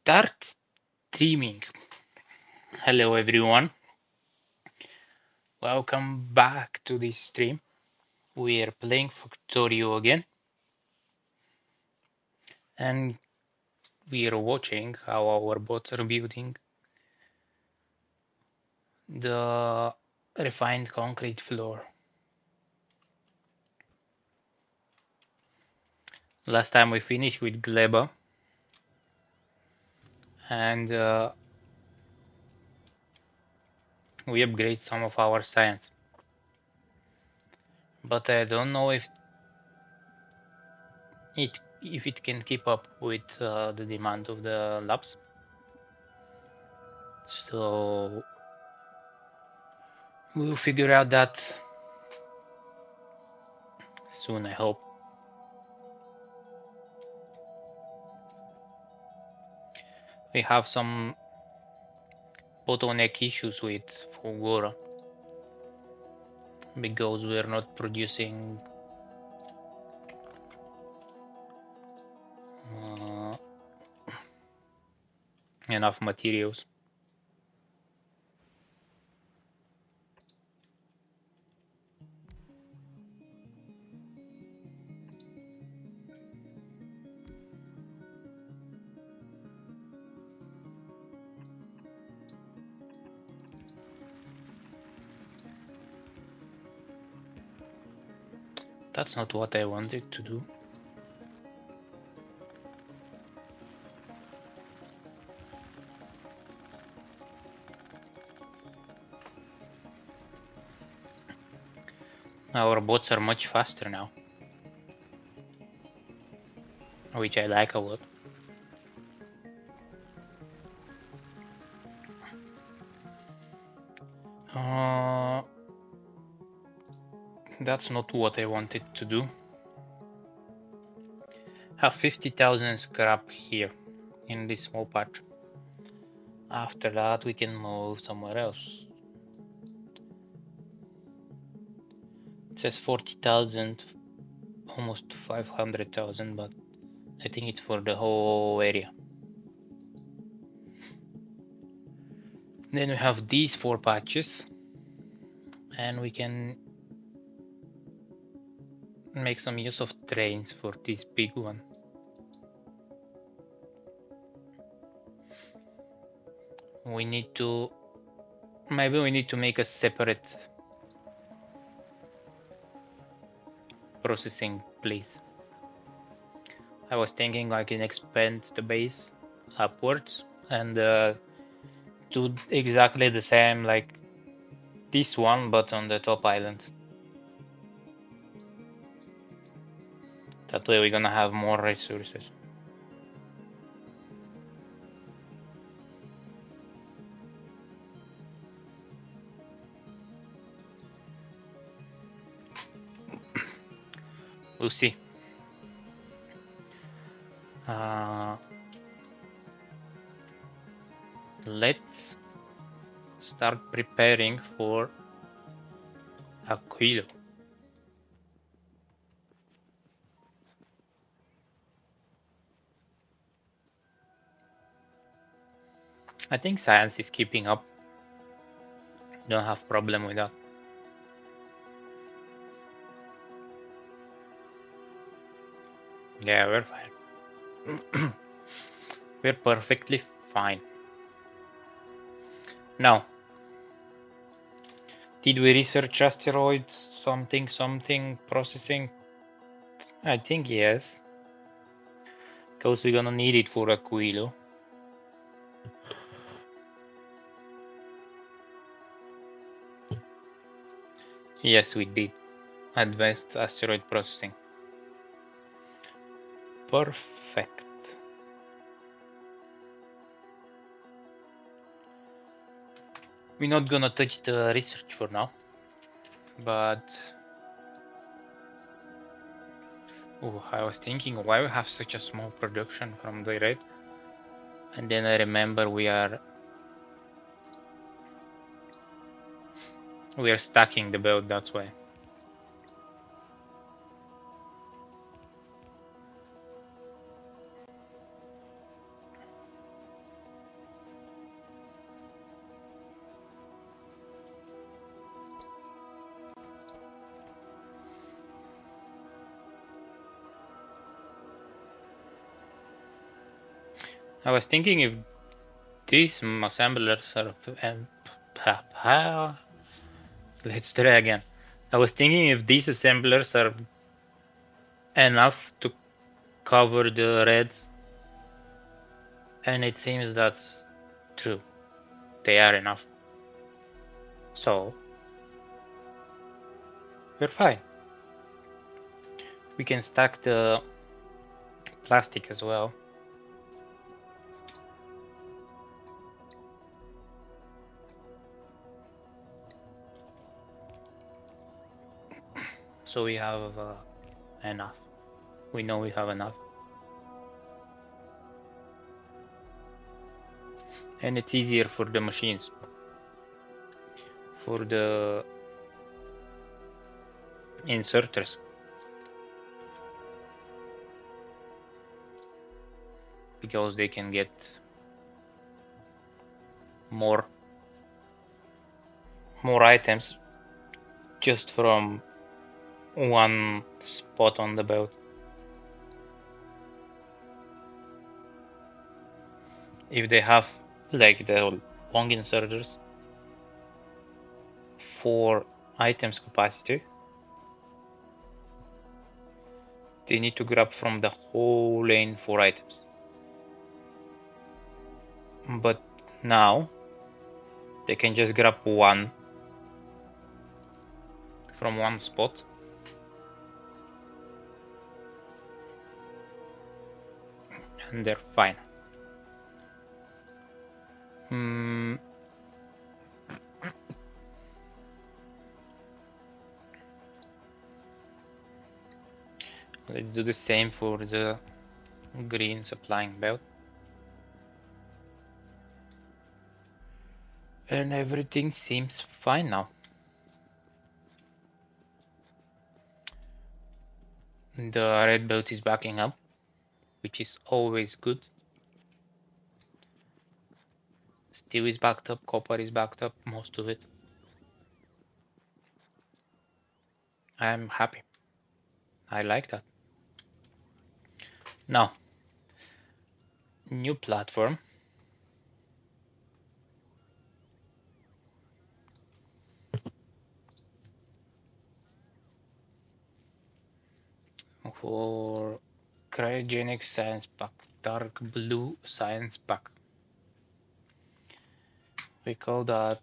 Start streaming. Hello everyone. Welcome back to this stream. We are playing Factorio again. And we are watching how our bots are building the refined concrete floor. Last time we finished with Gleba. And we upgrade some of our science. But I don't know if it can keep up with the demand of the labs. So we'll figure out that soon, I hope. We have some bottleneck issues with Fulgora because we are not producing enough materials. That's not what I wanted to do. Our bots are much faster now, which I like a lot. That's not what I wanted to do. Have 50,000 scrap here in this small patch. After that we can move somewhere else. It says 40,000, almost 500,000, but I think it's for the whole area. Then we have these 4 patches, and we can make some use of trains for this big one. Maybe we need to make a separate processing place. I was thinking I can expand the base upwards and do exactly the same like this one, but on the top island. That way we're gonna have more resources. We'll see. Let's start preparing for Aquilo. I think science is keeping up. Don't have problem with that. Yeah, we're fine. We're perfectly fine. Now, did we research asteroids? Something processing? I think yes. Because we're gonna need it for Aquilo. Yes, we did. Advanced asteroid processing. Perfect. We're not gonna touch the research for now, but I was thinking why we have such a small production from the red, and then I remember we are stacking the build, that's why. I was thinking if these assemblers are... let's try again. I was thinking if these assemblers are enough to cover the reds, and it seems that's true. They are enough. So, we're fine. We can stack the plastic as well. So we have enough. We know we have enough. And it's easier for the machines. For the inserters. Because they can get more items just from one spot on the belt. If they have like the long inserters, 4 items capacity, they need to grab from the whole lane 4 items. But now they can just grab one from one spot. And they're fine. Let's do the same for the green supplying belt. And everything seems fine now. The red belt is backing up, which is always good. Steel is backed up, copper is backed up, most of it. I'm happy. I like that. Now, new platform. For cryogenic science pack, dark blue science pack. We call that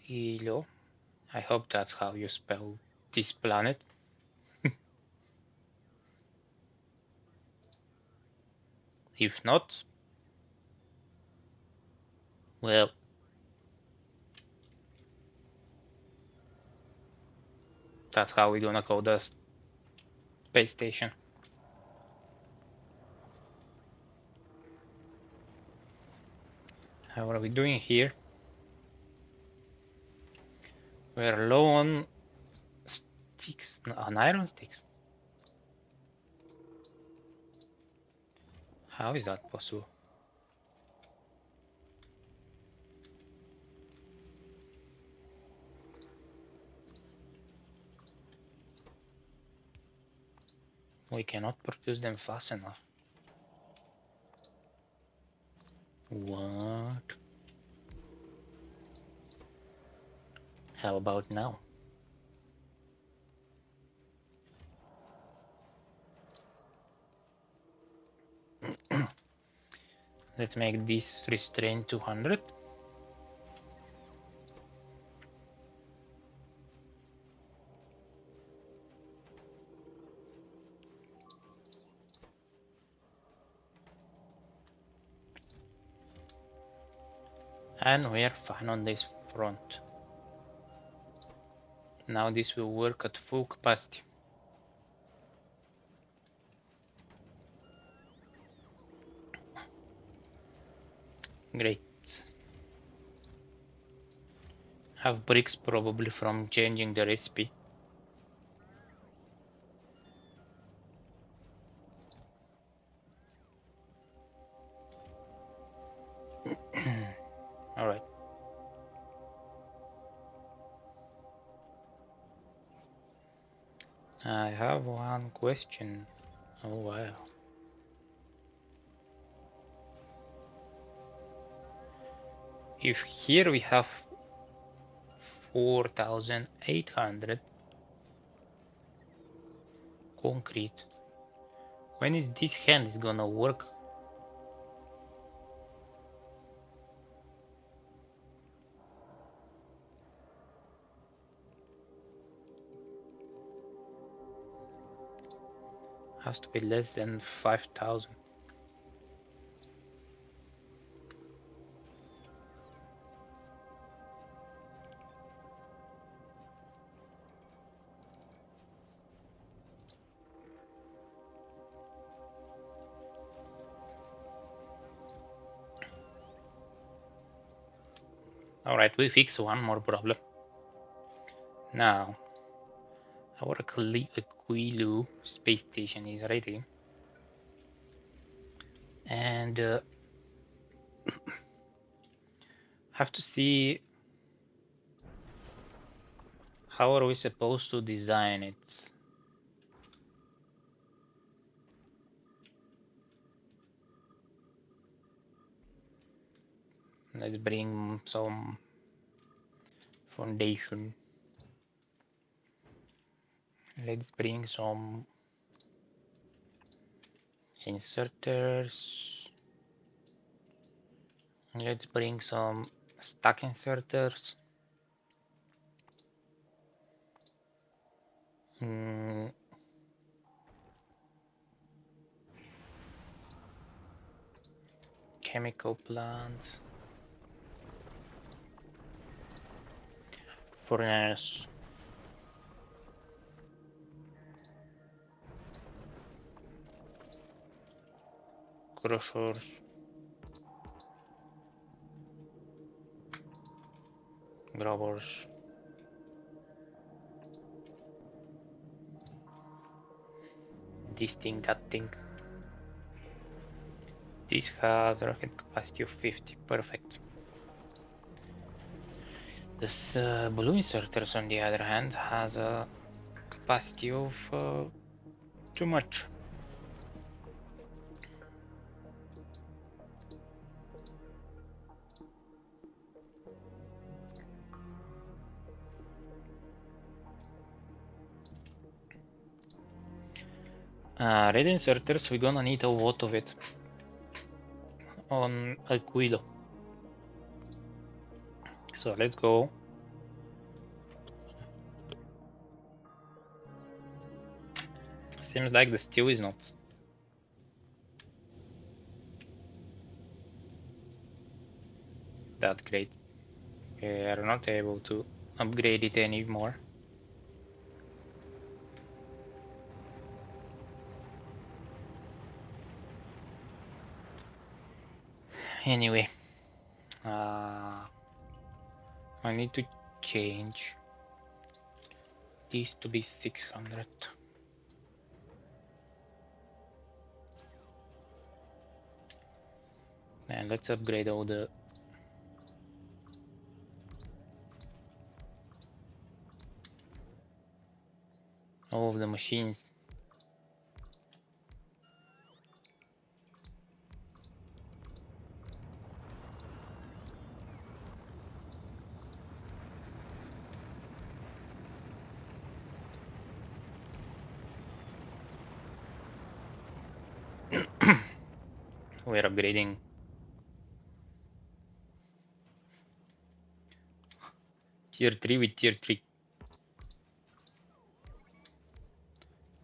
Kuhilo. I hope that's how you spell this planet. If not, well, that's how we're gonna call the space station. What are we doing here? We're low on sticks, on iron sticks. How is that possible? We cannot produce them fast enough. What? How about now? Let's make this restraint 200. And we are fine on this front. Now this will work at full capacity. Great. Have bricks probably from changing the recipe. All right. I have one question. Oh wow. If here we have 4,800 concrete, when is this hand is gonna work? Has to be less than 5,000. Alright, we fix one more problem. Now, our Aquilu space station is ready. And have to see how are we supposed to design it. Let's bring some foundation. Let's bring some inserters. Let's bring some stack inserters. Chemical plants. Furnace. Crushers. Grabbers. This thing, that thing. This has a rocket capacity of 50. Perfect. This blue inserters, on the other hand, has a capacity of too much. Red inserters, we're gonna need a lot of it on Aquilo. So let's go. Seems like the steel is not that great. We are not able to upgrade it anymore. Anyway, I need to change this to be 600. And let's upgrade all of the machines. We're upgrading tier 3 with tier 3.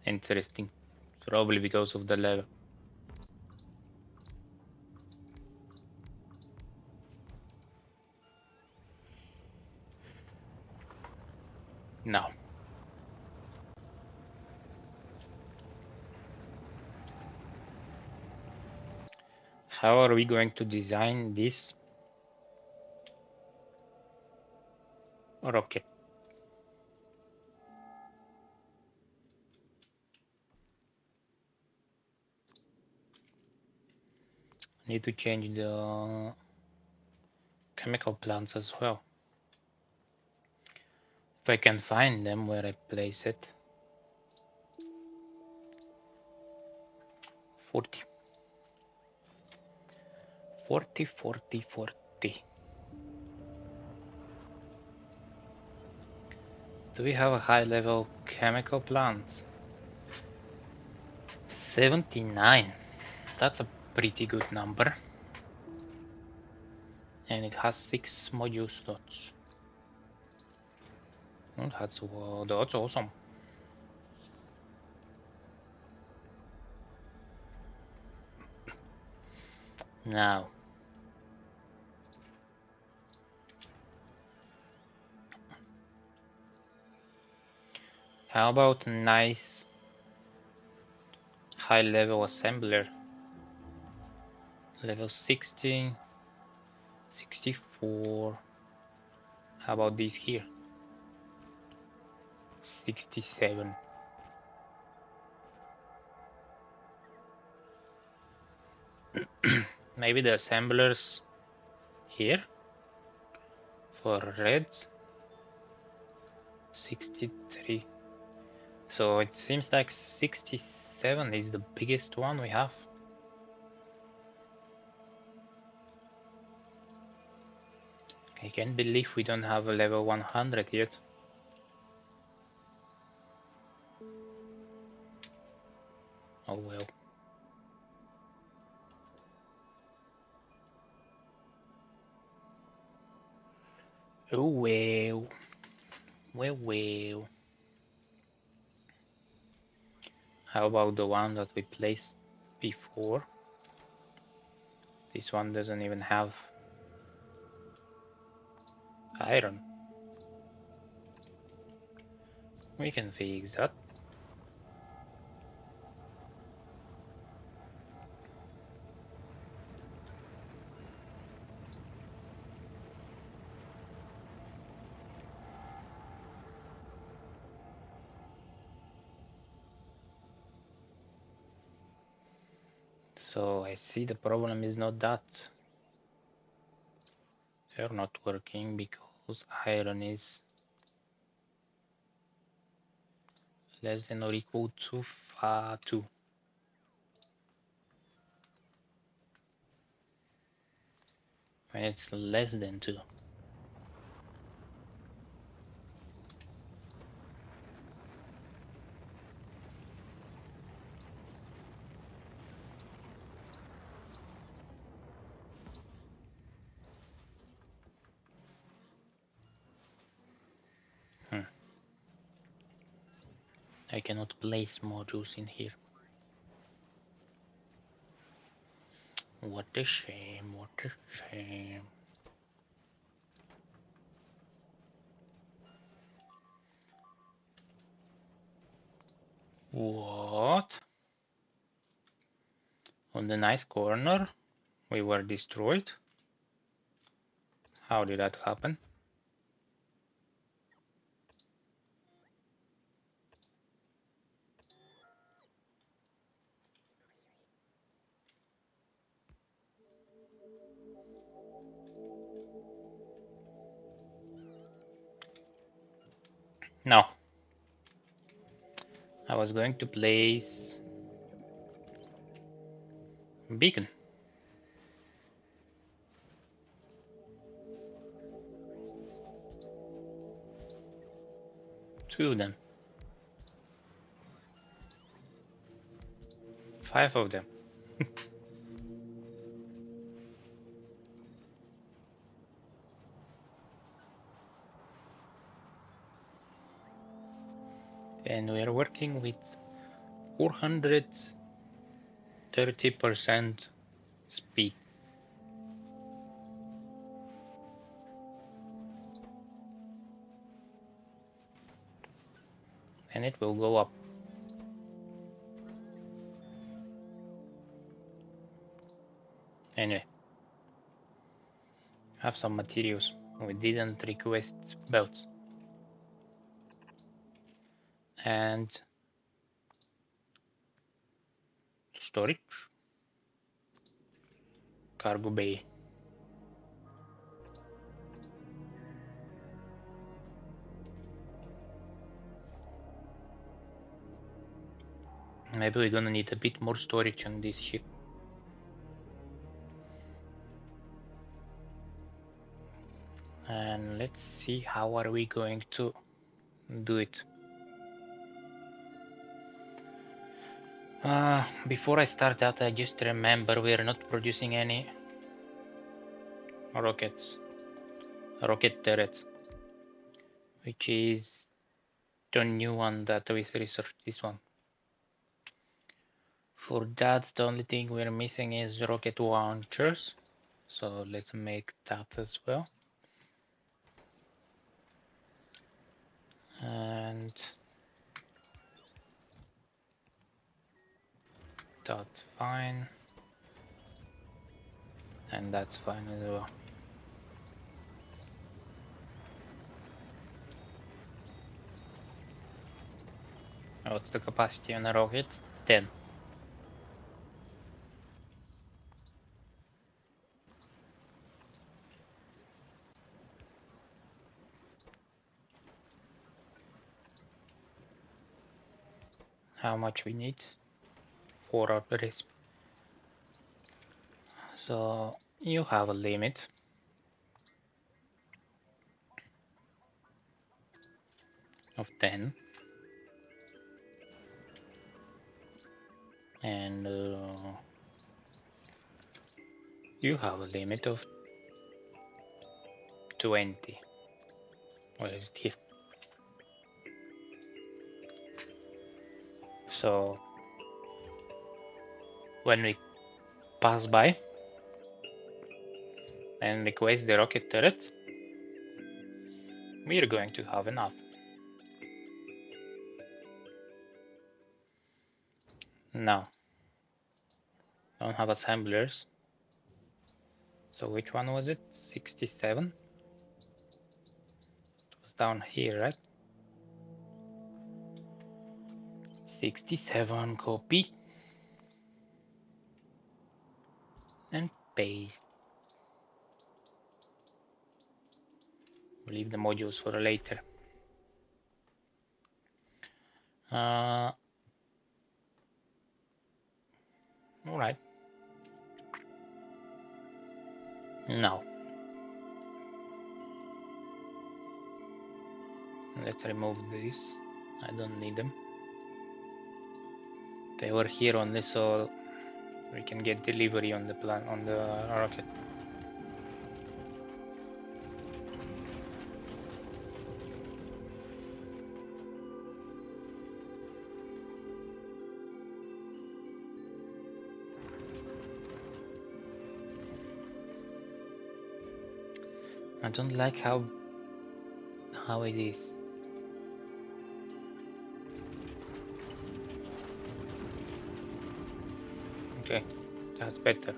Interesting. Probably because of the level. No. How are we going to design this rocket? Need to change the chemical plants as well. If I can find them where I place it. 40. 40, 40, 40. Do we have a high level chemical plant? 79. That's a pretty good number. And it has 6 module slots. Oh, that's awesome. Now, how about a nice high level assembler? Level 16, 64. How about this here? 67. Maybe the assemblers here for reds. 63. So it seems like 67 is the biggest one we have. I can't believe we don't have a level 100 yet. Oh well. Oh well. Well. How about the one that we placed before? This one doesn't even have iron. We can fix that. So I see the problem is not that they're not working because iron is less than or equal to 2. When it's less than 2. I cannot place modules in here. What a shame, what a shame. What? On the nice corner, we were destroyed? How did that happen? No. I was going to place beacon. Two of them. 5 of them. And we are working with 430% speed. And it will go up. Anyway, have some materials. We didn't request belts. And storage. Cargo bay. Maybe we're gonna need a bit more storage on this ship. And let's see how are we going to do it. Before I start that, I just remember we are not producing any rocket turrets, which is the new one that we researched, this one. For that, the only thing we're missing is rocket launchers, so let's make that as well. And that's fine. And that's fine as well. What's the capacity on a rocket? 10. How much we need? 4 of the recipe. So you have a limit of 10. And you have a limit of 20. Where is it here? So when we pass by and request the rocket turrets, we are going to have enough. Now, I don't have assemblers. So which one was it? 67? It was down here, right? 67, copy. And paste. Leave the modules for later. Alright. Now, let's remove this. I don't need them. They were here only so we can get delivery on the plan on the rocket. I don't like how it is. Okay, that's better.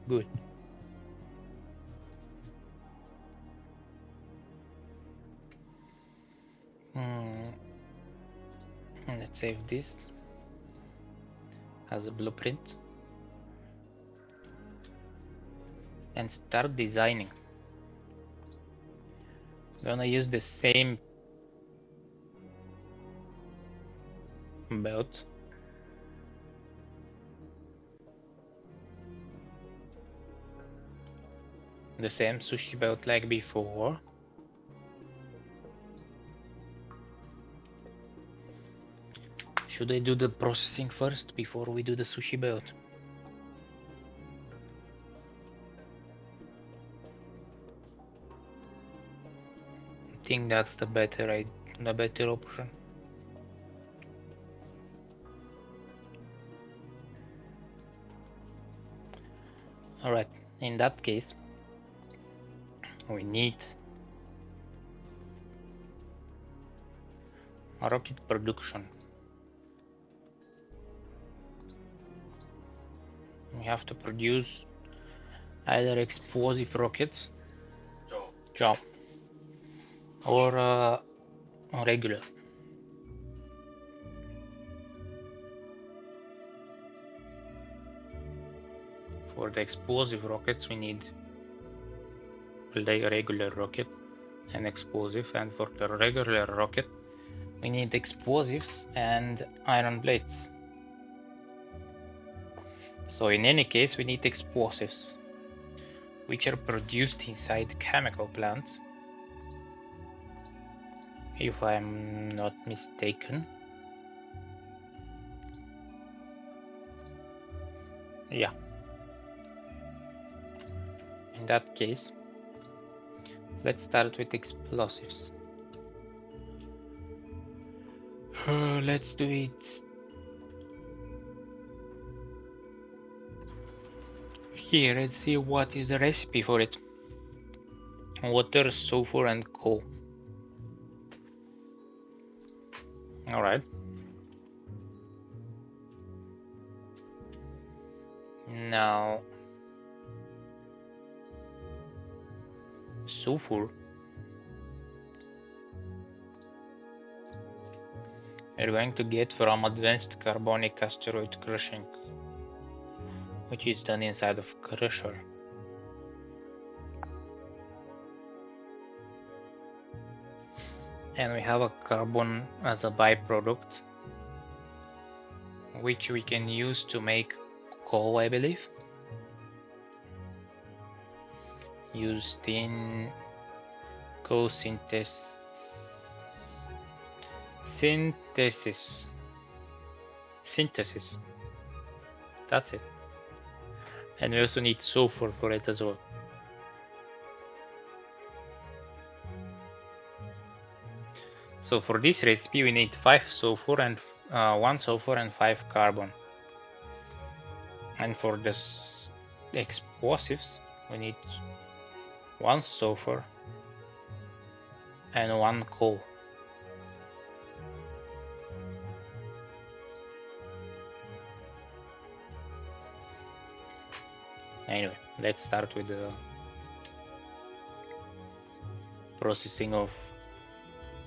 Good. Let's save this as a blueprint and start designing. I'm gonna use the same belt. The same sushi belt like before. Should I do the processing first before we do the sushi belt? I think that's the better option. Alright, in that case, we need a rocket production. We have to produce either explosive rockets or regular. For the explosive rockets we need a regular rocket and explosive, and for the regular rocket we need explosives and iron plates. So in any case we need explosives, which are produced inside chemical plants, if I'm not mistaken. Yeah. In that case, let's start with explosives. Let's do it here. Let's see what is the recipe for it. Water, sulfur, and coal. Alright. Now, sulfur. We're going to get from advanced carbonic asteroid crushing, which is done inside of crusher. And we have a carbon as a byproduct, which we can use to make coal, I believe, used in co-synthesis. Synthesis. That's it. And we also need sulfur for it as well. So for this recipe we need 5 sulfur and 1 sulfur and 5 carbon. And for this explosives we need 1 sulfur and 1 coal. Anyway, let's start with the processing of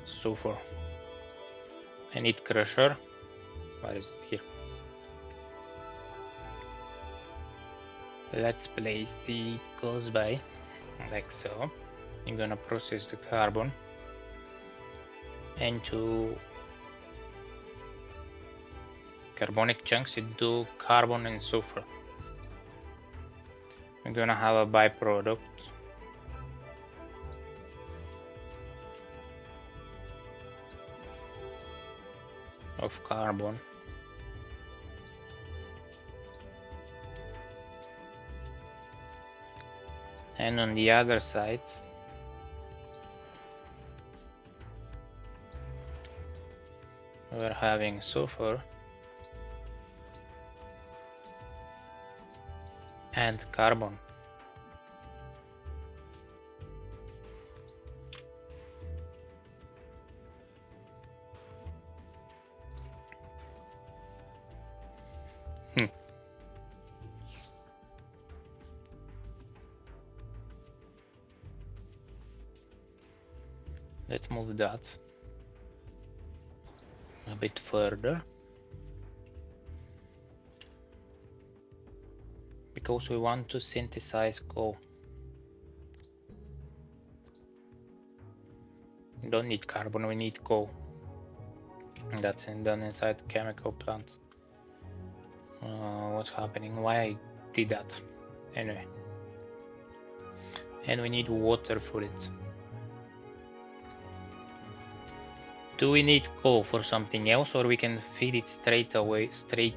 sulfur. I need crusher. Where is it? Here. Let's place it close by, like so. I'm gonna process the carbon into carbonic chunks into carbon and sulfur. I'm gonna have a byproduct of carbon and on the other side we're having sulfur and carbon. Let's move that a bit further, because we want to synthesize coal. We don't need carbon, we need coal. And that's done inside chemical plants. What's happening? Why I did that? Anyway. And we need water for it. Do we need coal for something else, or we can feed it straight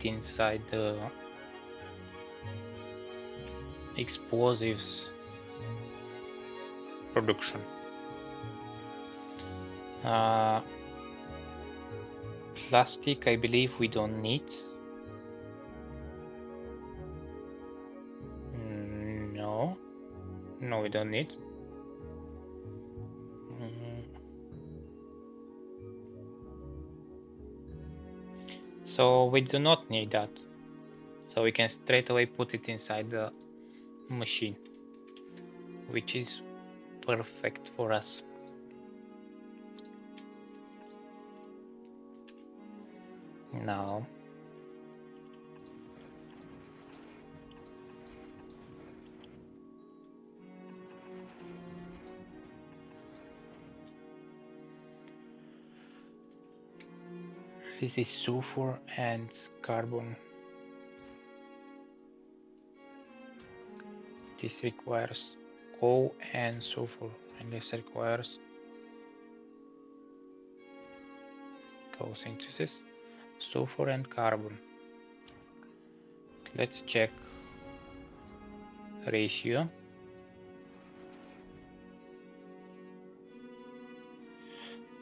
inside the explosives production? Plastic, I believe we don't need. No, we don't need. So we do not need that. So we can straight away put it inside the machine, which is perfect for us. Now This is sulfur and carbon. This requires coal and sulfur, and this requires coal synthesis, sulfur and carbon. Let's check ratio.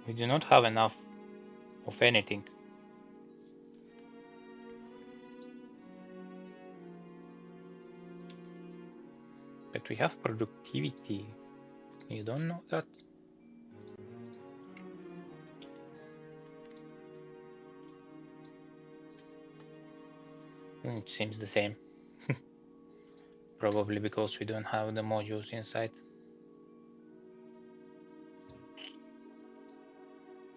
We do not have enough of anything. But we have productivity. You don't know that? It seems the same. Probably because we don't have the modules inside.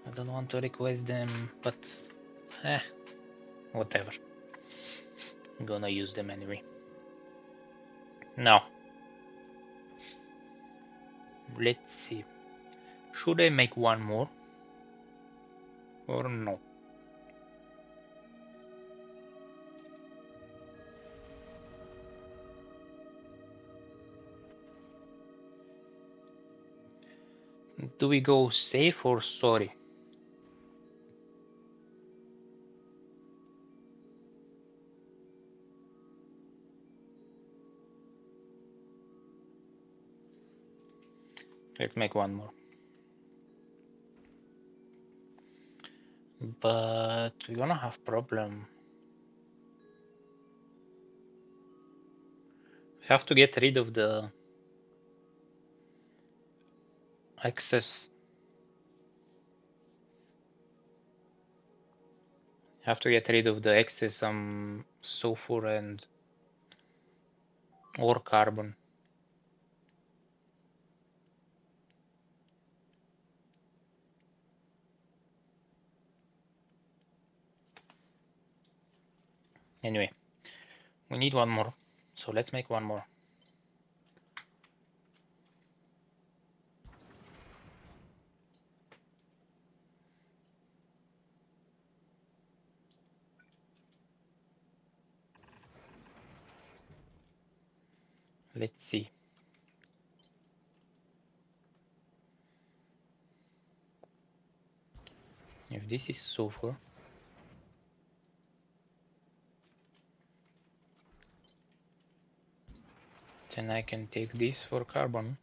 I don't want to request them, but whatever. I'm gonna use them anyway. Now, let's see. Should I make one more or no? Do we go safe or sorry? Let's make one more. But we're gonna have problem. We have to get rid of the excess. Have to get rid of the excess sulfur and or carbon. Anyway, we need one more, so let's make one more. Let's see. If this is sulfur, then I can take this for carbon,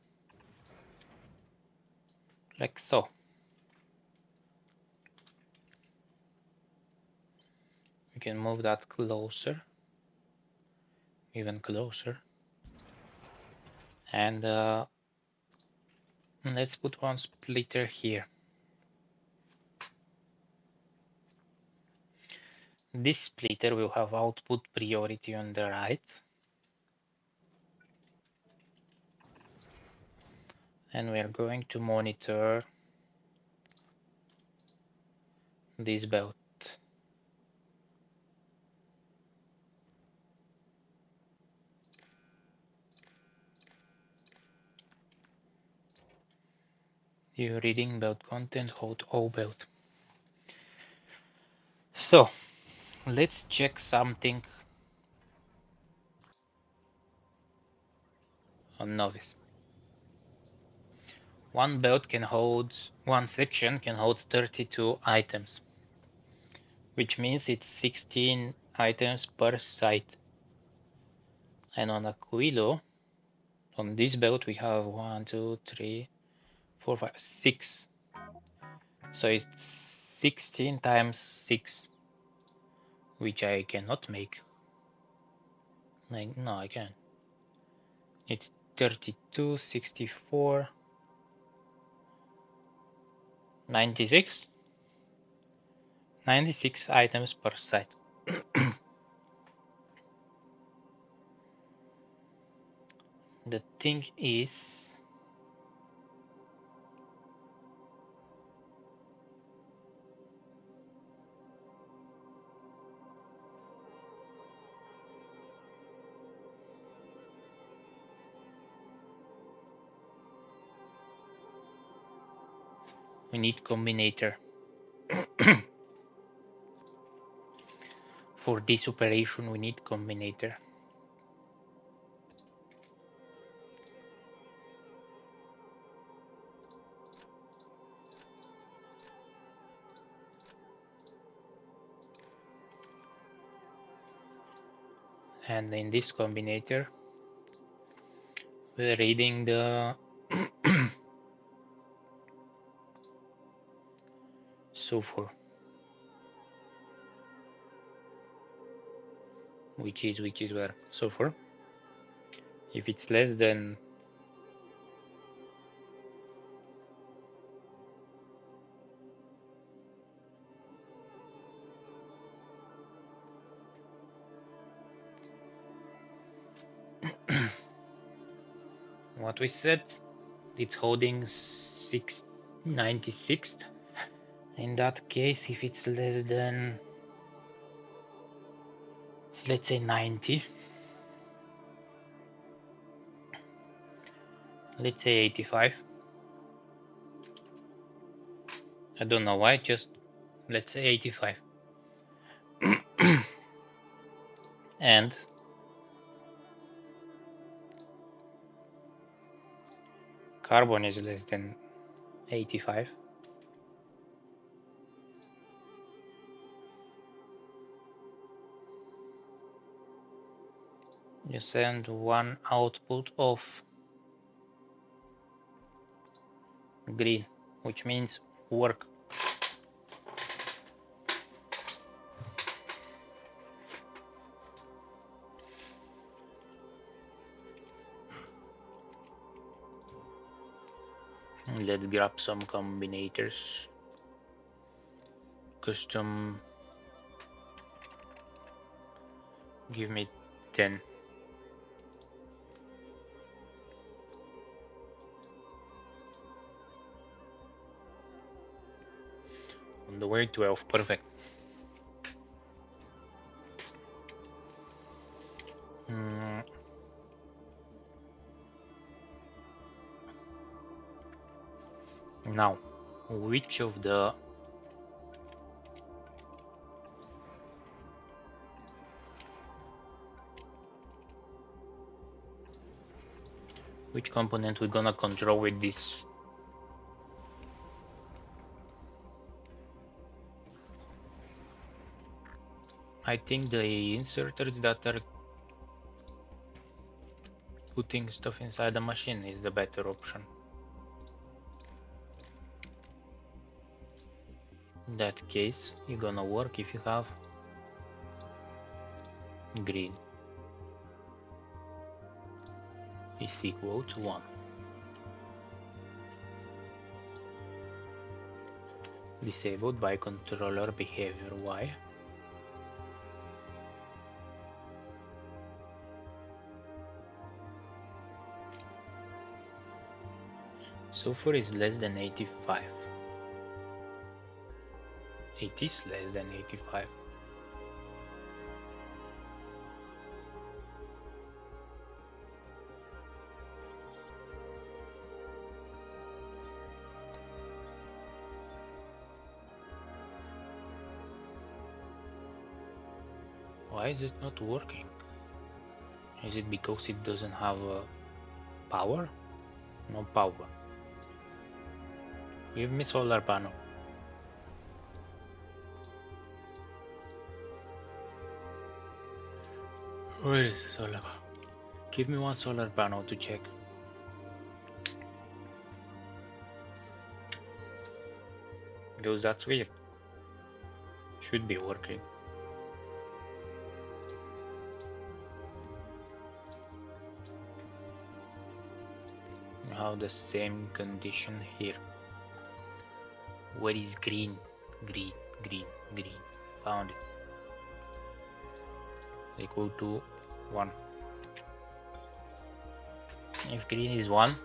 like so. We can move that closer, even closer. And let's put one splitter here. This splitter will have output priority on the right. And we're going to monitor this belt. You're reading belt content, hold O belt. So let's check something on novice. One section can hold 32 items, which means it's 16 items per site. And on Aquilo, on this belt, we have 1, 2, 3, 4, 5, 6. So it's 16 times 6, which I cannot make. Like, no, I can't. It's 32, 64, 96. 96 items per site. The thing is, we need combinator. For this operation we need combinator. And in this combinator we're reading the sulfur, which is where sulfur, if it's less than what we said, it's holding 696. In that case, if it's less than, let's say 90, let's say 85, I don't know why, just let's say 85. And carbon is less than 85. You send one output of green, which means work. Let's grab some combinators. Custom, give me 10. On the way 12, perfect. Now, which of the component we're gonna control with this? I think the inserters that are putting stuff inside the machine is the better option. In that case, you're gonna work if you have green is equal to 1. Disabled by controller behavior Y. Sulfur is less than 85. It is less than 85. Why is it not working? Is it because it doesn't have power? No power. Give me solar panel. Where is the solar panel? Give me one solar panel to check. Because that's weird. Should be working. You have the same condition here. Where is green? Green, green, green. Found it. Equal to 1. If green is 1,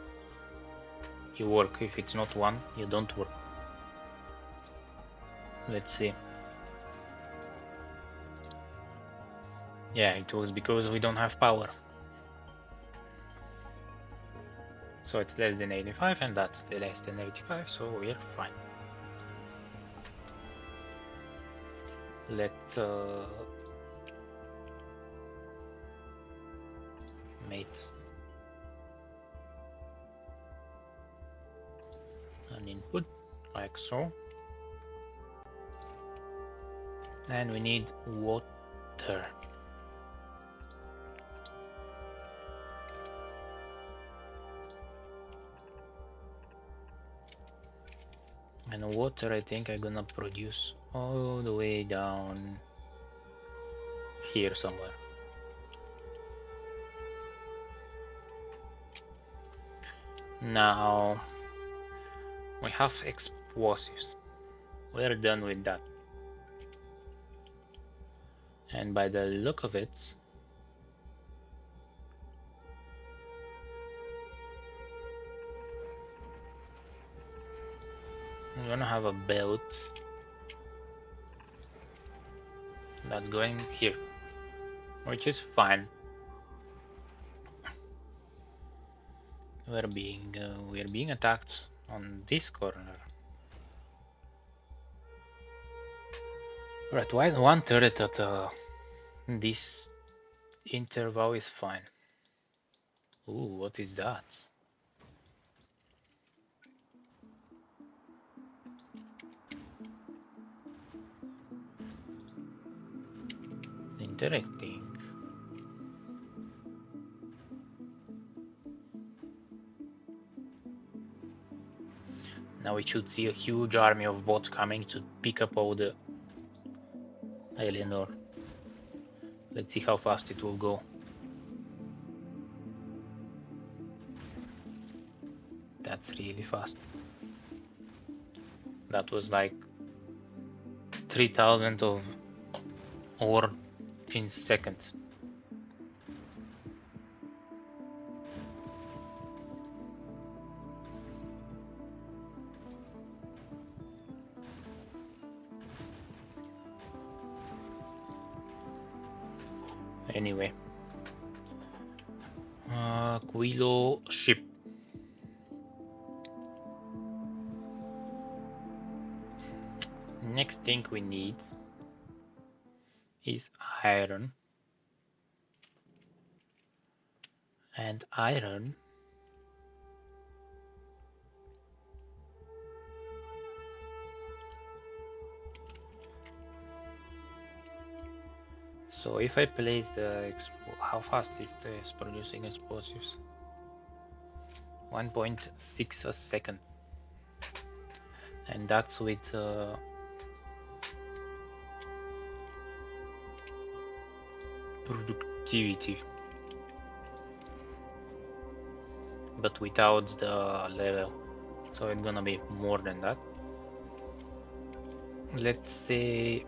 you work. If it's not 1, you don't work. Let's see. Yeah, it was because we don't have power. So it's less than 85 and that's less than 85, so we're fine. Let's animate an input like so, and we need water. And water I think I'm gonna produce all the way down here somewhere. Now we have explosives. We're done with that. And by the look of it, I'm gonna have a belt that's going here, which is fine. We're being attacked on this corner. Right, one turret at this interval is fine. Ooh, what is that? Interesting. Now we should see a huge army of bots coming to pick up all the alien ore. Let's see how fast it will go. That's really fast. That was like 3,000 of ore in seconds. Anyway, Quilo ship. Next thing we need is iron, and iron so if I place the how fast is this producing explosives? 1.6 a second, and that's with productivity, but without the level, so it's gonna be more than that. Let's say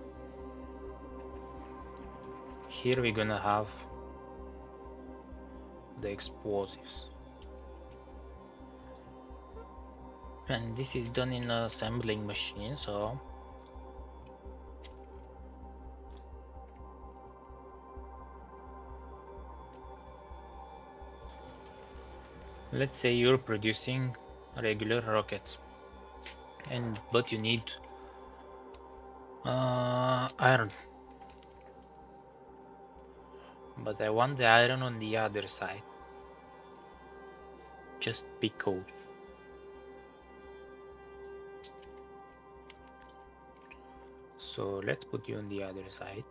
here we're gonna have the explosives, and this is done in an assembling machine, so let's say you're producing regular rockets, but you need iron, but I want the iron on the other side, just because. So let's put you on the other side.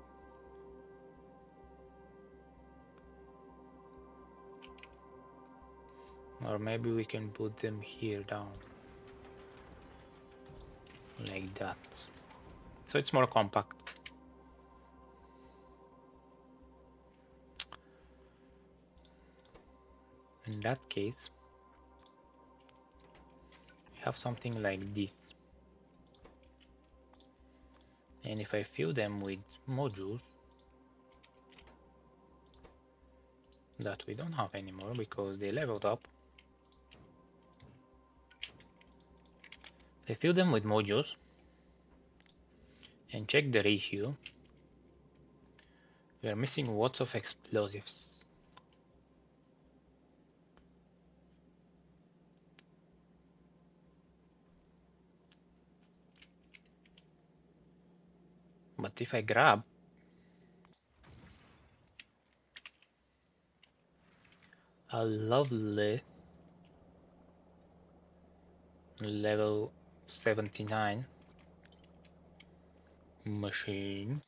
Or maybe we can put them here down. Like that. So it's more compact. In that case, we have something like this. And if I fill them with modules, that we don't have anymore because they leveled up. I fill them with modules and check the ratio. We are missing lots of explosives. But if I grab a lovely level 79 machine.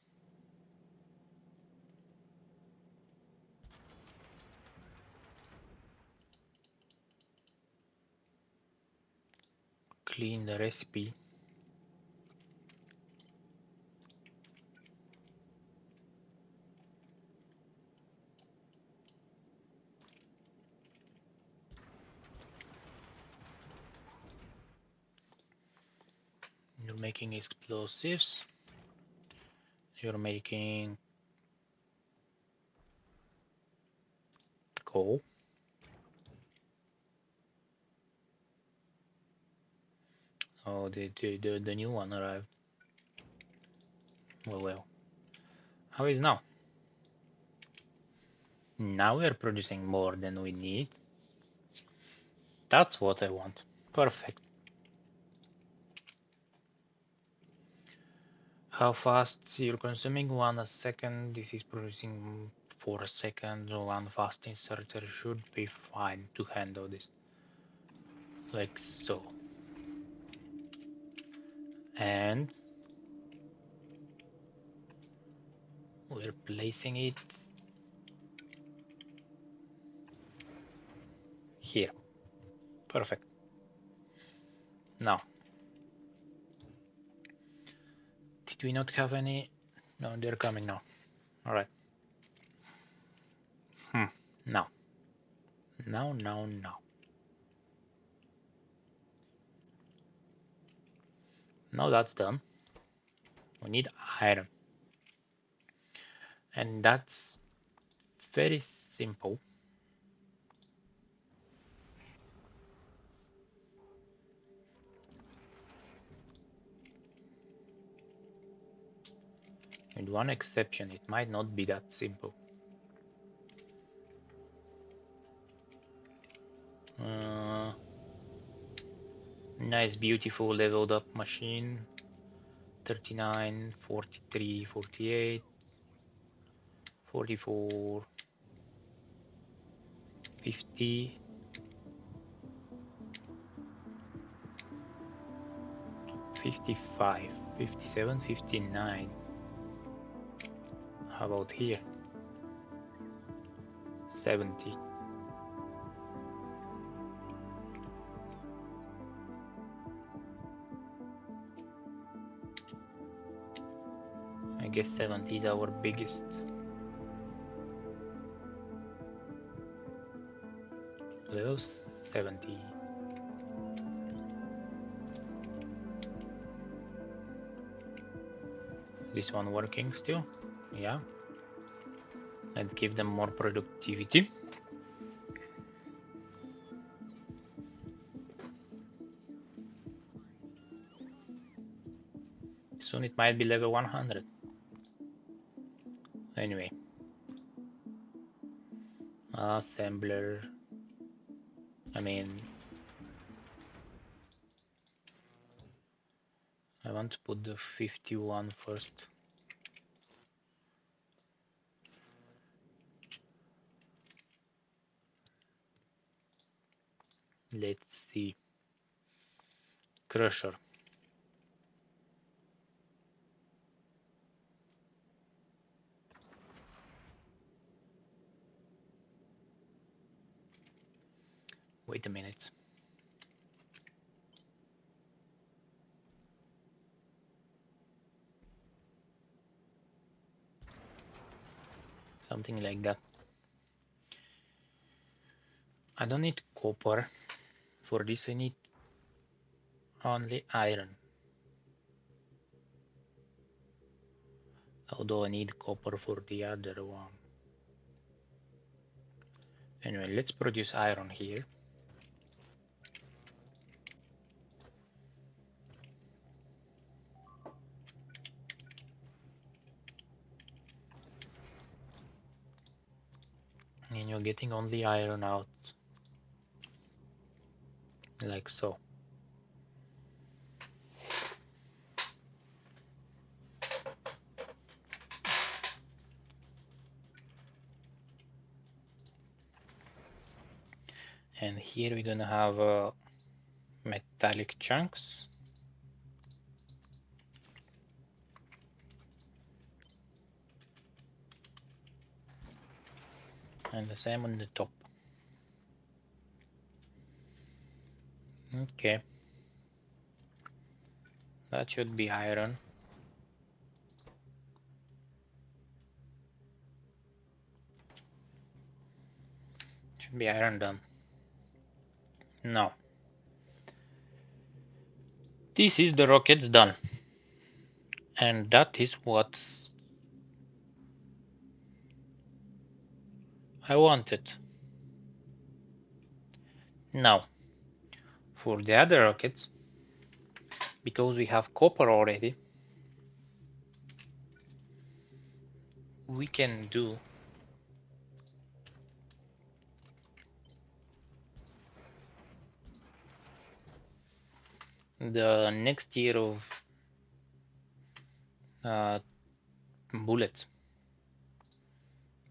Clean the recipe. You're making explosives. You're making coal. Oh, the new one arrived. Well. How is now? Now we're producing more than we need. That's what I want. Perfect. How fast you're consuming? 1 a second. This is producing 4 seconds. One fast inserter should be fine to handle this. Like so. And we're placing it here. Perfect. Now, did we not have any? No, they're coming now. Alright. Now. Now. Now that's done. We need iron. And that's very simple. With one exception, it might not be that simple. Nice, beautiful, leveled up machine. 39, 43, 48, 44, 50, 55, 57, 59. How about here? 70. I guess 70 is our biggest. Level 70. This one working still? Yeah. Let's give them more productivity. Soon it might be level 100. Anyway. Assembler. I want to put the 51 first. Let's see. Crusher. Wait a minute. Something like that. I don't need copper. For this I need only iron. Although I need copper for the other one. Anyway, let's produce iron here. And you're getting only iron out. Like so. And here we're gonna have metallic chunks. And the same on the top. Okay. That should be iron. Should be iron done. Now, this is the rockets done. And that is what I wanted. Now, for the other rockets, because we have copper already, we can do the next tier of bullets,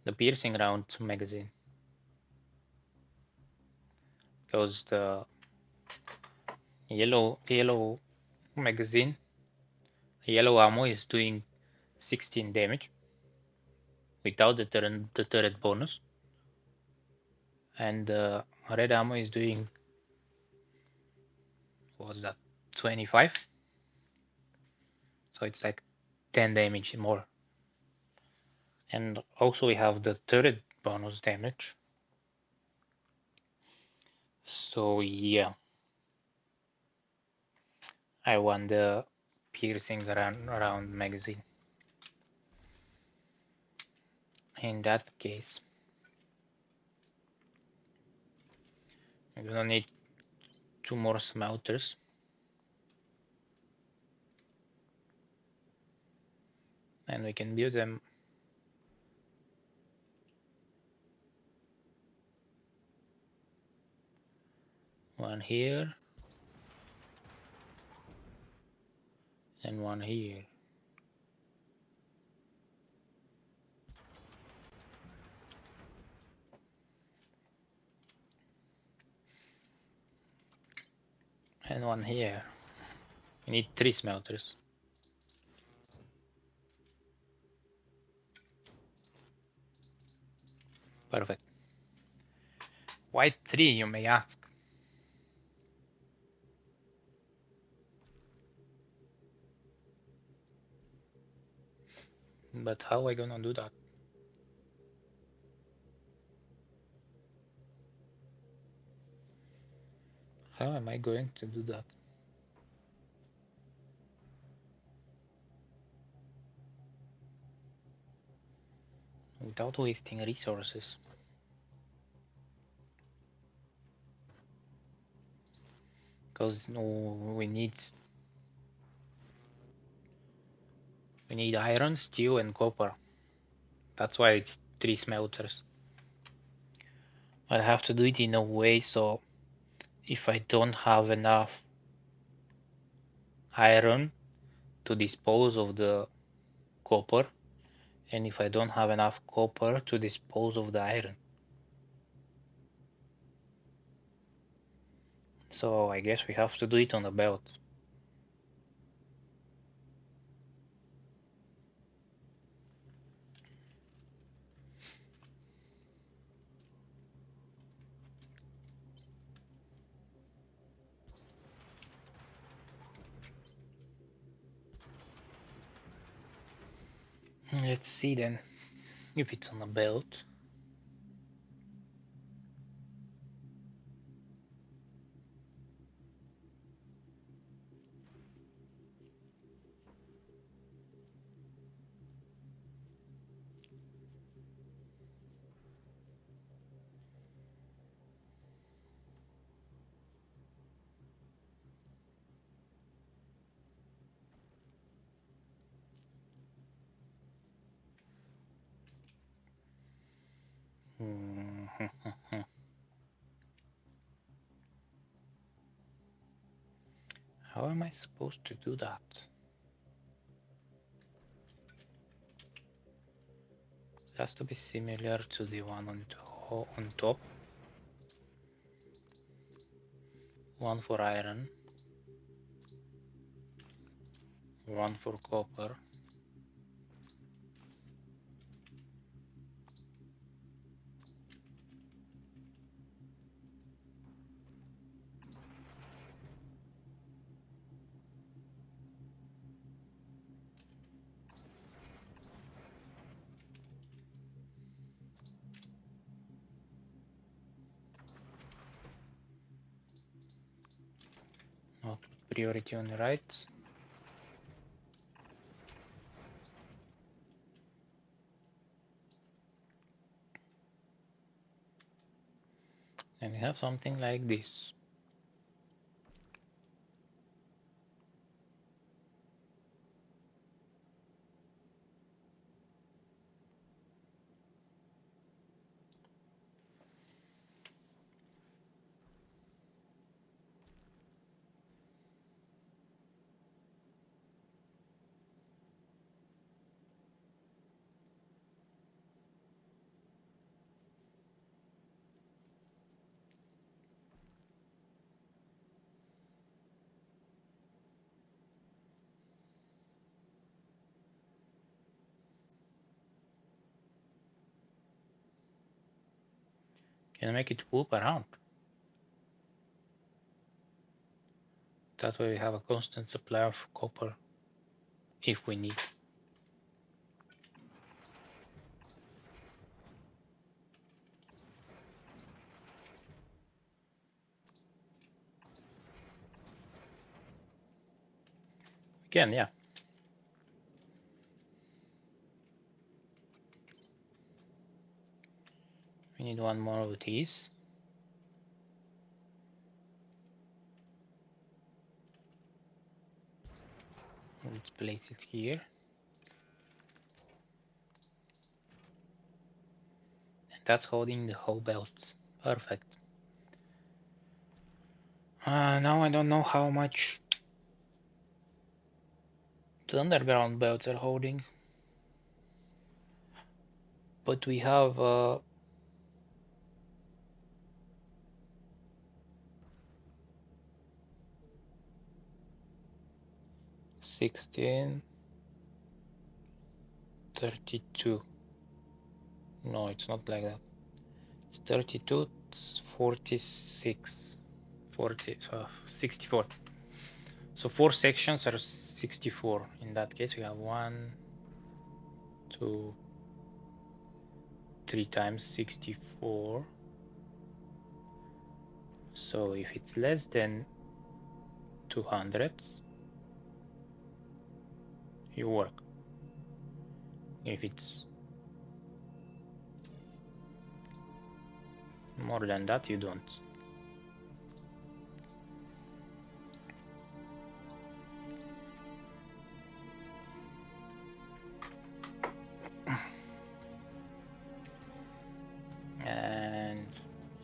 the piercing round magazine, because the yellow magazine, yellow ammo is doing 16 damage without the turret bonus, and the red ammo is doing, what was that, 25? So it's like 10 damage more. And also we have the turret bonus damage. So yeah, I want the piercing around magazine. In that case, I'm gonna need 2 more smelters. And we can build them one here and one here. And one here. We need 3 smelters. Perfect. Why 3, you may ask? But how am I gonna do that? How am I going to do that? Without wasting resources. Because we need iron, steel, and copper. That's why it's 3 smelters. I have to do it in a way so if I don't have enough iron to dispose of the copper, and if I don't have enough copper to dispose of the iron. So I guess we have to do it on a belt. Let's see then if it's on a belt. How am I supposed to do that? It has to be similar to the one on top. one for iron, one for copper. Not priority on the right. And we have something like this. Can make it loop around. That way we have a constant supply of copper if we need. We can, yeah. We need one more of these. Let's place it here. And that's holding the whole belt. Perfect. Now I don't know how much the underground belts are holding. But we have 16, 32. No, it's not like that. It's 32, it's 46, 40, 64. So 4 sections are 64. In that case, we have 1, 2, 3 times 64. So if it's less than 200, you work. If it's more than that, you don't. And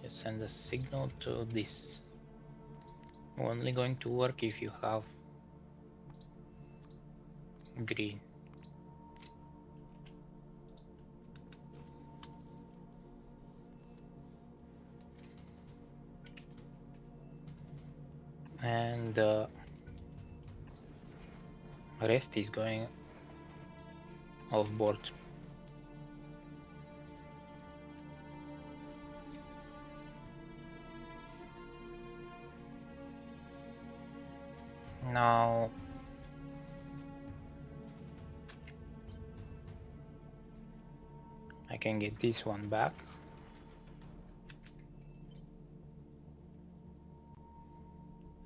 just send a signal to this. Only going to work if you have green. And the rest is going off board. Now I can get this one back.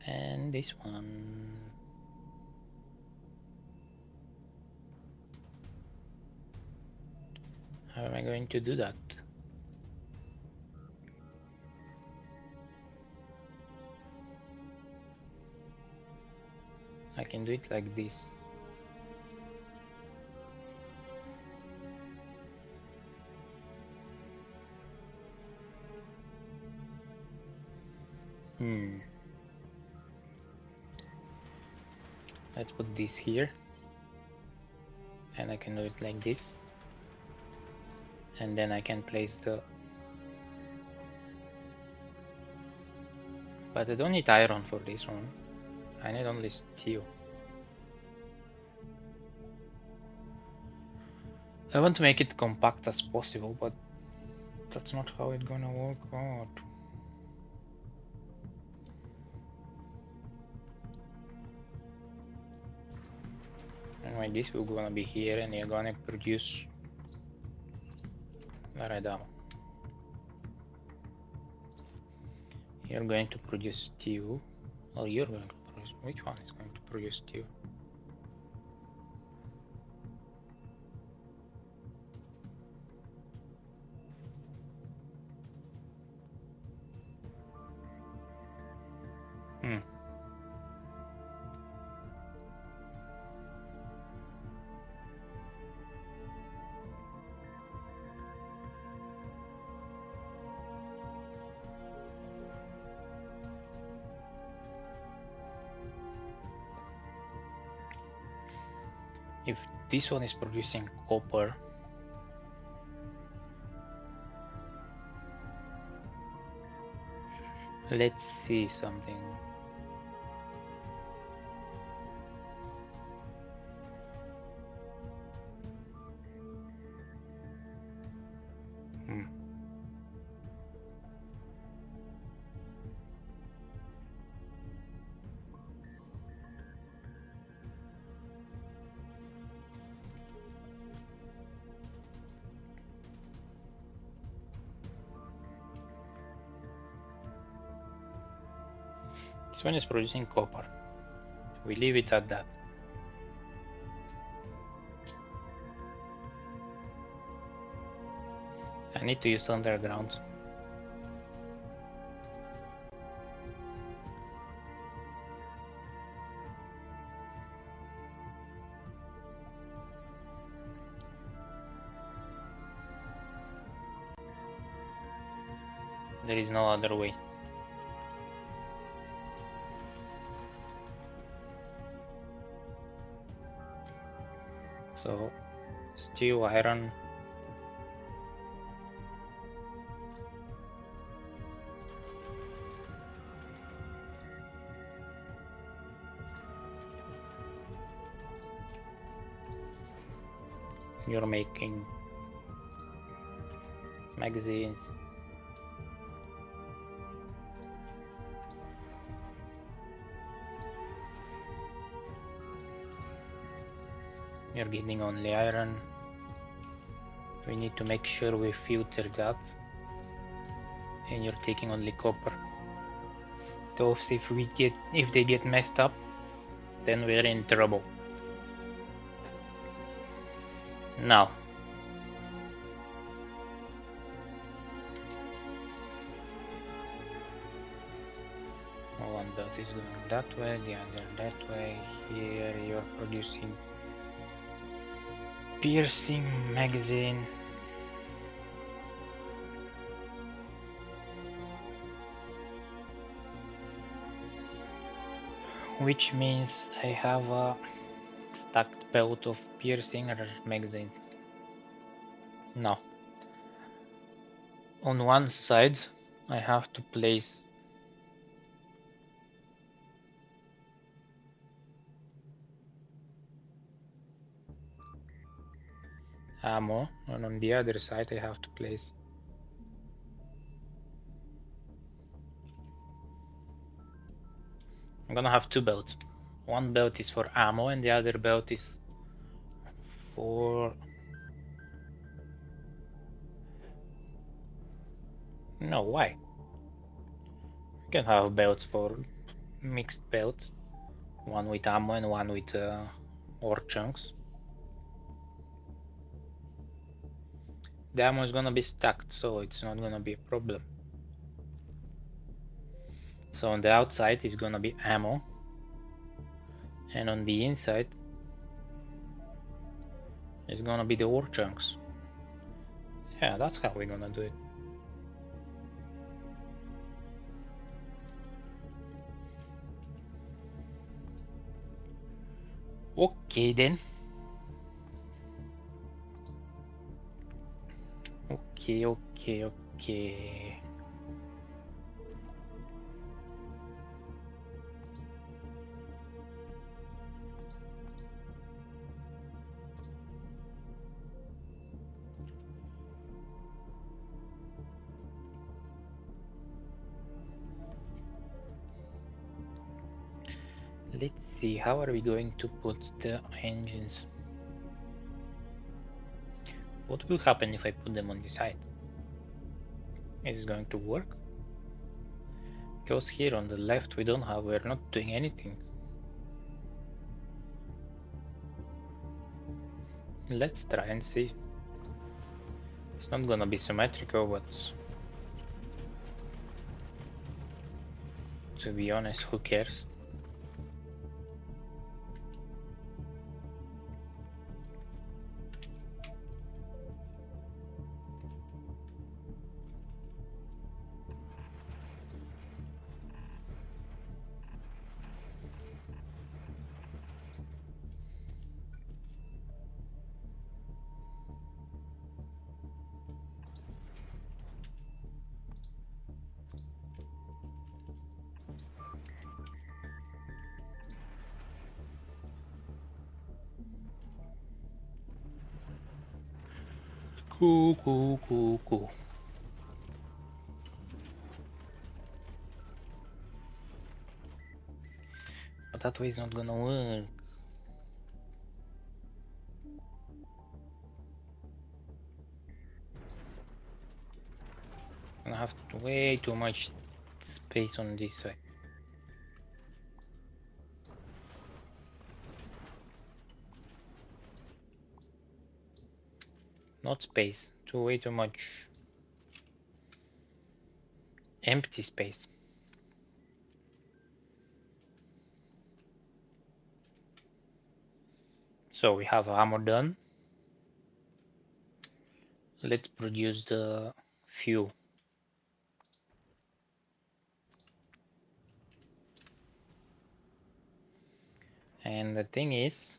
And this one. How am I going to do that? I can do it like this. Let's put this here. And I can do it like this. And then I can place the But I don't need iron for this one. I need only steel. I want to make it compact as possible, but that's not how it's gonna work out. Anyway, this will gonna be here and you're gonna produce right down. You're going to produce steel. Well, you're going to produce. Which one is going to produce steel? If this one is producing copper, let's see something. This one is producing copper. We leave it at that. I need to use underground. There is no other way. So, steel, iron. You're making magazines. You're getting only iron. We need to make sure we filter that. And you're taking only copper. Because if they get messed up, then we're in trouble. Now. One belt is going that way, the other that way. Here you're producing piercing magazine. Which means I have a stacked belt of piercing magazines. Now, on one side I have to place ammo, and on the other side I have to place I'm gonna have two belts. One belt is for ammo and the other belt is for... No, why? You can have belts for mixed belts. One with ammo and one with ore chunks. The ammo is gonna be stacked, so it's not gonna be a problem. So on the outside is gonna be ammo, and on the inside is gonna be the ore chunks. Yeah, that's how we're gonna do it. Okay then. Okay. see, how are we going to put the engines? What will happen if I put them on the side? Is it going to work? Because here on the left we're not doing anything. Let's try and see. It's not gonna be symmetrical, but to be honest, who cares? Cool. But that way is not gonna work. I have way too much space on this side. Not space, way too much empty space. So we have armor done. Let's produce the fuel. And the thing is,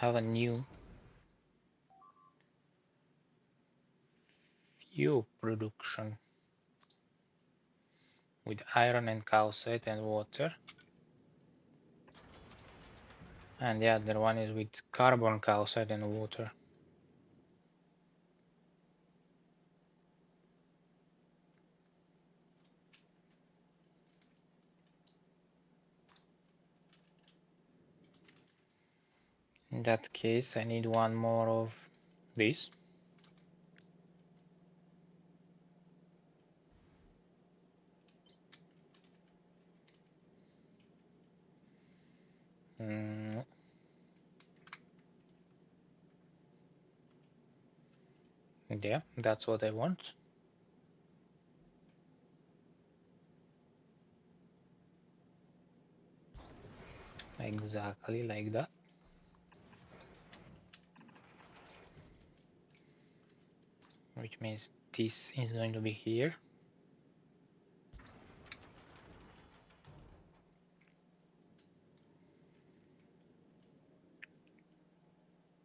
have a new fuel production with iron and calcite and water. And the other one is with carbon, calcite and water. In that case, I need one more of this. Yeah, that's what I want. Exactly like that. Which means this is going to be here.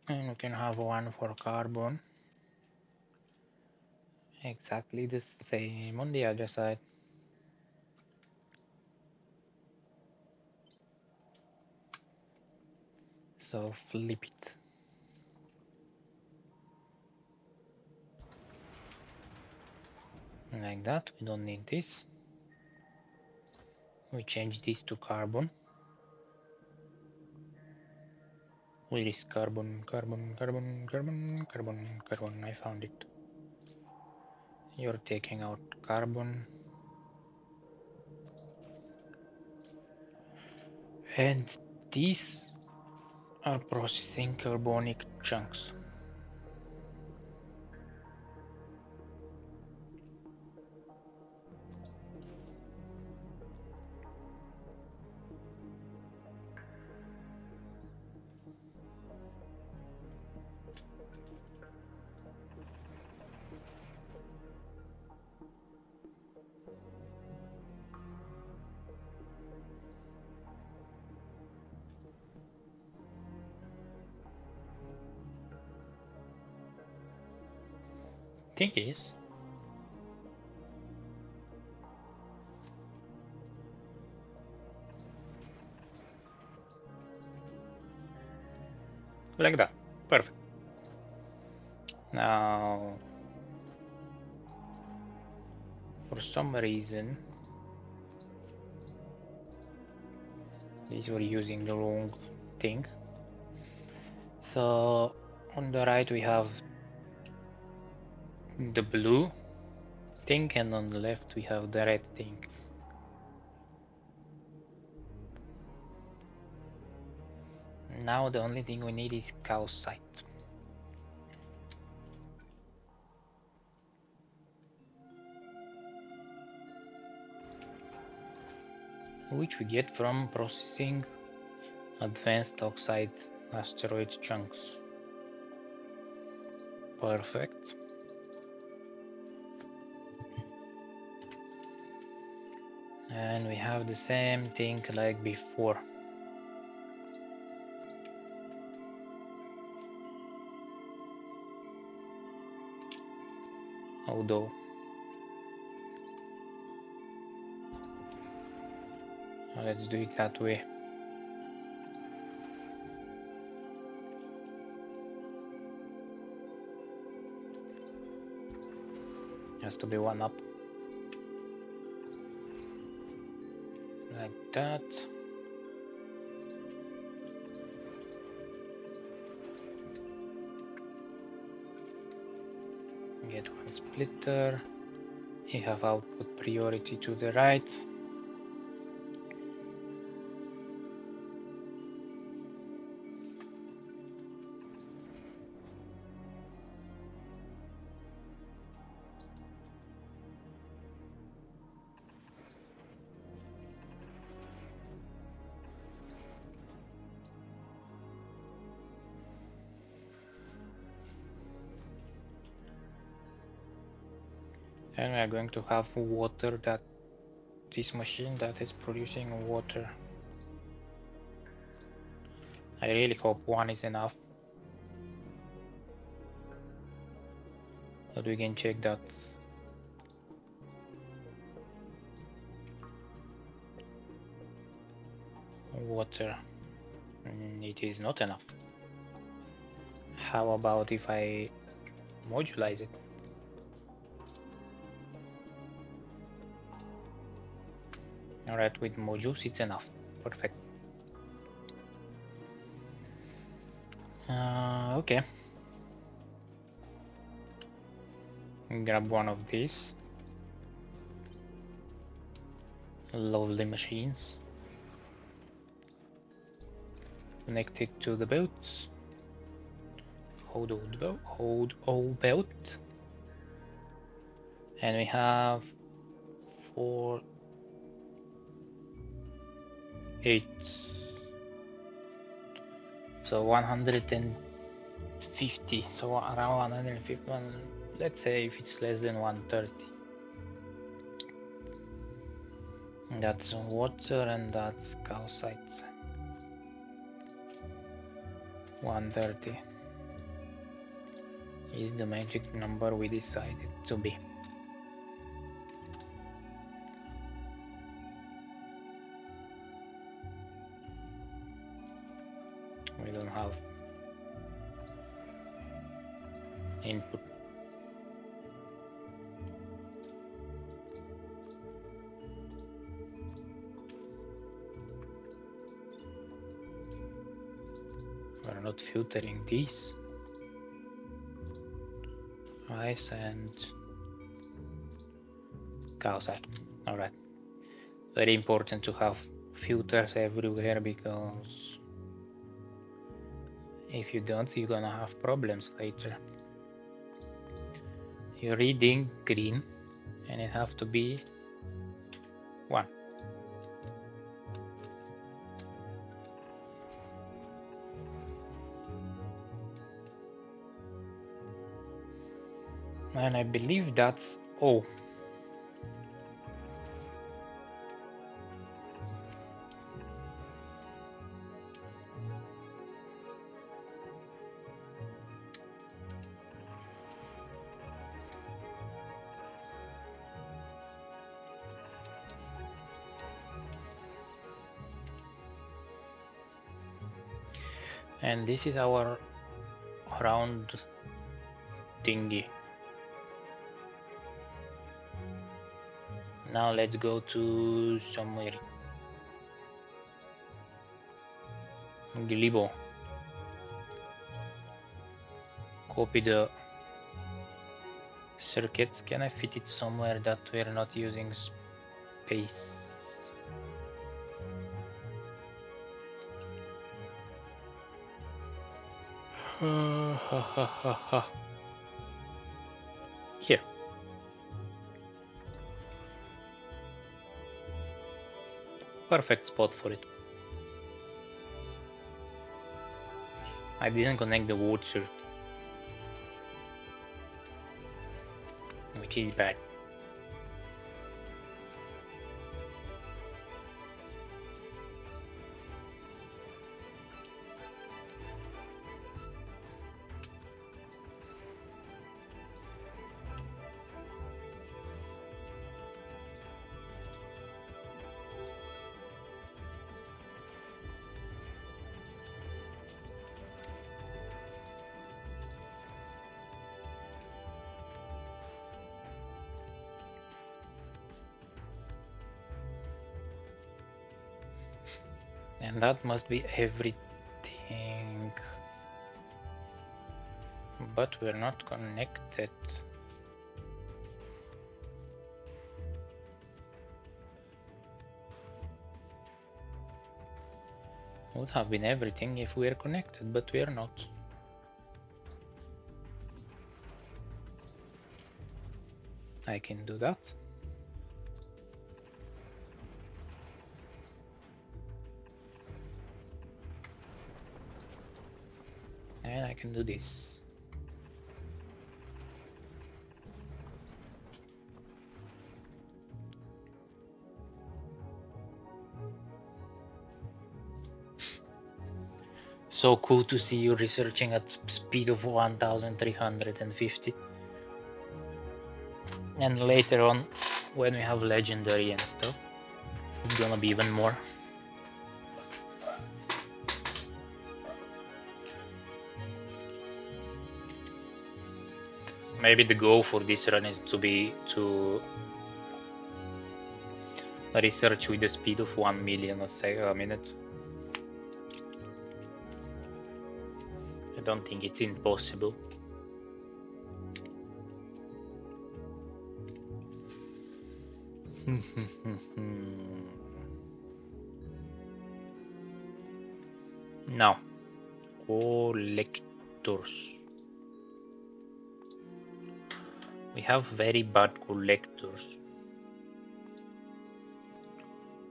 And we can have one for carbon. Exactly the same on the other side. So flip it. Like that, we don't need this. We change this to carbon. Where is carbon? Carbon. I found it. You're taking out carbon. And these are processing carbonic chunks. Thing is, like that. Perfect. Now, for some reason, These were using the wrong thing. So on the right we have the blue thing, and on the left we have the red thing. Now the only thing we need is calcite, which we get from processing advanced oxide asteroid chunks. Perfect. And we have the same thing like before. Although let's do it that way. Has to be one up. Like that. Get one splitter. You have output priority to the right. And we are going to have water, that this machine that is producing water. I really hope one is enough, but we can check that. Water, it is not enough. How about if I modularize it? Alright, with modules it's enough. Perfect. Okay. Grab one of these lovely machines. Connect it to the boat. Hold all boat. And we have 4, 8. So 150. So around 150. Let's say if it's less than 130. That's water and that's calcite. 130 is the magic number we decided to be. We don't have input. We're not filtering these. Ice and calcite. Alright. Very important to have filters everywhere, because if you don't, you're gonna have problems later. You're reading green and it have to be 1. And I believe that's O. And this is our round thingy. Now let's go to somewhere. Glibo. Copy the circuits. Can I fit it somewhere that we're not using space? Here. Perfect spot for it. I didn't connect the wood circuit, which is bad. And that must be everything. But we're not connected. Would have been everything if we are connected, but we are not. I can do that. And I can do this. So cool to see you researching at speed of 1350. And later on, when we have legendary and stuff, it's gonna be even more. Maybe the goal for this run is to research with the speed of 1 million a minute. I don't think it's impossible. Now, collectors. We have very bad collectors.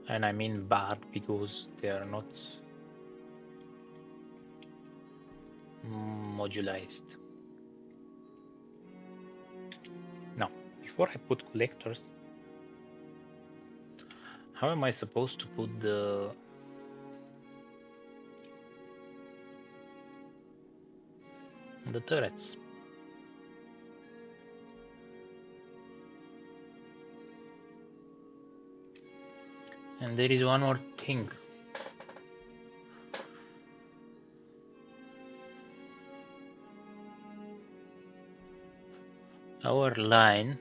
And I mean bad because they are not modularized. Now, before I put collectors, how am I supposed to put the turrets? And there is one more thing. Our line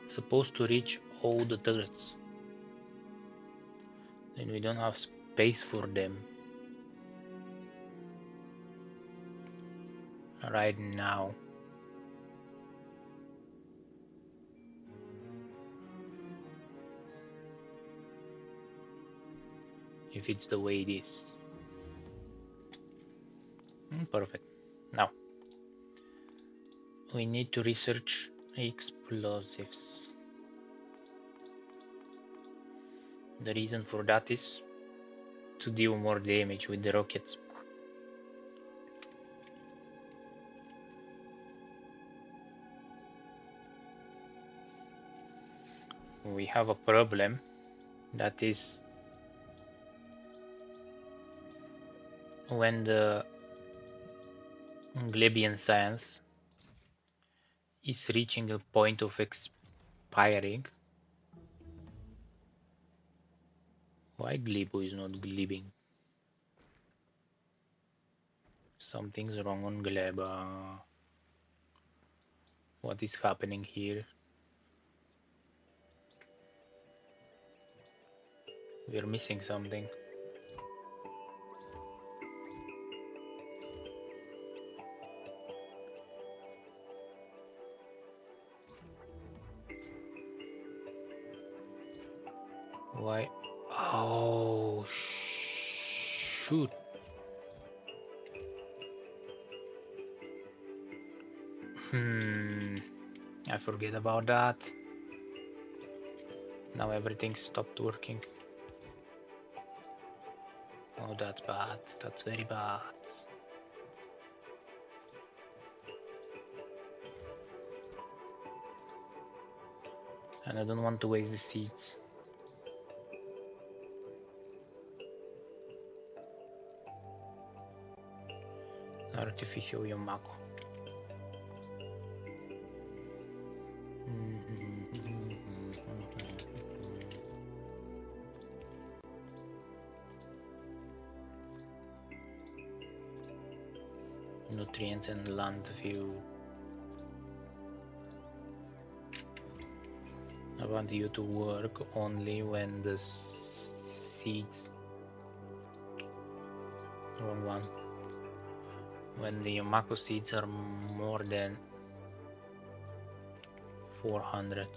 is supposed to reach all the turrets. And we don't have space for them right now. If it's the way it is. Perfect. Now, we need to research explosives. The reason for that is to deal more damage with the rockets. We have a problem, that is when the Glebian science is reaching a point of expiring. Why Glebo is not glibing? Something's wrong on Gleba. What is happening here? We're missing something. Oh, shoot. I forget about that. Now everything stopped working. Oh, that's bad. That's very bad. And I don't want to waste the seeds. Artificial Yomako. Nutrients and land view. I want you to work only when the seeds. Wrong one. When the Yomako seeds are more than 400.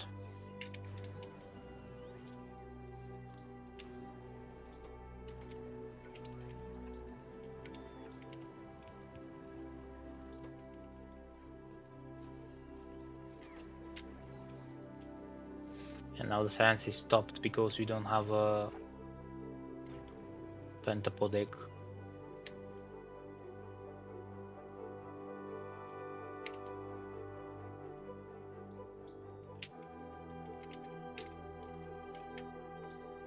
And now the science is stopped because we don't have a pentapod egg.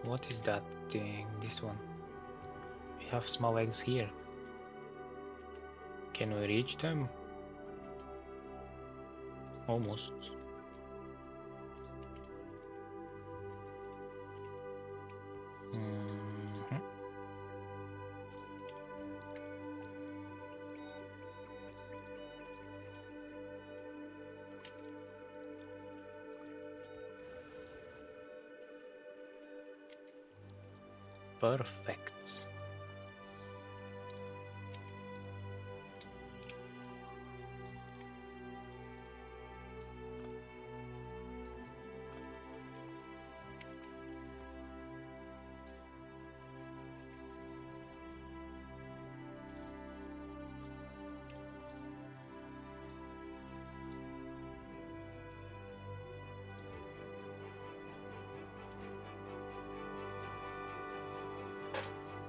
What is that thing? This one. We have small eggs here. Can we reach them? Almost. Perfect.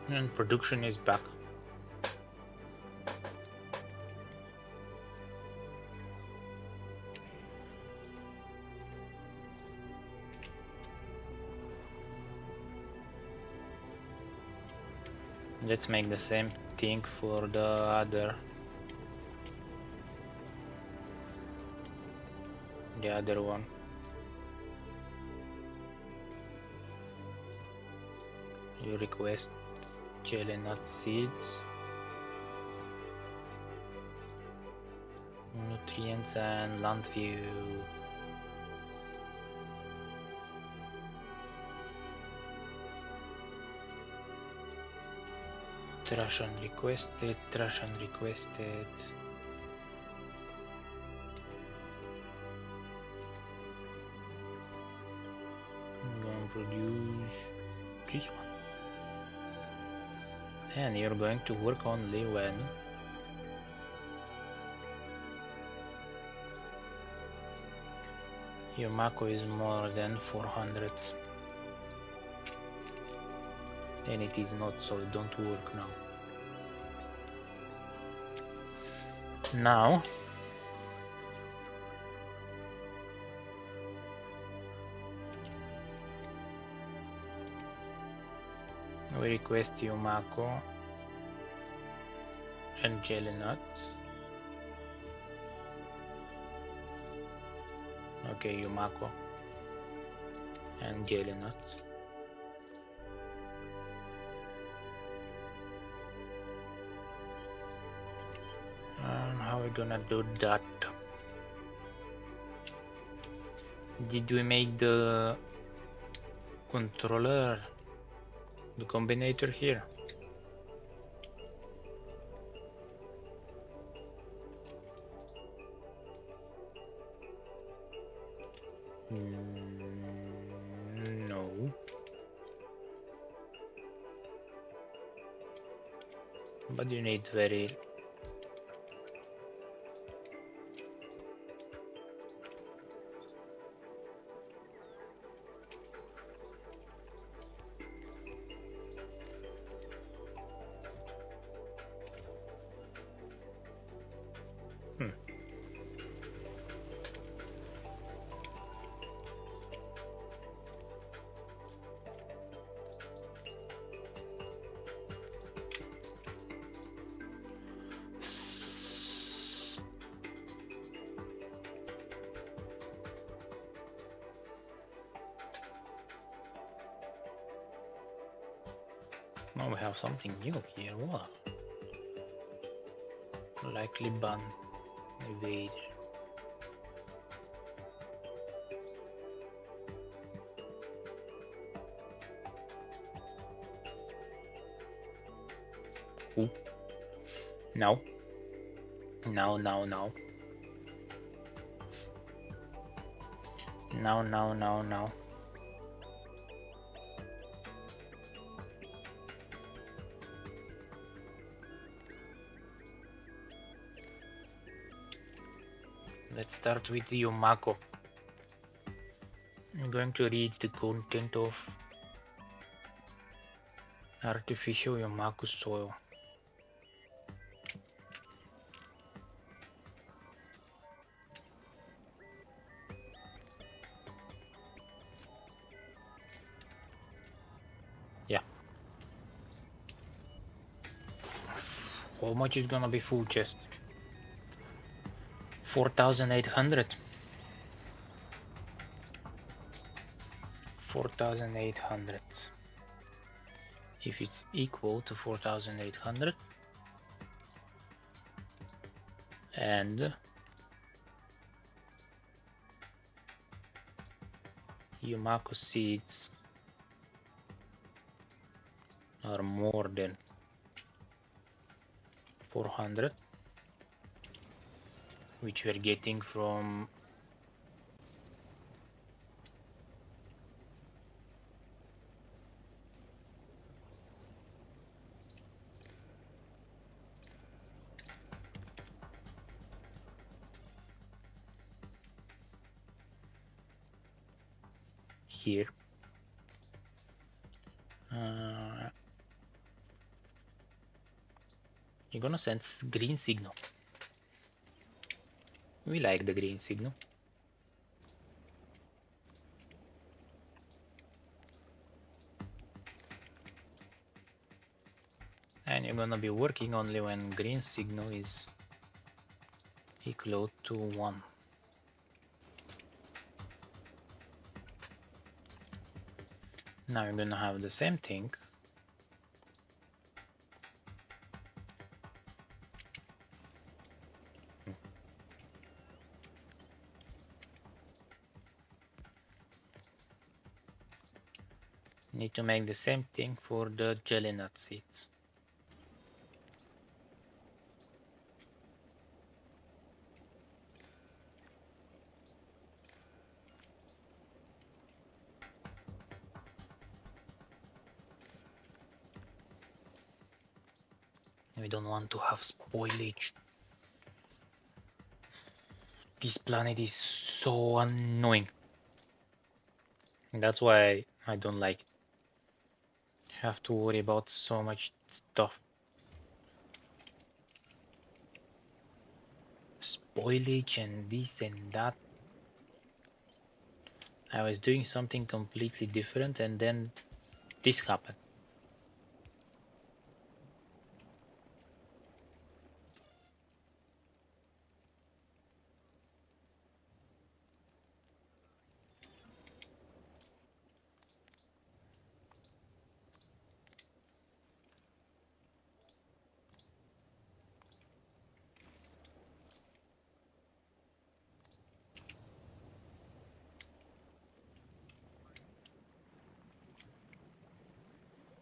And production is back. Let's make the same thing for the other one. You request jelly nut seeds, nutrients and land view. Trash unrequested, trash unrequested. I'm gonna produce this one. And you're going to work only when Yomako is more than 400. And it is not, so it don't work now. Now we request Yomako and jelly nut. Okay, Yomako and jelly nut. And how are we gonna do that? Did we make the controller, the combinator here? No. but you need very Now we have something new here. What? Likely ban evade. Ooh. No. No, no, no. No, no, no, no. Let's start with Yomako. I'm going to read the content of artificial Yomako soil. Yeah. How much is gonna be full chest? 4,800. 4,800. If it's equal to 4,800 and Yumako seeds are more than 400, which we're getting from here. You're gonna send green signal. We like the green signal. And you're gonna be working only when green signal is equal to 1. Now you're gonna have the same thing. Need to make the same thing for the jelly nut seeds. We don't want to have spoilage. This planet is so annoying. That's why I don't like it. Have to worry about so much stuff. Spoilage and this and that. I was doing something completely different and then this happened.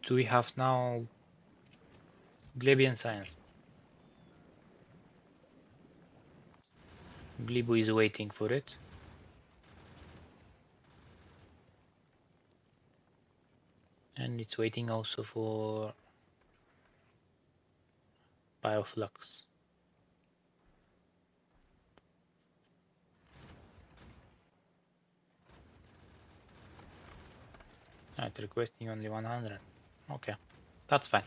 Do we have now Glebian Science? Glibu is waiting for it. And it's waiting also for Bioflux. It's requesting only 100. Okay, that's fine.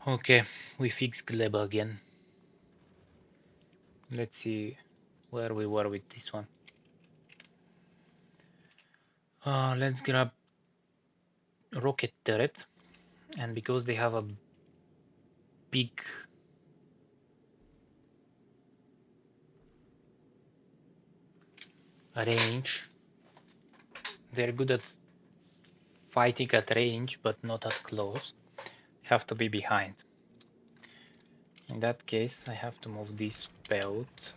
Okay, we fix Gleba again. Let's see where we were with this one. Let's grab rocket turret, and because they have a big range, they're good at fighting at range, but not at close. Have to be behind. In that case, I have to move this belt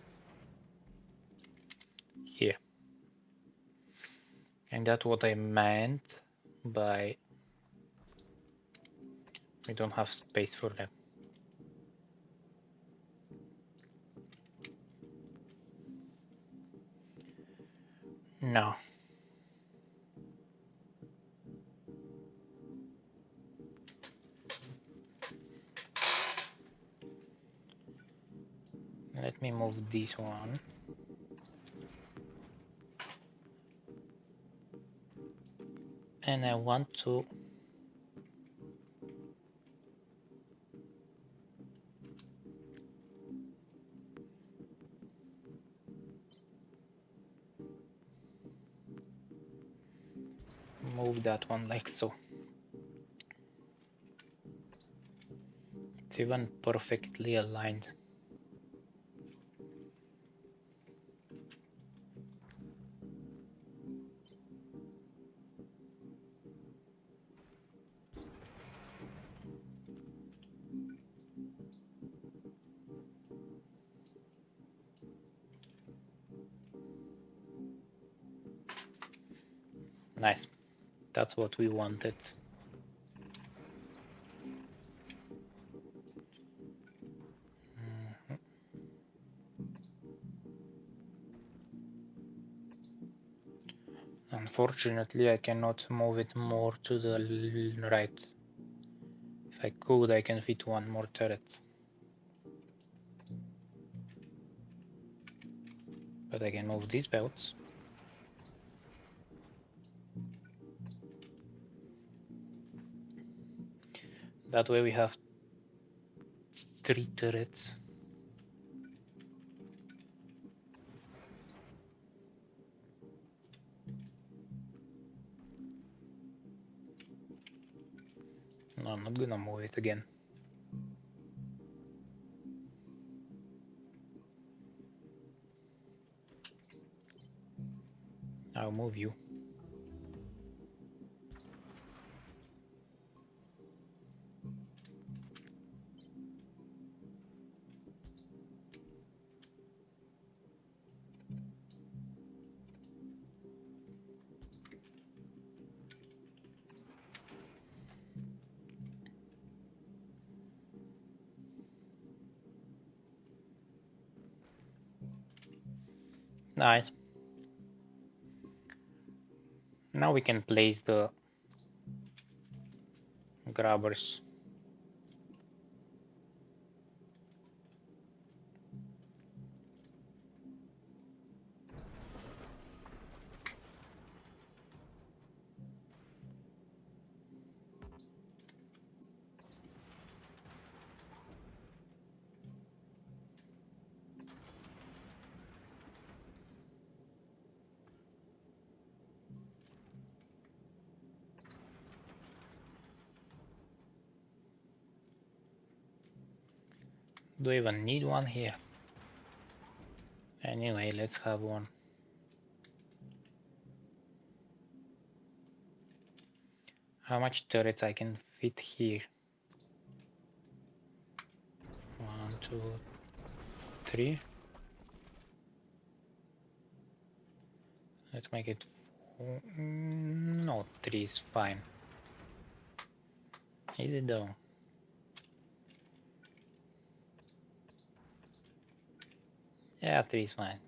here. And that's what I meant by we don't have space for them. No. Let me move this one. And I want to move that one like so. It's even perfectly aligned. Nice. That's what we wanted. Unfortunately, I cannot move it more to the right. If I could, I can fit one more turret. But I can move these belts. That way we have 3 turrets. No, I'm not gonna move it again. I'll move you. Nice. Now we can place the grabbers. Do I even need one here? Anyway, let's have one. How much turrets I can fit here? 1, 2, 3. Let's make it 4. No, 3 is fine. Is it though? Yeah, 3 is fine.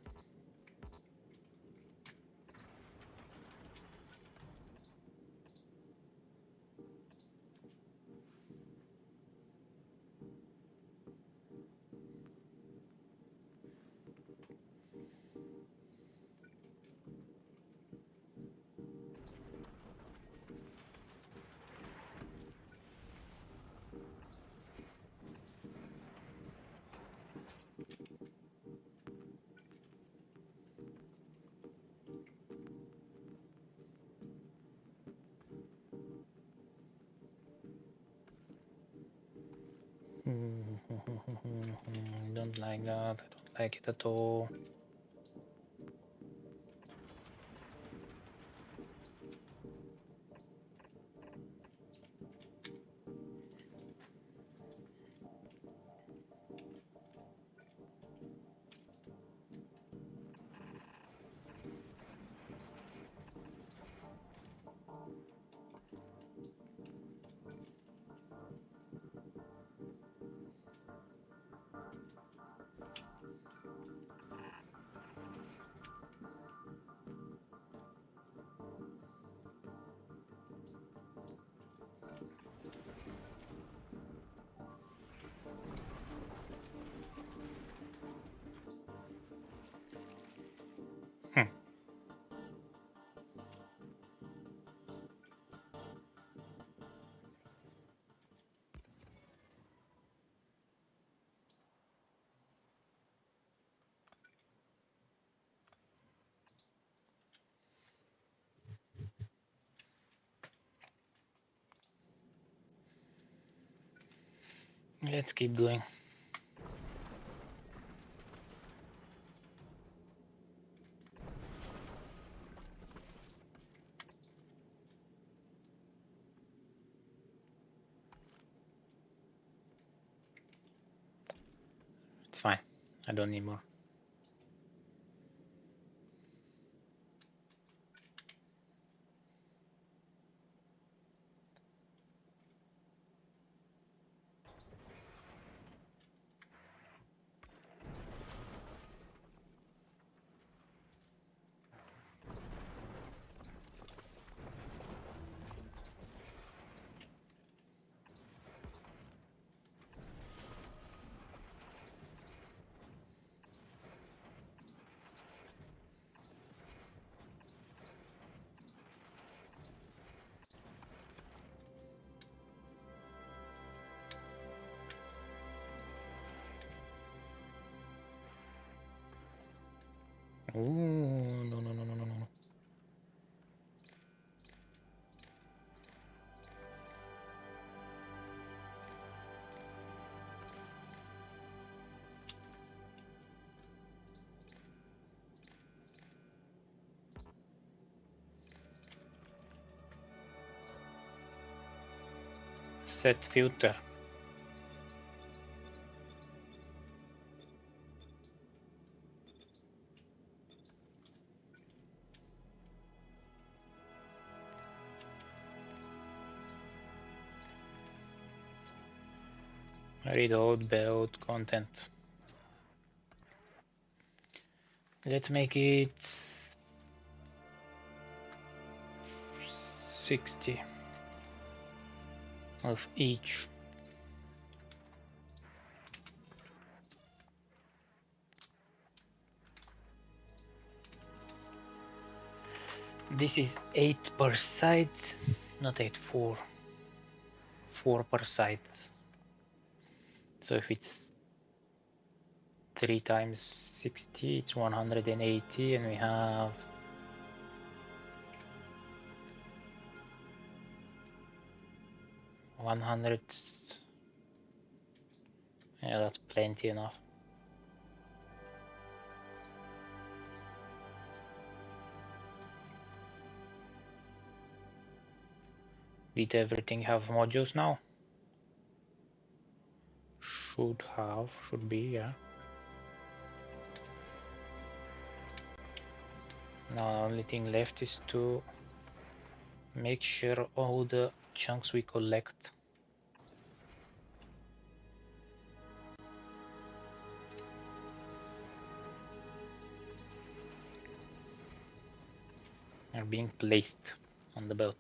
Don't like that. I don't like it at all. Hmm. Let's keep going. It's fine. I don't need more. Ooh, no, no, no, no, no, no. Set filter. Read out build content. Let's make it 60 of each. This is 8 per side, not 8, 4. 4 per side. So if it's 3 times 60, it's 180, and we have 100. Yeah, that's plenty enough. Did everything have modules now? Should be, yeah. Now the only thing left is to make sure all the chunks we collect are being placed on the belt.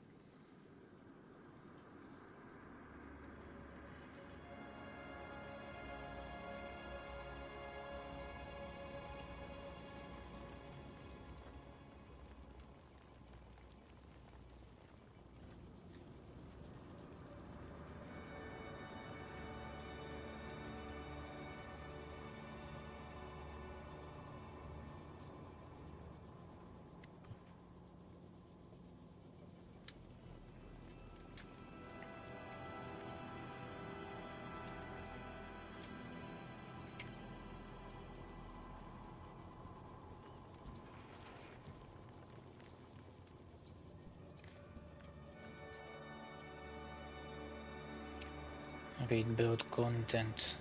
Read build content.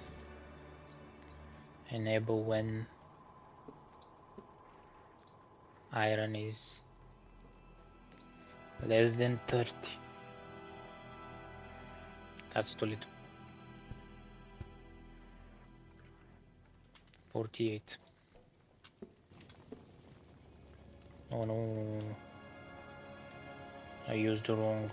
Enable when iron is less than 30. That's too little. 48. Oh no, I used the wrong.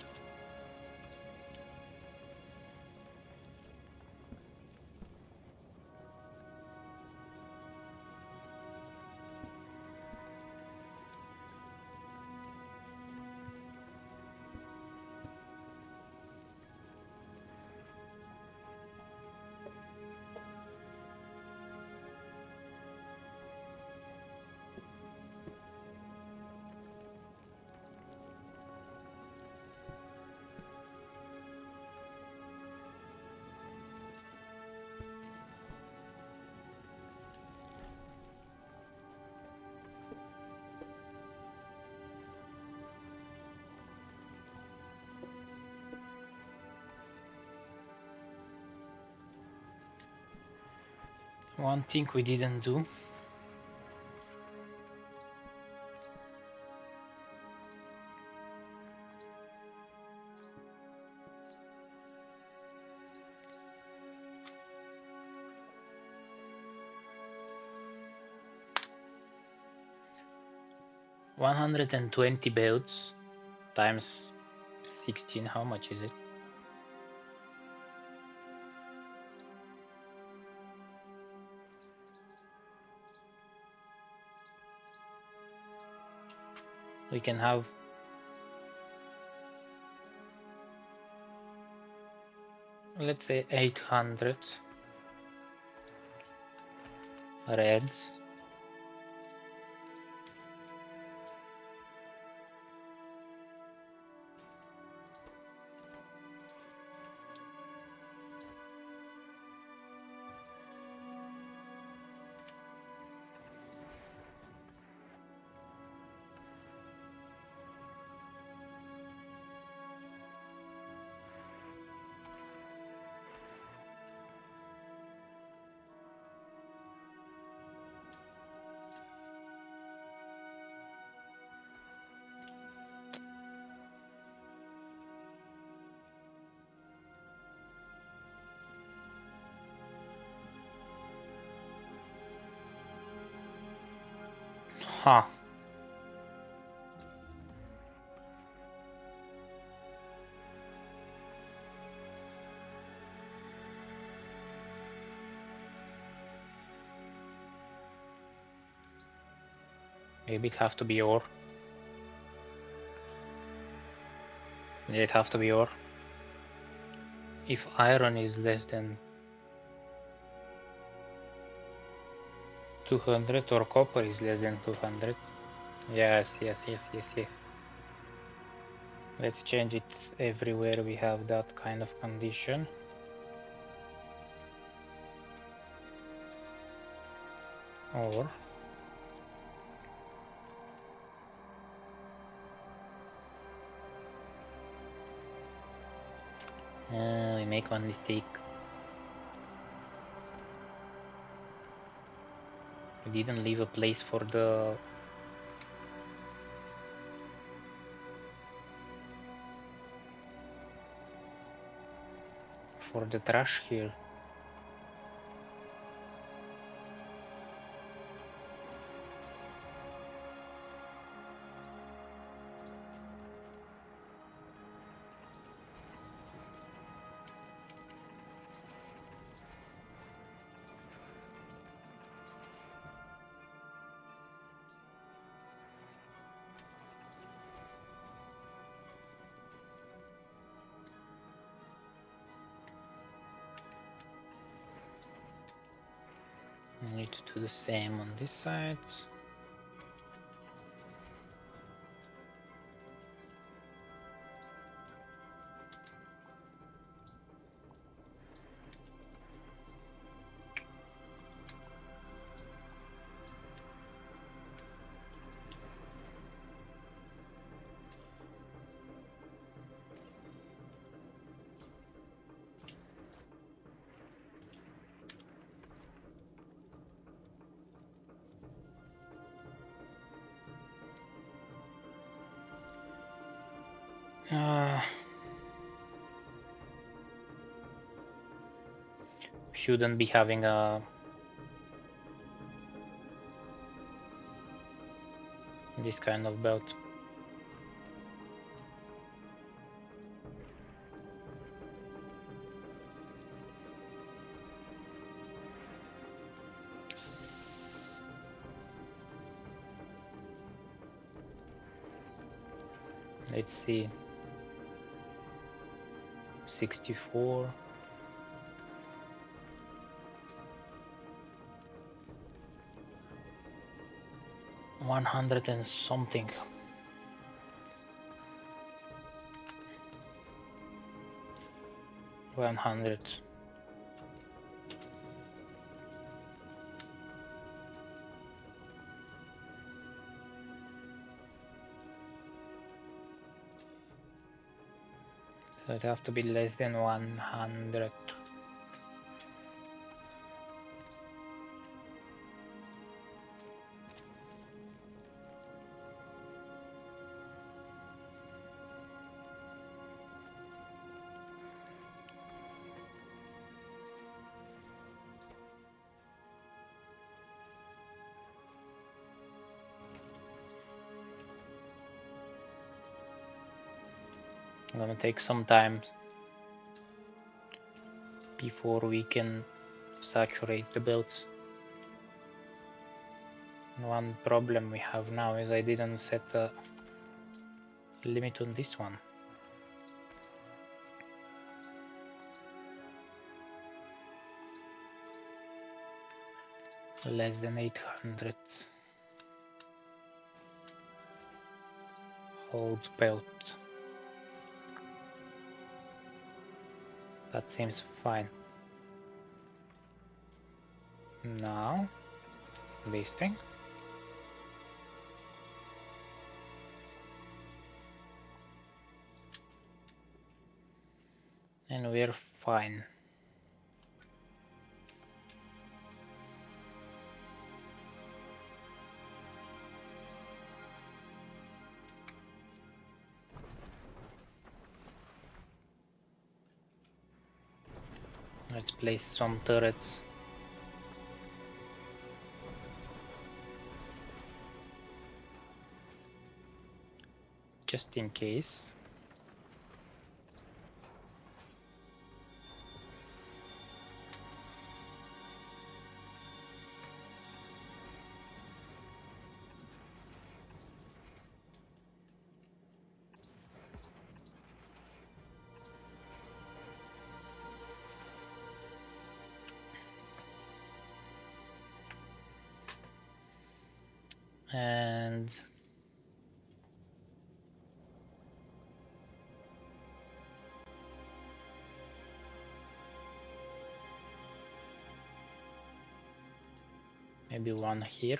One thing we didn't do. $120 builds times 16, how much is it? We can have let's say 800 reds. Huh. Maybe it have to be ore. Yeah, it have to be ore. If iron is less than 200 or copper is less than 200. Yes. Let's change it everywhere we have that kind of condition. Or we make one mistake. We didn't leave a place for the trash here. We need to do the same on this side. Shouldn't be having a this kind of belt. Let's see. 64. $100 and something. $100. So it have to be less than 100. Gonna take some time before we can saturate the belts. One problem we have now is I didn't set a limit on this one. Less than 800. Hold belt. That seems fine. Now, this thing. And we're fine. Let's place some turrets. Just in case. And maybe one here.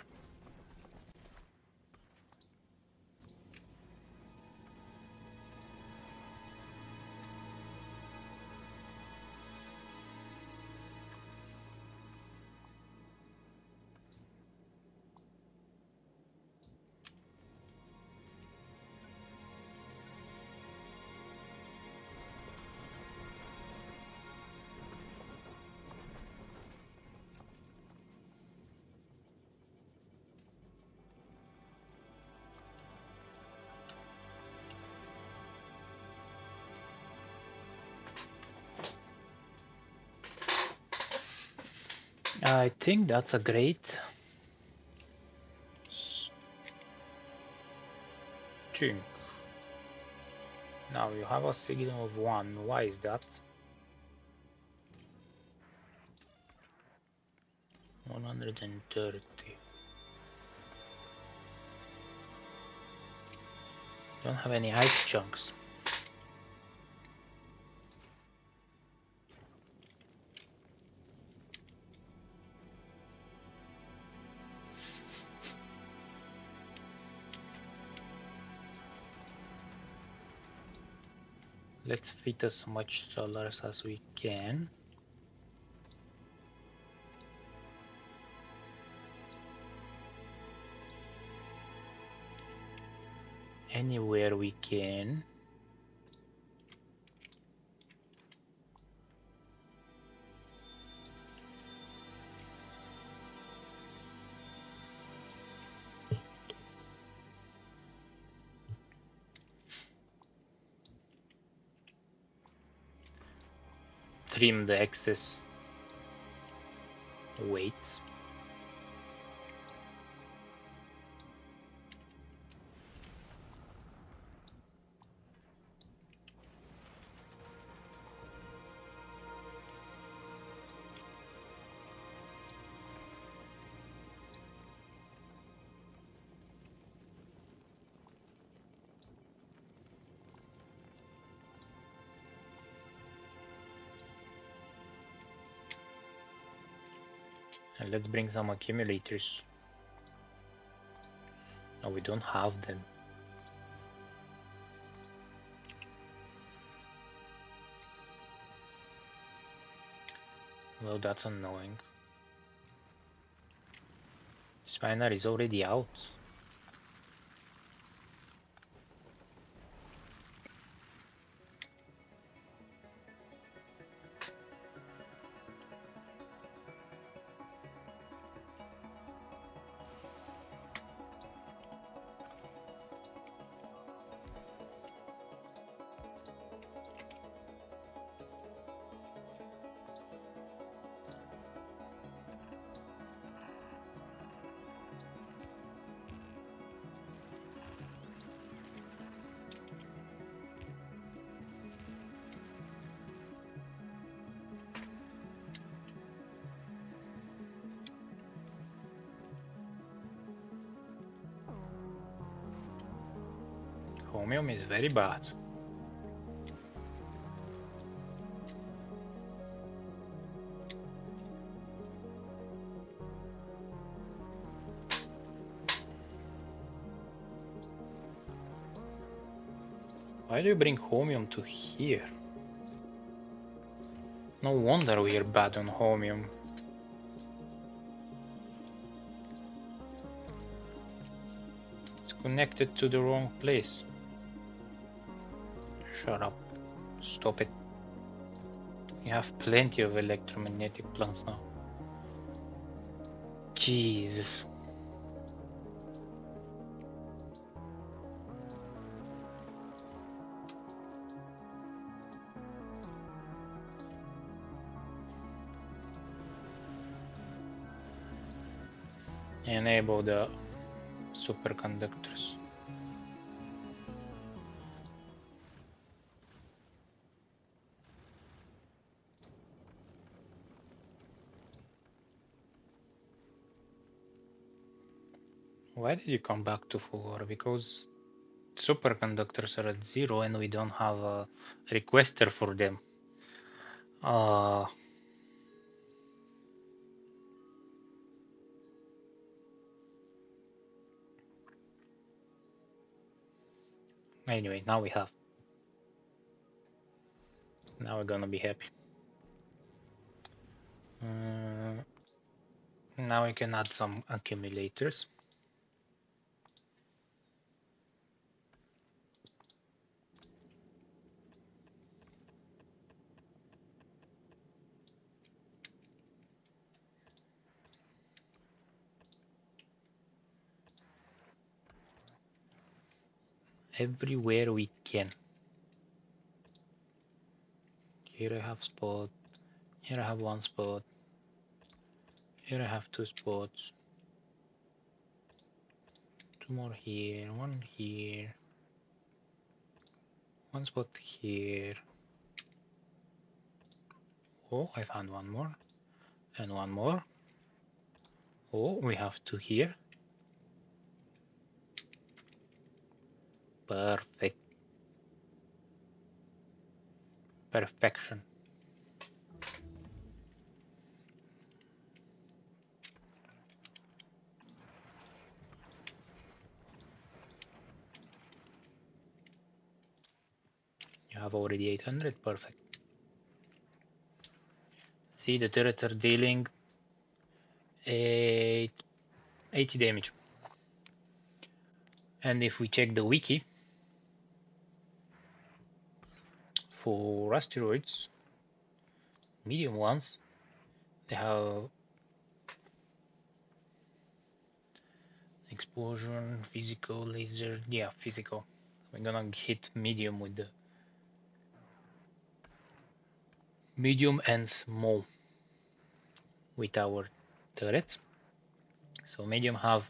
I think that's a great thing. Now you have a signal of 1. Why is that? 130. Don't have any ice chunks. Let's fit as much solars as we can. Anywhere we can. trim the excess weights. And let's bring some accumulators. No, we don't have them. Well, that's annoying. Spiner is already out. Chromium is very bad. Why do you bring chromium to here? No wonder we are bad on chromium. It's connected to the wrong place. Shut up. Stop it. You have plenty of electromagnetic plants now. Jesus. Enable the superconductors. Why did you come back to 4? Because superconductors are at 0 and we don't have a requester for them. Anyway, now we have. Now we're gonna be happy. Now we can add some accumulators. Everywhere we can. Here I have spot. Here I have one spot. Here I have 2 spots. 2 more here. 1 here. 1 spot here. Oh, I found 1 more. And 1 more. Oh, we have 2 here. Perfect. Perfection. You have already 800. Perfect. See, the turrets are dealing 80 damage. And if we check the wiki for asteroids, medium ones, they have explosion, physical, laser, yeah, physical. We're gonna hit medium with the medium and small with our turrets. So medium have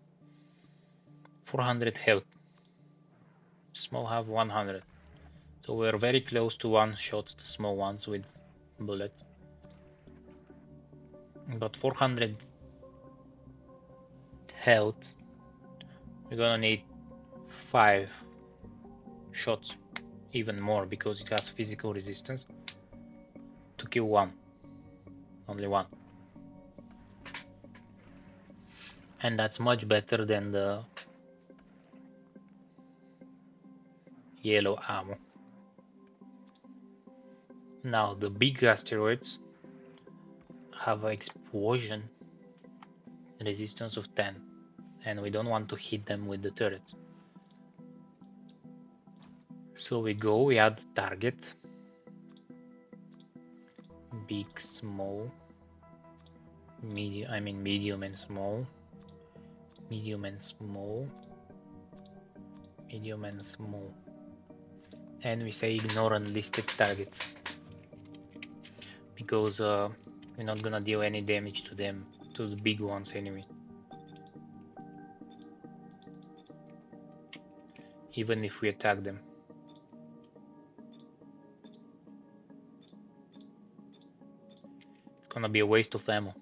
400 health, small have 100. So we're very close to one shot the small ones with bullet. But 400 health, we're gonna need 5 shots, even more, because it has physical resistance to kill one, only one. And that's much better than the yellow ammo. Now the big asteroids have an explosion resistance of 10, and we don't want to hit them with the turrets. So we add target, big, small, medium and small, medium and small, medium and small, and we say ignore unlisted targets, because we're not gonna deal any damage to them, to the big ones anyway, even if we attack them. It's gonna be a waste of ammo.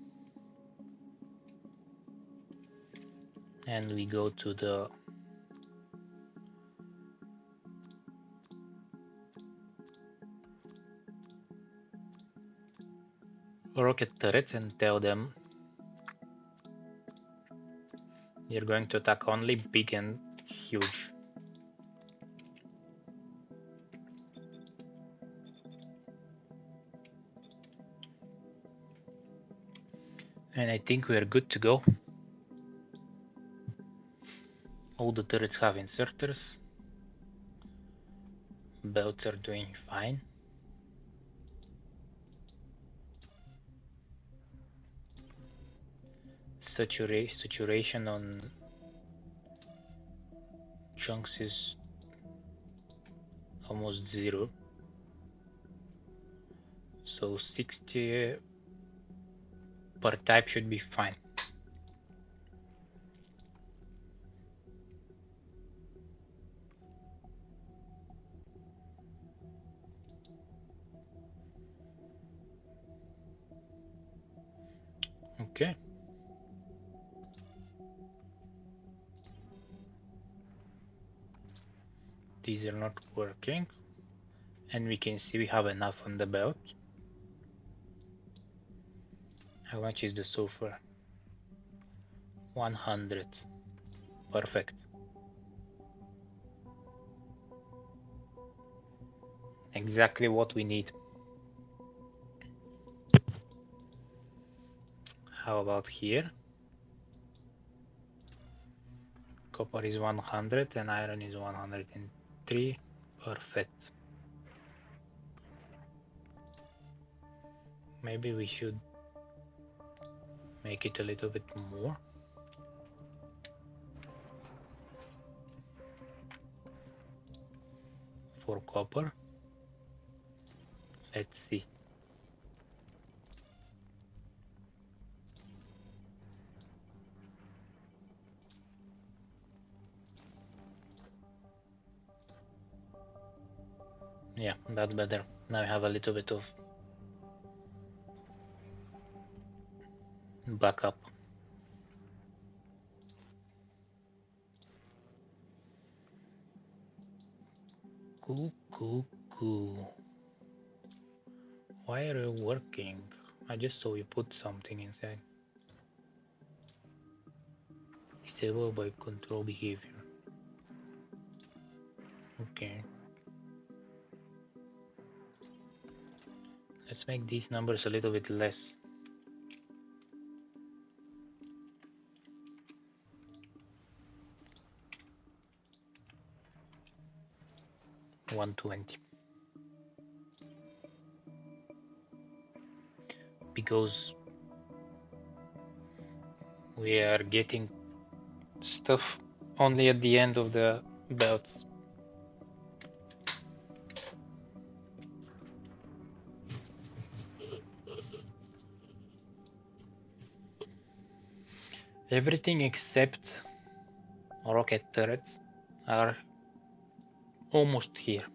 And we go to the rocket turrets and tell them you're going to attack only big and huge. And I think we're good to go. All the turrets have inserters. Belts are doing fine. Saturation on chunks is almost 0. So 60 per type should be fine. Okay. These are not working. And we can see we have enough on the belt. How much is the sulfur? 100. Perfect. Exactly what we need. How about here? Copper is 100 and iron is 103. Perfect. Maybe we should make it a little bit more. For copper. Let's see. Yeah, that's better. Now I have a little bit of backup. Cool. Why are you working? I just saw you put something inside. Disable by control behavior. Okay. Let's make these numbers a little bit less. $120. Because we are getting stuff only at the end of the belts. Everything except rocket turrets are almost here.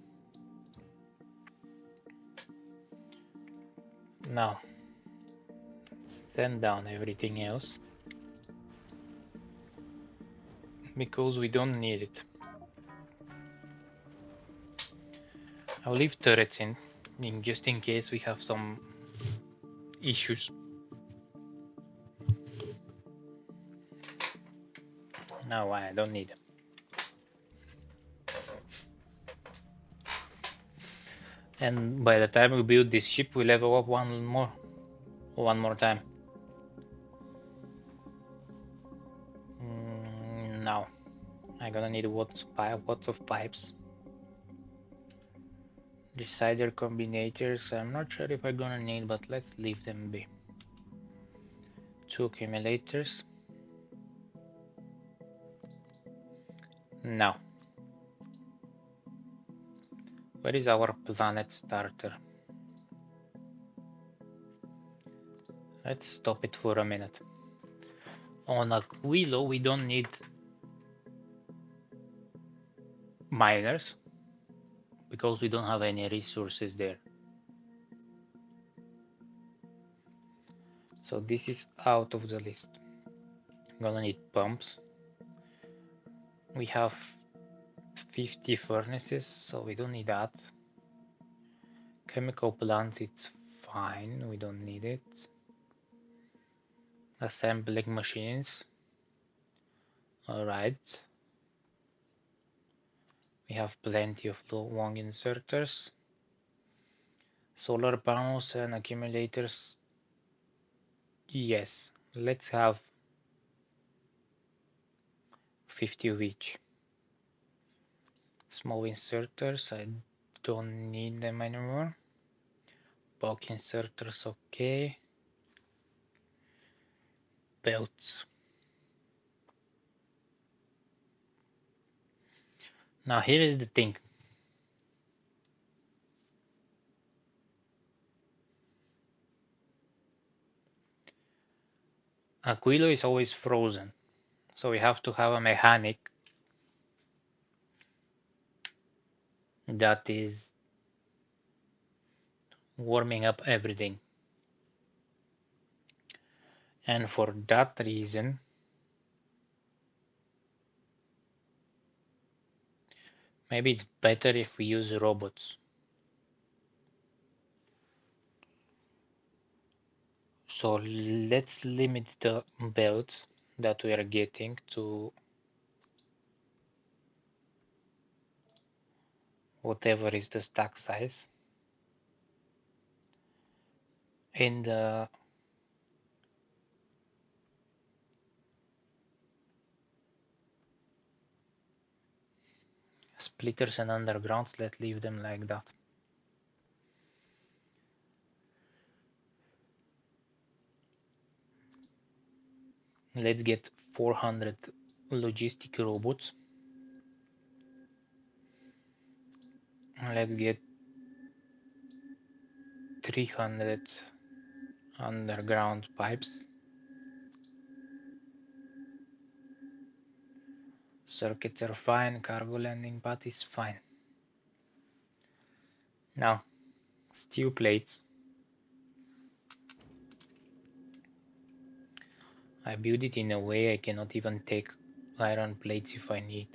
Now, send down everything else because we don't need it. I'll leave turrets in just in case we have some issues. No, I don't need them. And by the time we build this ship, we level up one more time. Now, I'm gonna need lots of pipes. Decider combinators, I'm not sure if I'm gonna need, but let's leave them be. 2 accumulators. Now, where is our planet starter? Let's stop it for a minute. On Aquilo, we don't need miners because we don't have any resources there. So this is out of the list. I'm gonna need pumps. We have 50 furnaces, so we don't need that. Chemical plants, it's fine, we don't need it. Assembling machines. Alright. We have plenty of long inserters. Solar panels and accumulators. Yes, let's have 50 of each. Small inserters, I don't need them anymore. Bulk inserters, okay. Belts. Now here is the thing. Aquilo is always frozen, so we have to have a mechanic that is warming up everything. And for that reason, maybe it's better if we use robots. So let's limit the belts that we are getting to whatever is the stack size. And splitters and undergrounds, let's leave them like that. Let's get 400 logistic robots. Let's get 300 underground pipes. Circuits are fine, cargo landing pad is fine. Now, steel plates. I build it in a way I cannot even take iron plates if I need.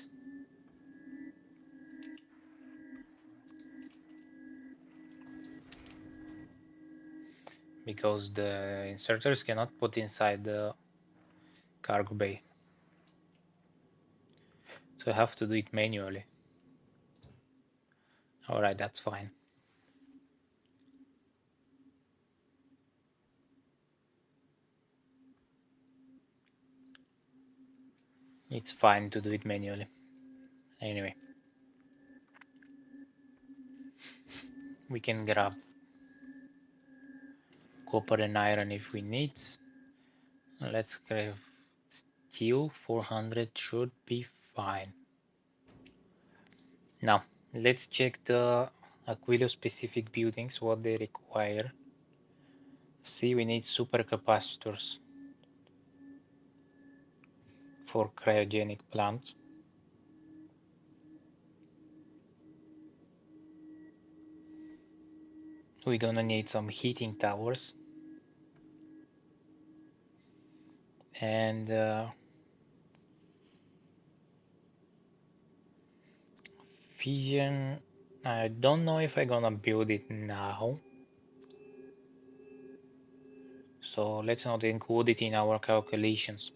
Because the inserters cannot put inside the cargo bay. So I have to do it manually. Alright, that's fine. It's fine to do it manually. Anyway. We can grab copper and iron if we need. Let's grab steel, 400 should be fine. Now, let's check the Aquilo specific buildings, what they require. See, we need supercapacitors. for cryogenic plants. We're gonna need some heating towers and fission. I don't know if I'm gonna build it now, so let's not include it in our calculations.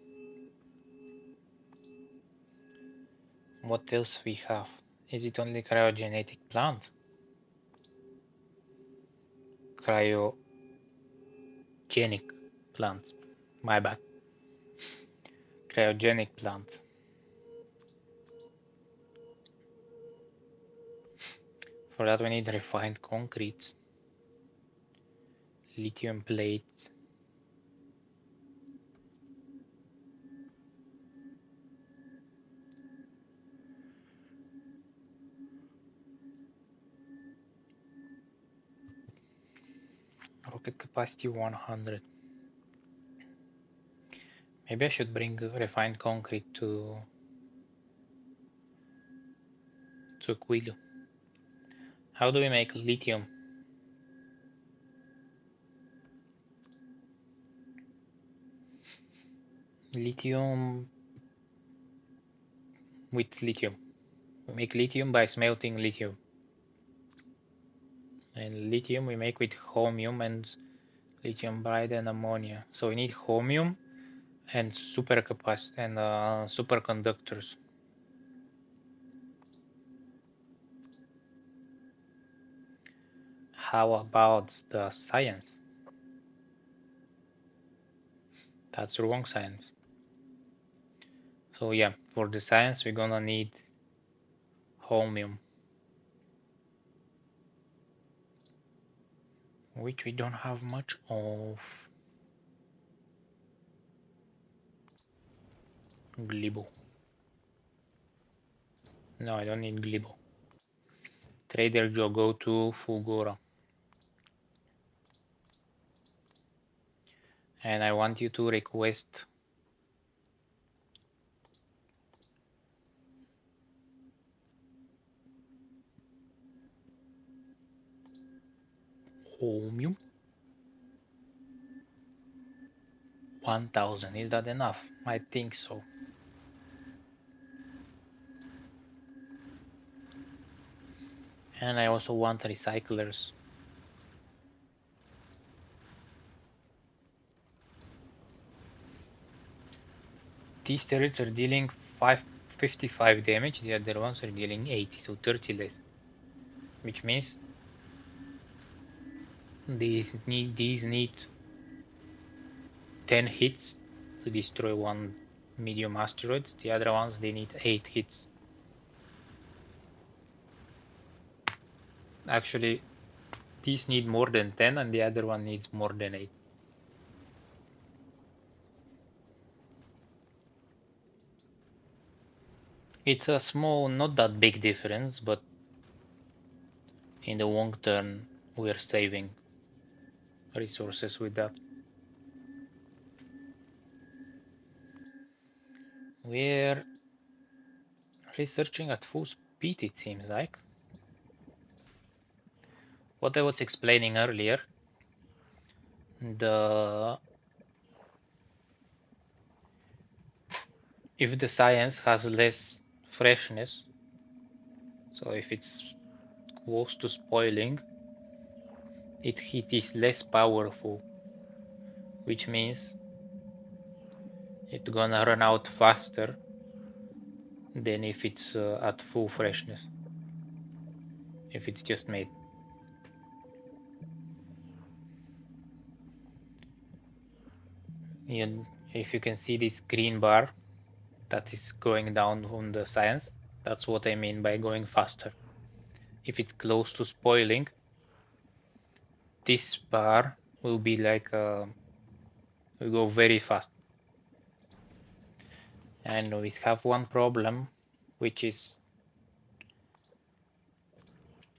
What else we have? Is it only cryogenic plant? Cryogenic plant. My bad. Cryogenic plant. For that we need refined concrete, lithium plates, rocket capacity 100. Maybe I should bring refined concrete to Quilu. How do we make lithium? Lithium with lithium. We make lithium by smelting lithium. And lithium we make with chromium and lithium bride and ammonia. So we need chromium and superconductors. How about the science? That's wrong science. So yeah, for the science we're gonna need chromium, which we don't have much of. Glibo. No, I don't need Glibo. Trader Joe, go to Fulgora. And I want you to request chromium. 1000, is that enough? I think so. And I also want recyclers. These turrets are dealing 55 damage, the other ones are dealing 80, so 30 less. Which means these need 10 hits to destroy one medium asteroid. The other ones they need 8 hits. Actually, these need more than 10 and the other one needs more than 8. It's a small, not that big difference, but in the long term we are saving resources with that. We're researching at full speed, it seems like. What I was explaining earlier, if the science has less freshness, so if it's close to spoiling, it is less powerful, which means it's gonna run out faster than if it's at full freshness, if it's just made. And if you can see this green bar that is going down on the science, that's what I mean by going faster. If it's close to spoiling, this bar will be like will go very fast. And we have one problem, which is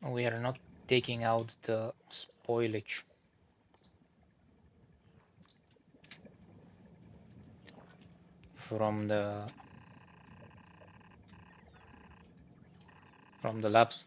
we are not taking out the spoilage. From the from the labs.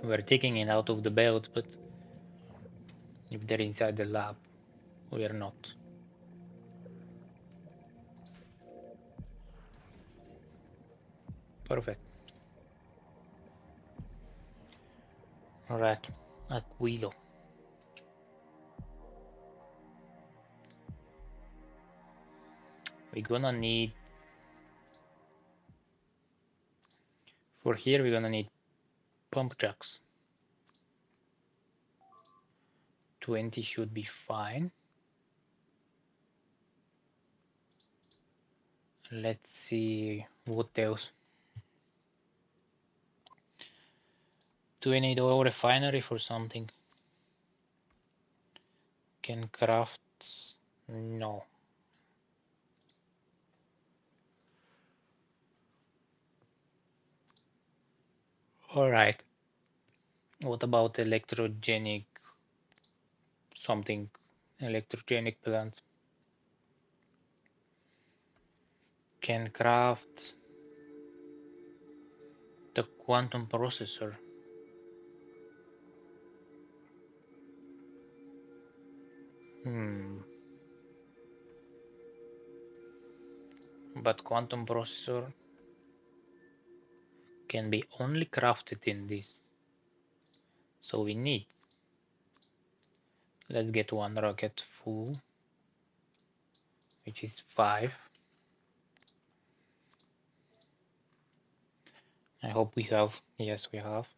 We're taking it out of the belt, but if they're inside the lab, we are not. Perfect. Alright, Aquilo. We're gonna need, for here, we're gonna need pump jacks. 20 should be fine. Let's see what else. Do we need a refinery for something? Can craft? No. Alright. What about electrogenic something? Electrogenic plant? Can craft the quantum processor. But quantum processor can be only crafted in this. So we need. Let's get one rocket full, which is 5. I hope we have. Yes, we have.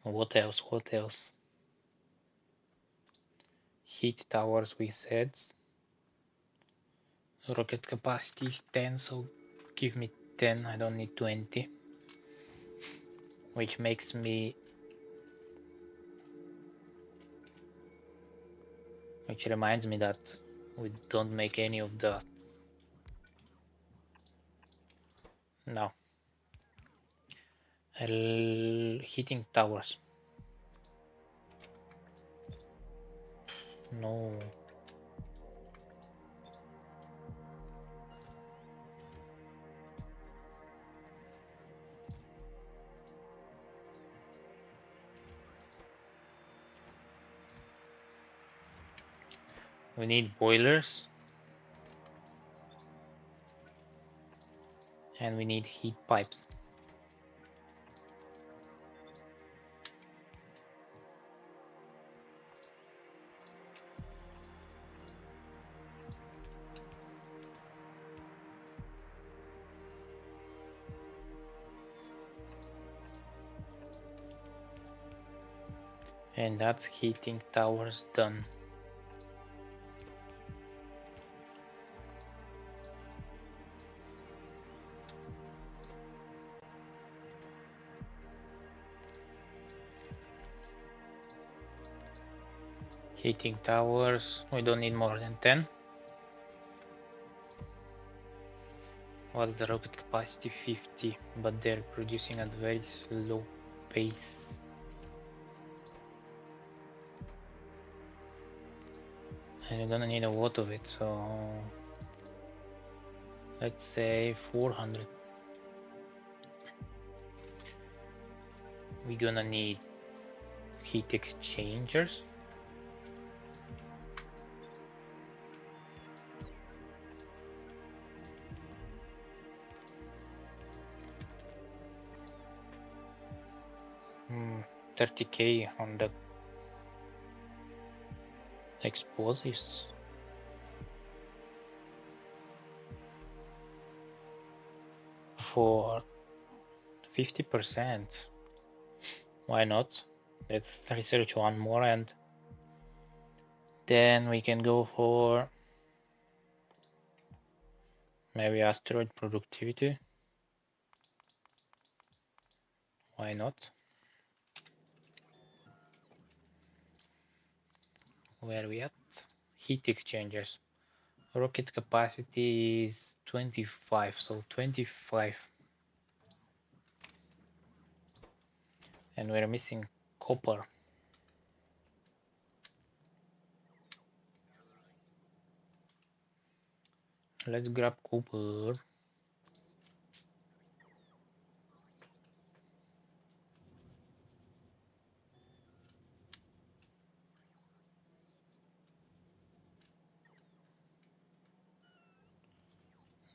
What else? What else? Heat towers, we said. Rocket capacity is 10, so give me 10. I don't need 20. Which makes me. Which reminds me that we don't make any of that. No. Heating towers. No. We need boilers. And we need heat pipes. And that's heating towers done. Heating towers, we don't need more than 10. What's the rocket capacity? 50, but they're producing at very slow pace. And you're gonna need a lot of it, so let's say 400. We're gonna need heat exchangers. Hmm, 30k on the explosives. For 50%. Why not? Let's research one more and then we can go for maybe asteroid productivity. Why not? Where are we at? Heat exchangers. Rocket capacity is 25, so 25. And we're missing copper. Let's grab copper.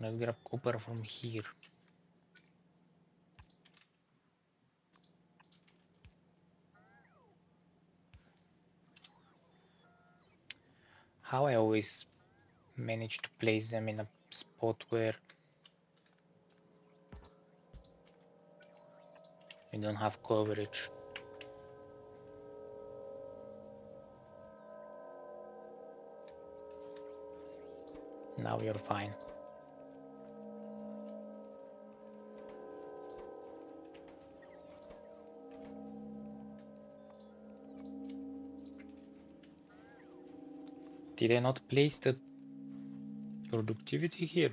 Let's grab copper from here. How I always manage to place them in a spot where we don't have coverage. Now you're fine. Did I not place the productivity here?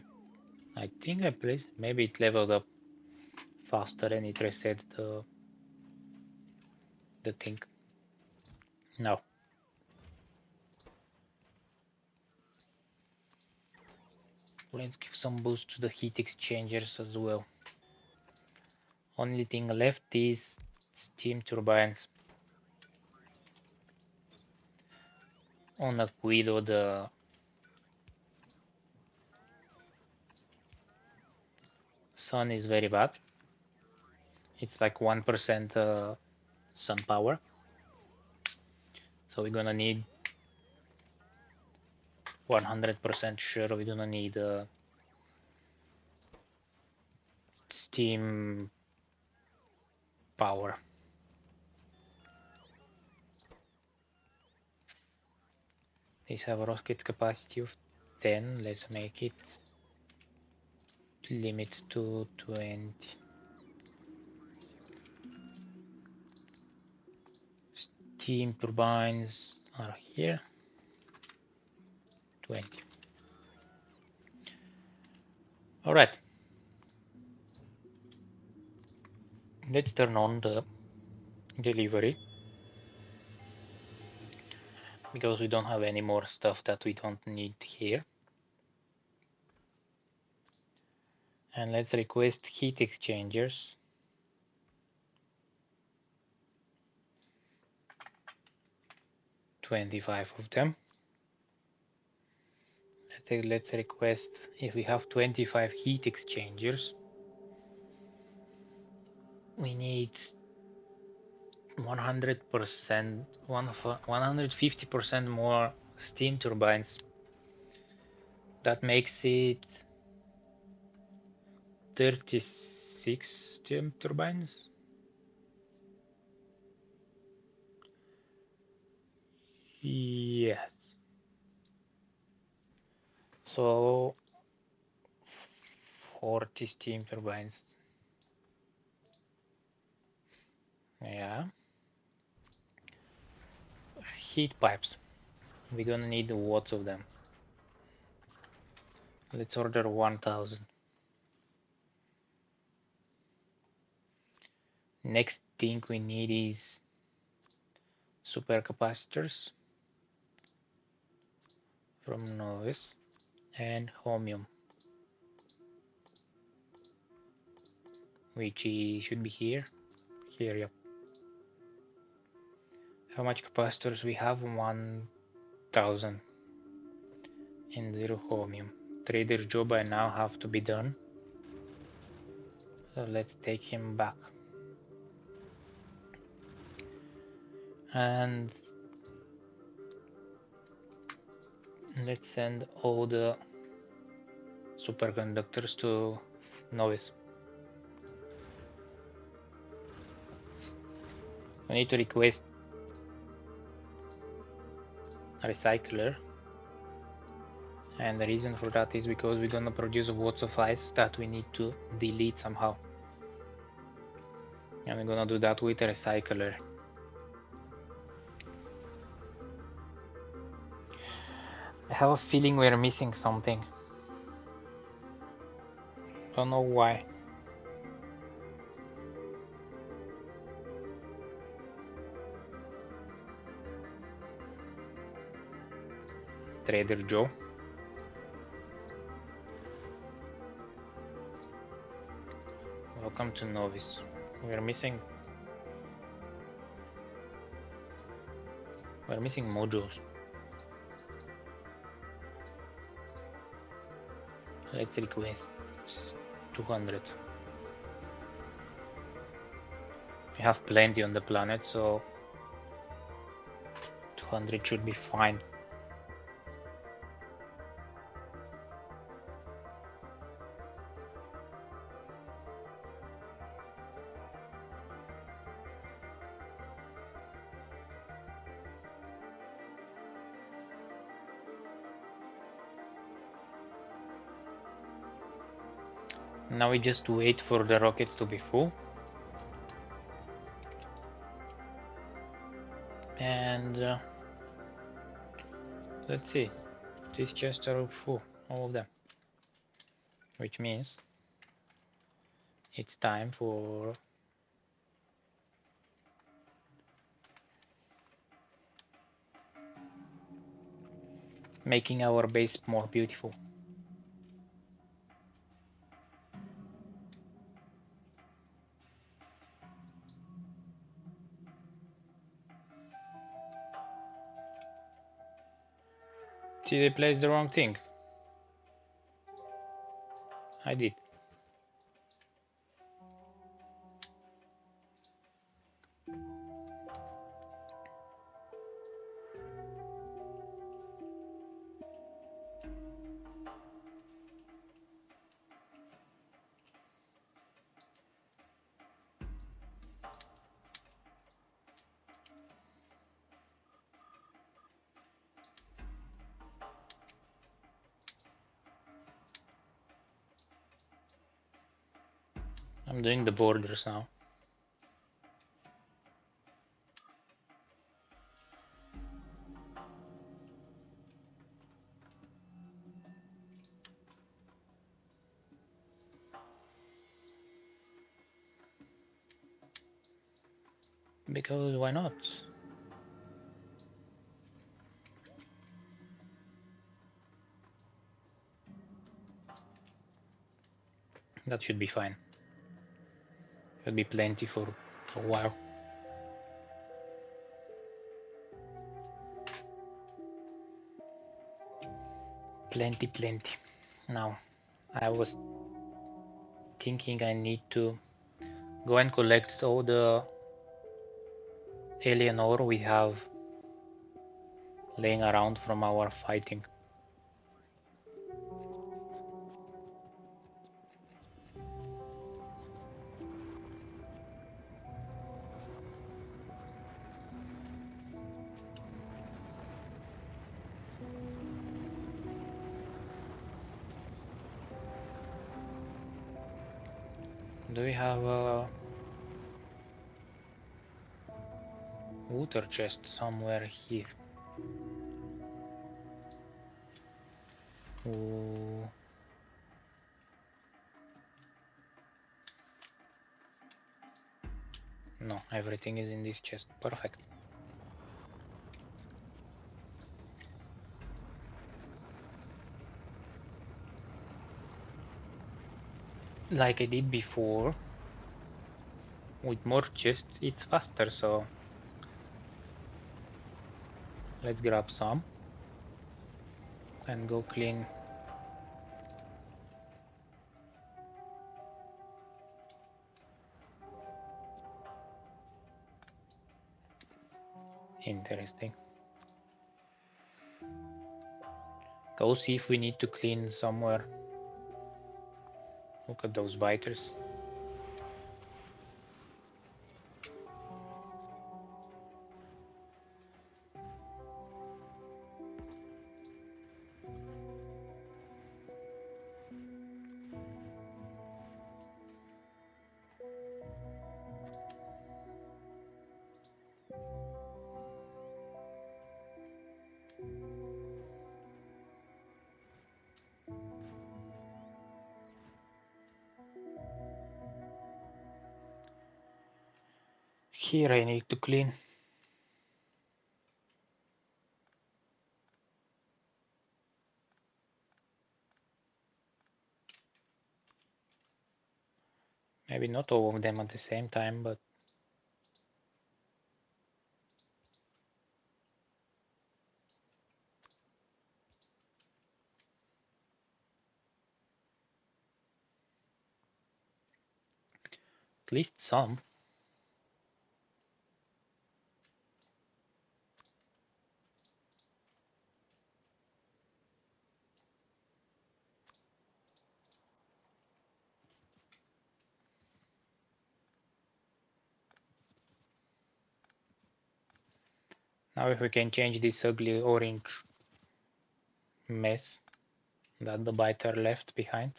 I think I placed, maybe it leveled up faster and it reset the thing. No. Let's give some boost to the heat exchangers as well. Only thing left is steam turbines. On Aquilo the sun is very bad. It's like 1% sun power. So we're gonna need 100% sure we're gonna need steam power. These have a rocket capacity of 10. Let's make it limit to 20. Steam turbines are here. 20. All right. Let's turn on the delivery because we don't have any more stuff that we don't need here. And let's request heat exchangers. $25 of them. Let's request if we have 25 heat exchangers. We need 100%, 150% more steam turbines. That makes it 36 steam turbines. Yes. So 40 steam turbines. Yeah. Heat pipes. We're gonna need lots of them. Let's order 1000. Next thing we need is supercapacitors from Novis and Homium, which should be here. Here, yep. How much capacitors we have? 1000 and 0 Homium. Trader job by now have to be done. So let's take him back. And let's send all the superconductors to Novis. We need to request a recycler, and the reason for that is because we're gonna produce lots of ice that we need to delete somehow. I'm gonna do that with a recycler. I have a feeling we're missing something. Don't know why. Trader Joe. Welcome to Novice. We're missing modules. Let's request 200. We have plenty on the planet, so 200 should be fine. Now we just wait for the rockets to be full. And let's see. These chests are full, all of them. Which means it's time for making our base more beautiful. Did I place the wrong thing? I did. I'm doing the borders now. Because why not? That should be fine. Should be plenty for a while. Plenty. Now, I was thinking I need to go and collect all the alien ore we have laying around from our fighting. Do we have a water chest somewhere here? Ooh. No, everything is in this chest. Perfect. Like I did before, with more chests, it's faster, so let's grab some and go clean. Interesting. Go see if we need to clean somewhere. Look at those biters. Here I need to clean. Maybe not all of them at the same time, but at least some. Now if we can change this ugly orange mess that the biter left behind,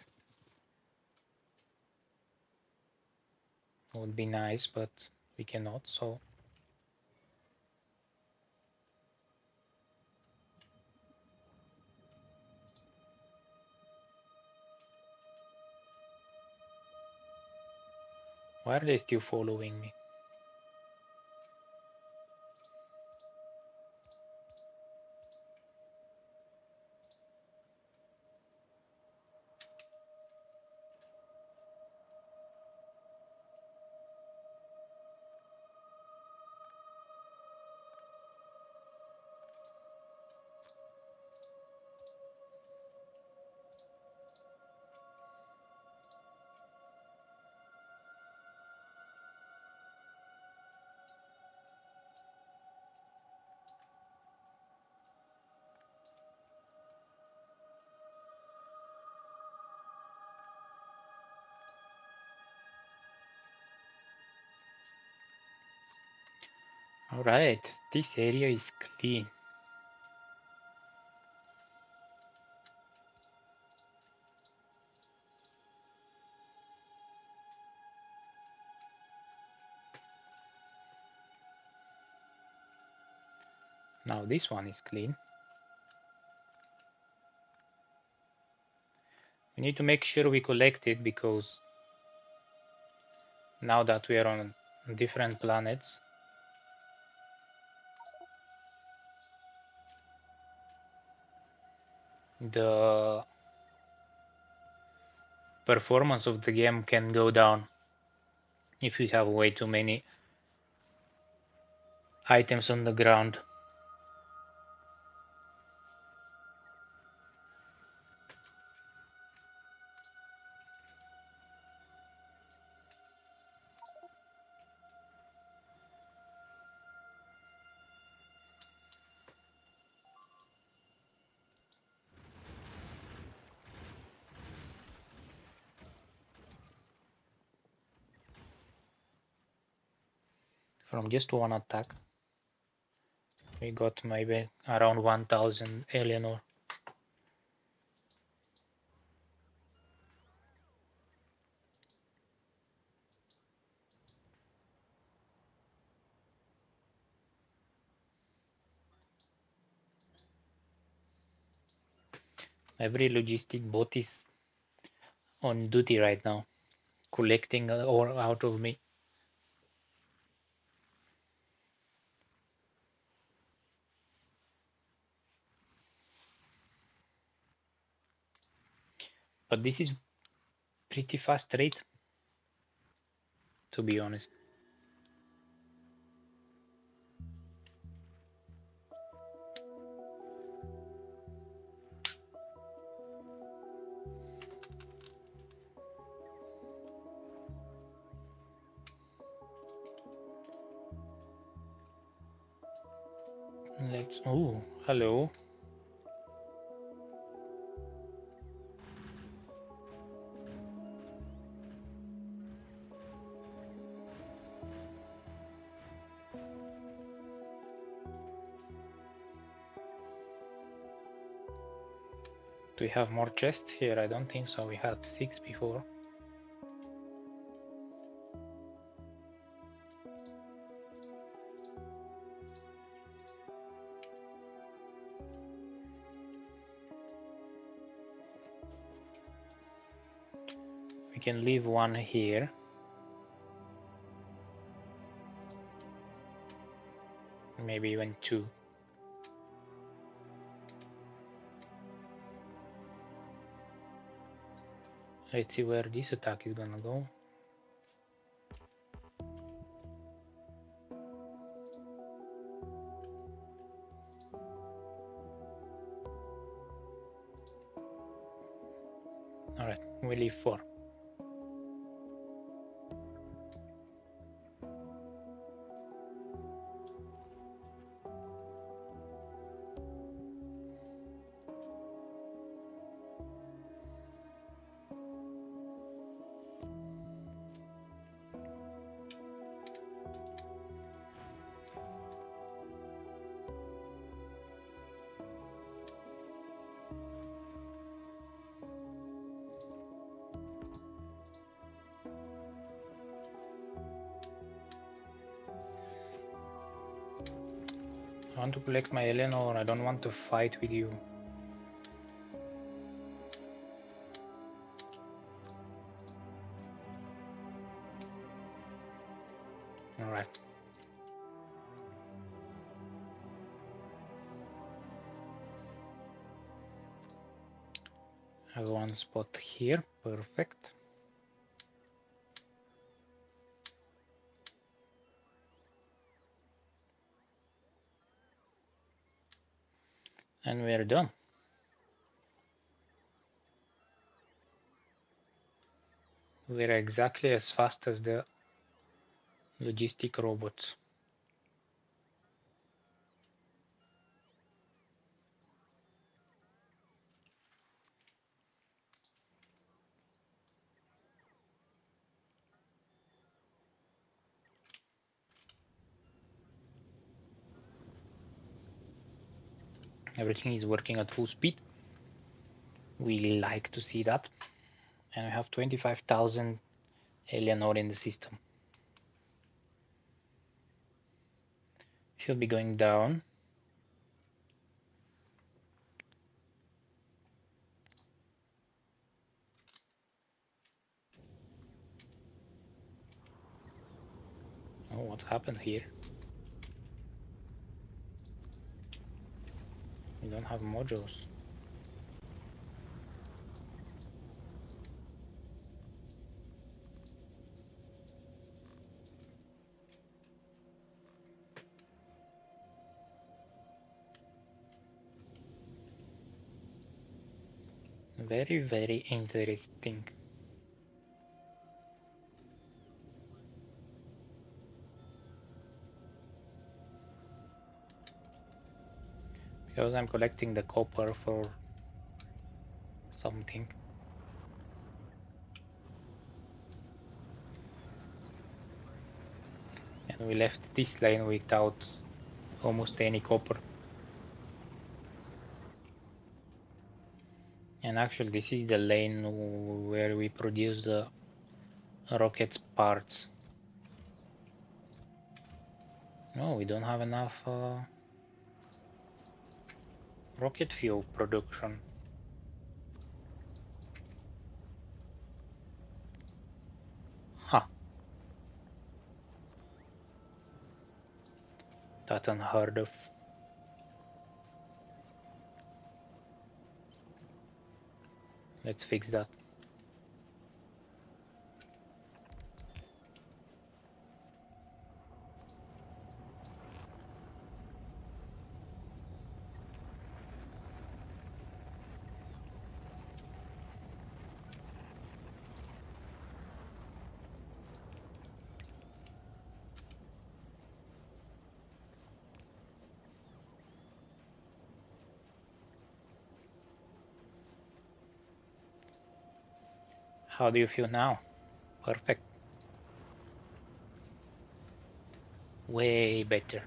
would be nice, but we cannot, so why are they still following me? Alright, this area is clean. Now this one is clean. We need to make sure we collect it, because now that we are on different planets, the performance of the game can go down if you have way too many items on the ground. From just one attack, we got maybe around 1000 alien ore. Every logistic bot is on duty right now, collecting ore out of me. But this is pretty fast rate, to be honest. Let's. Oh, hello. Do we have more chests here? I don't think so. We had 6 before. We can leave one here. Maybe even two. Let's see where this attack is gonna go. Alright, we leave 4. I want to collect my Eleanor, I don't want to fight with you. Alright. I have one spot here, perfect. And we're done. We're exactly as fast as the logistic robots. Everything is working at full speed. We like to see that. And we have 25,000 Eleanor in the system. Should be going down. Oh, what happened here? We don't have modules. Very, very interesting. Because I'm collecting the copper for something. And we left this lane without almost any copper. And actually this is the lane where we produce the rocket's parts. No, we don't have enough rocket fuel production. Huh. That's unheard of. Let's fix that. How do you feel now? Perfect. Way better.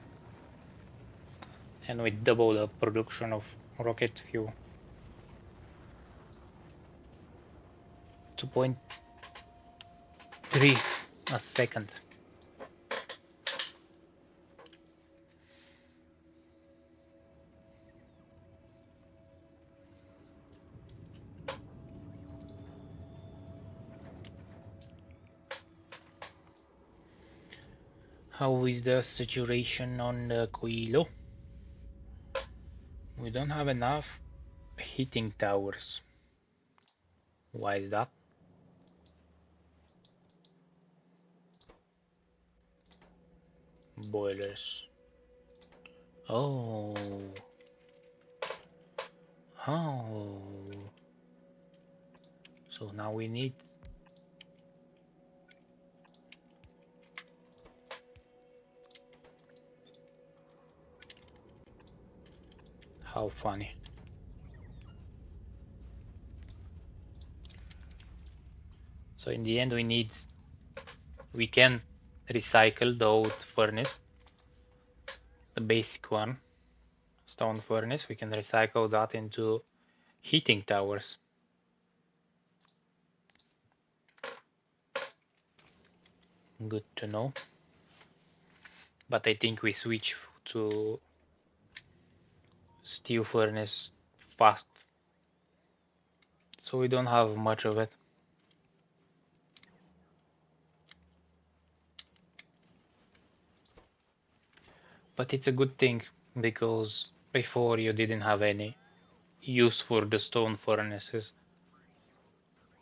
And we double the production of rocket fuel. 2.3 a second. How is the saturation on the Coilo? We don't have enough heating towers. Why is that? Boilers. Oh. Oh. So now we need. How funny. So in the end we can recycle the old furnace, the basic one, stone furnace. We can recycle that into heating towers. Good to know. But I think we switch to steel furnace fast, so we don't have much of it. But it's a good thing, because before you didn't have any use for the stone furnaces,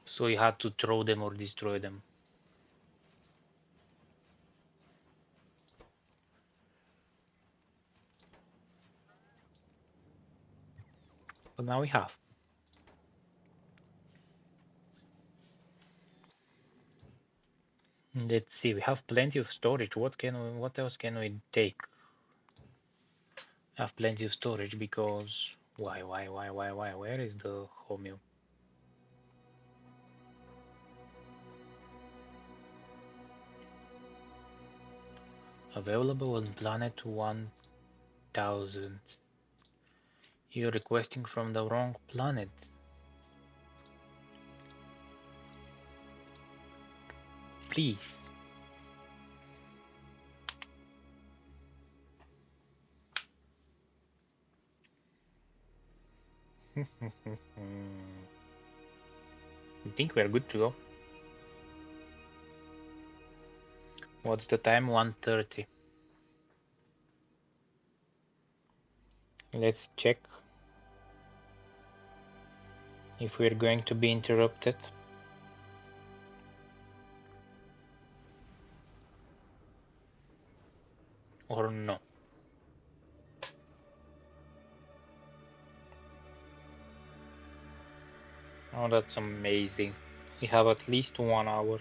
so you had to throw them or destroy them. But now we have. Let's see, we have plenty of storage. What else can we take? Have plenty of storage because why? Where is the homeo? Available on planet 1000. You're requesting from the wrong planet. Please. I think we're good to go. What's the time? 1:30. Let's check if we're going to be interrupted. Or no. Oh, that's amazing. We have at least 1 hour.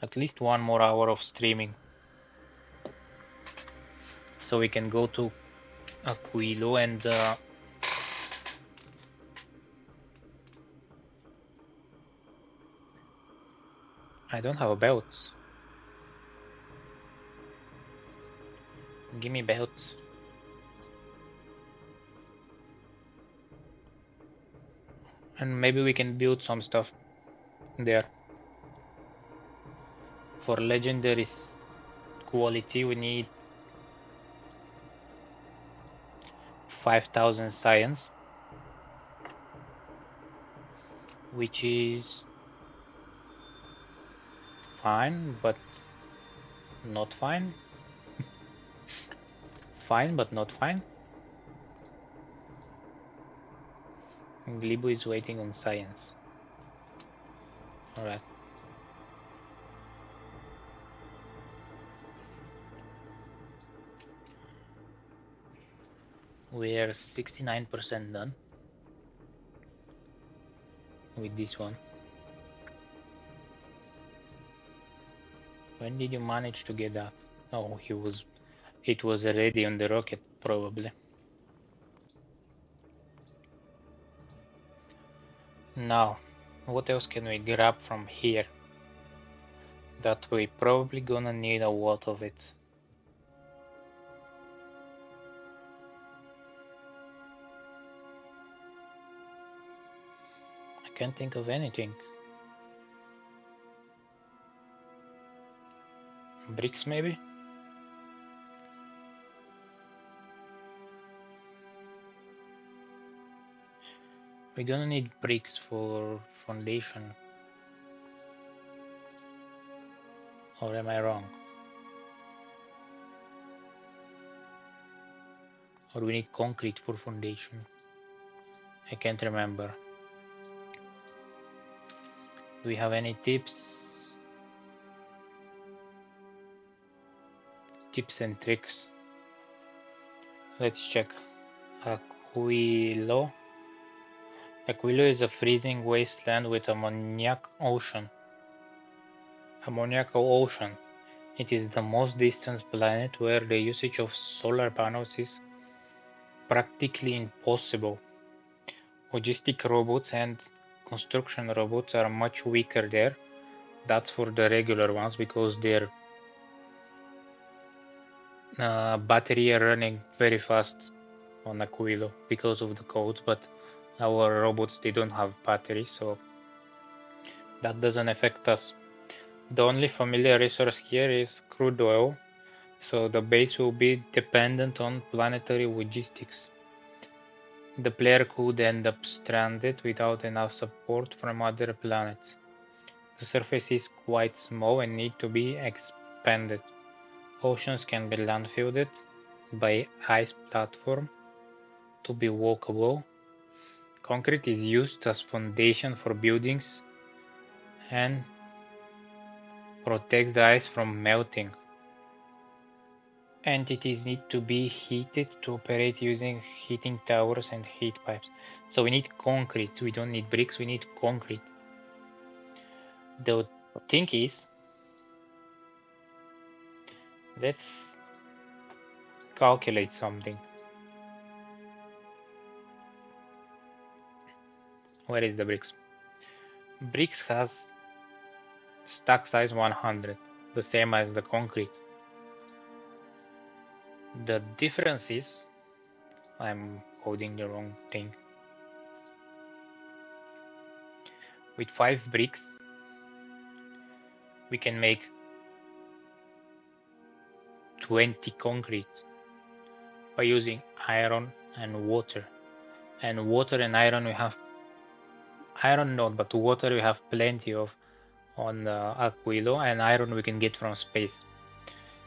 At least 1 more hour of streaming. So we can go to Aquilo and I don't have a belt. Give me belts. And maybe we can build some stuff there. For legendary quality we need 5000 science, which is fine but not fine. Fine but not fine. Glibo is waiting on science. Alright. We're 69% done with this one. When did you manage to get that? Oh, it was already on the rocket, probably. Now, what else can we grab from here? That we probably gonna need a lot of it. I can't think of anything. Bricks maybe? We're gonna need bricks for foundation. Or am I wrong? Or we need concrete for foundation? I can't remember. Do we have any tips? Tips and tricks. Let's check. Aquilo. Aquilo is a freezing wasteland with ammoniac ocean. Ammoniacal ocean. It is the most distant planet where the usage of solar panels is practically impossible. Logistic robots and construction robots are much weaker there. That's for the regular ones because their battery are running very fast on Aquilo because of the code, but our robots, they don't have battery, so that doesn't affect us. The only familiar resource here is crude oil, so the base will be dependent on planetary logistics. The player could end up stranded without enough support from other planets. The surface is quite small and need to be expanded. Oceans can be landfilled by ice platform to be walkable. Concrete is used as foundation for buildings and protects the ice from melting. Entities need to be heated to operate using heating towers and heat pipes. So we need concrete. We don't need bricks, we need concrete. The thing is, let's calculate something. Where is the bricks? Bricks has stack size 100, the same as the concrete. The difference is, I'm coding the wrong thing. With 5 bricks, we can make 20 concrete by using iron and water. And water and iron we have, iron not, but water we have plenty of on Aquilo, and iron we can get from space.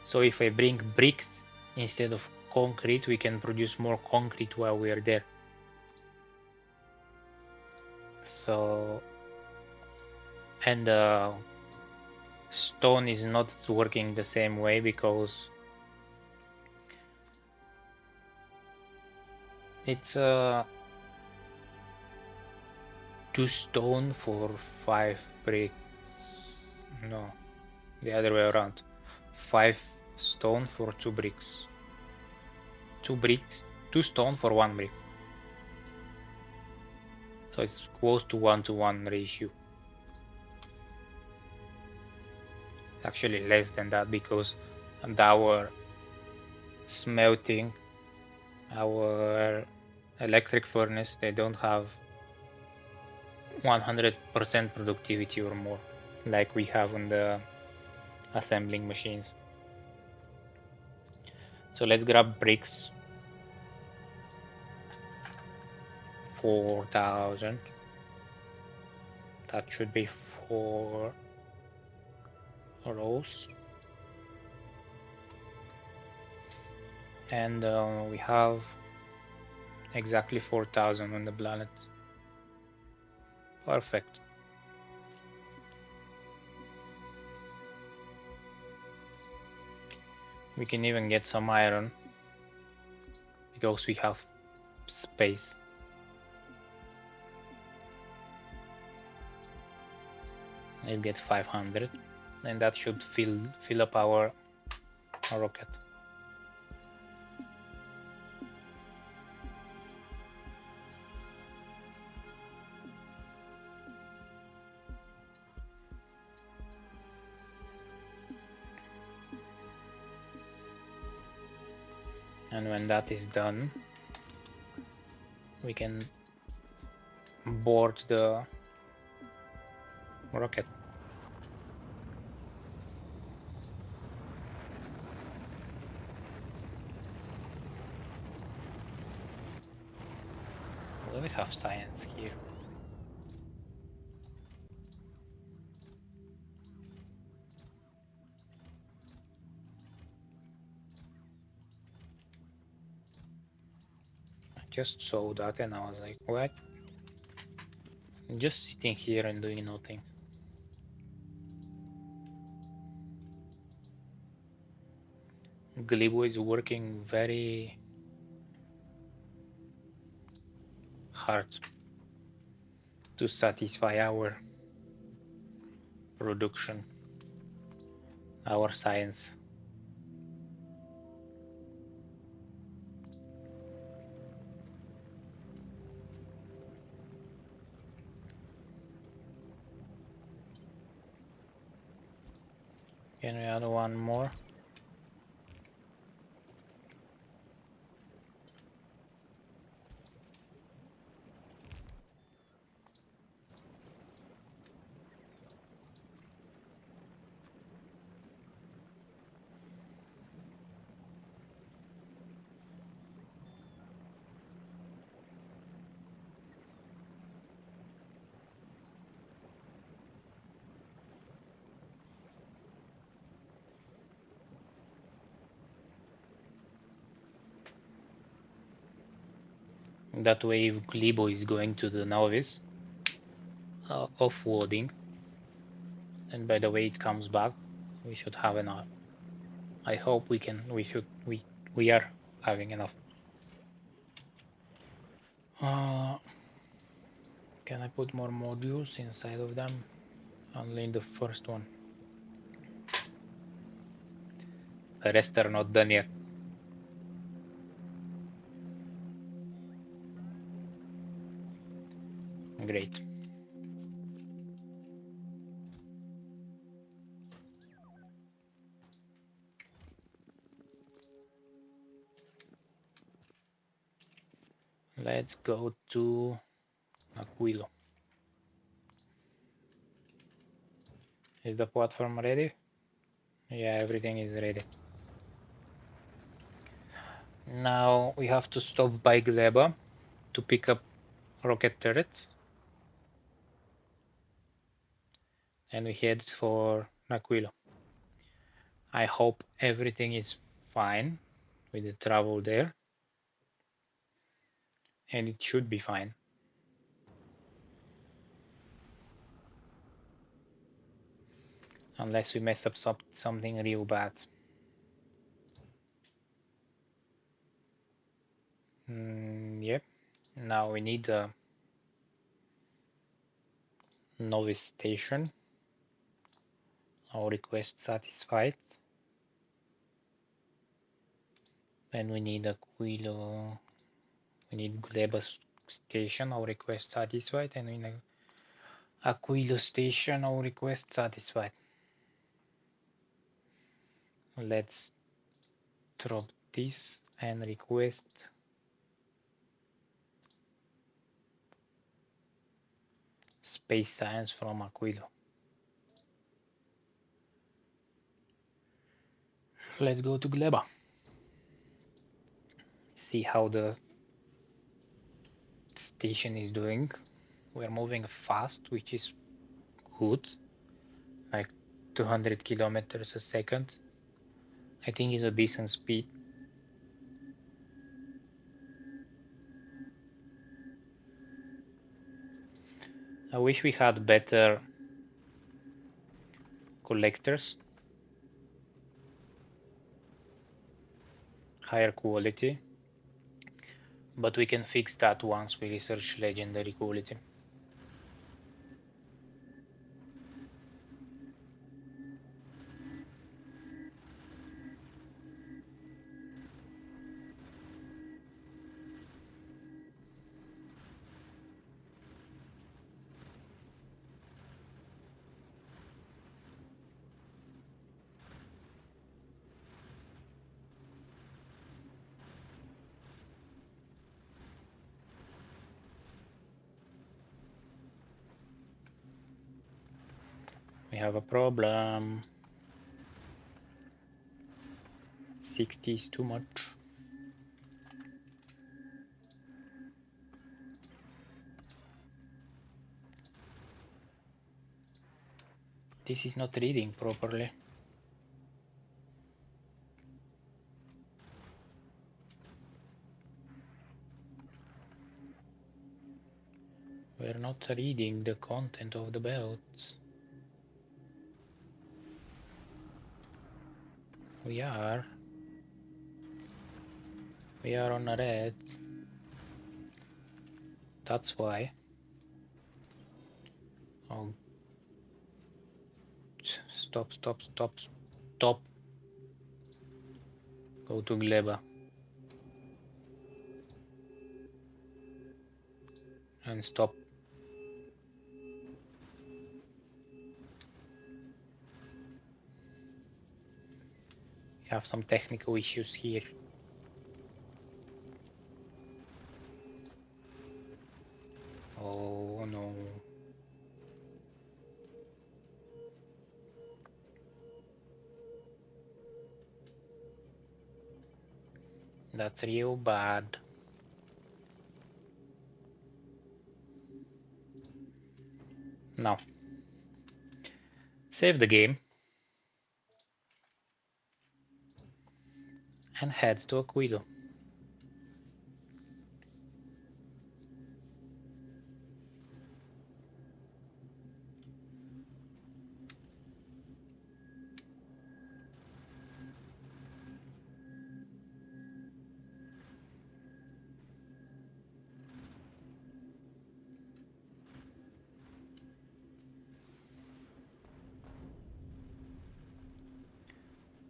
So if I bring bricks instead of concrete, we can produce more concrete while we are there. So, and stone is not working the same way because it's 2 stone for 5 bricks. No, the other way around. 5 stone for 2 bricks. 2 bricks, 2 stone for 1 brick. So it's close to 1-to-1 ratio. It's actually less than that because our smelting, our electric furnace, they don't have 100% productivity or more like we have on the assembling machines. So let's grab bricks. 4,000. That should be 4 rows. And we have exactly 4,000 on the planet. Perfect. We can even get some iron because we have space. Let's get 500, and that should fill up our rocket. And when that is done, we can board the rocket. Well, we have science here. just saw that and I was like, what? Just sitting here and doing nothing. Glibo is working very hard to satisfy our production, our science. Can we add one more? That way, if Glibo is going to the novice, off-loading, and by the way it comes back, we should have enough. I hope we are having enough. Can I put more modules inside of them? Only in the first one. The rest are not done yet. Great. Let's go to Aquilo. Is the platform ready? Yeah, everything is ready. Now we have to stop by Gleba to pick up rocket turrets. And we head for Aquilo. I hope everything is fine with the travel there. And it should be fine. Unless we mess up something real bad. Yep. Now we need a novice station. Our request satisfied. Then we need Aquilo. We need Gleba station. Our request satisfied. And we need Aquilo station. Our request satisfied. Let's drop this and request space science from Aquilo. Let's go to Gleba. See how the station is doing. We're moving fast, which is good. Like 200 kilometers a second. I think is a decent speed. I wish we had better collectors, higher quality, but we can fix that once we research legendary quality. We have a problem. 60 is too much. This is not reading properly. We're not reading the content of the belts. We are. We are on a red. That's why. Oh. Stop, stop, stop, stop. Go to Gleba. And stop. We have some technical issues here. Oh no. That's real bad. Now. Save the game. And head to Aquilo.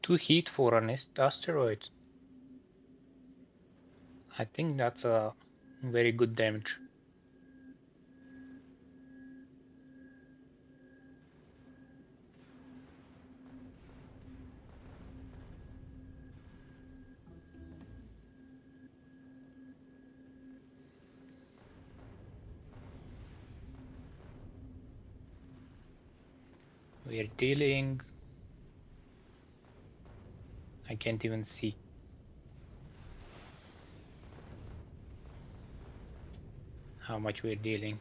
Too heat for an asteroid. I think that's a very good damage. We're dealing. I can't even see how much we're dealing.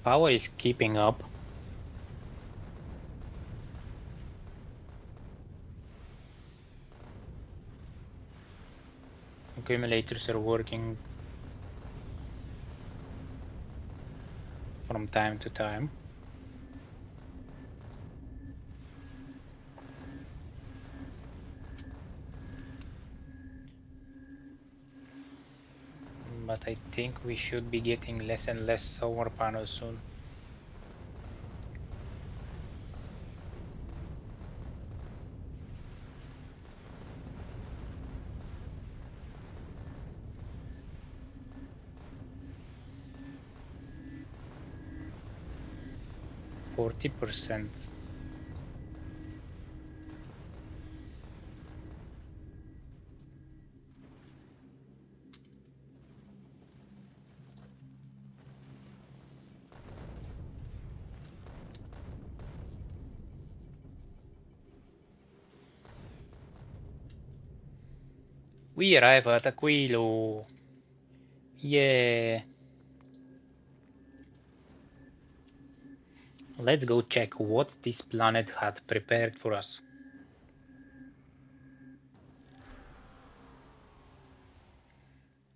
Power is keeping up. Accumulators are working from time to time. But I think we should be getting less and less solar panels soon. %40. We arrive at Aquilo. Yeah. Let's go check what this planet had prepared for us.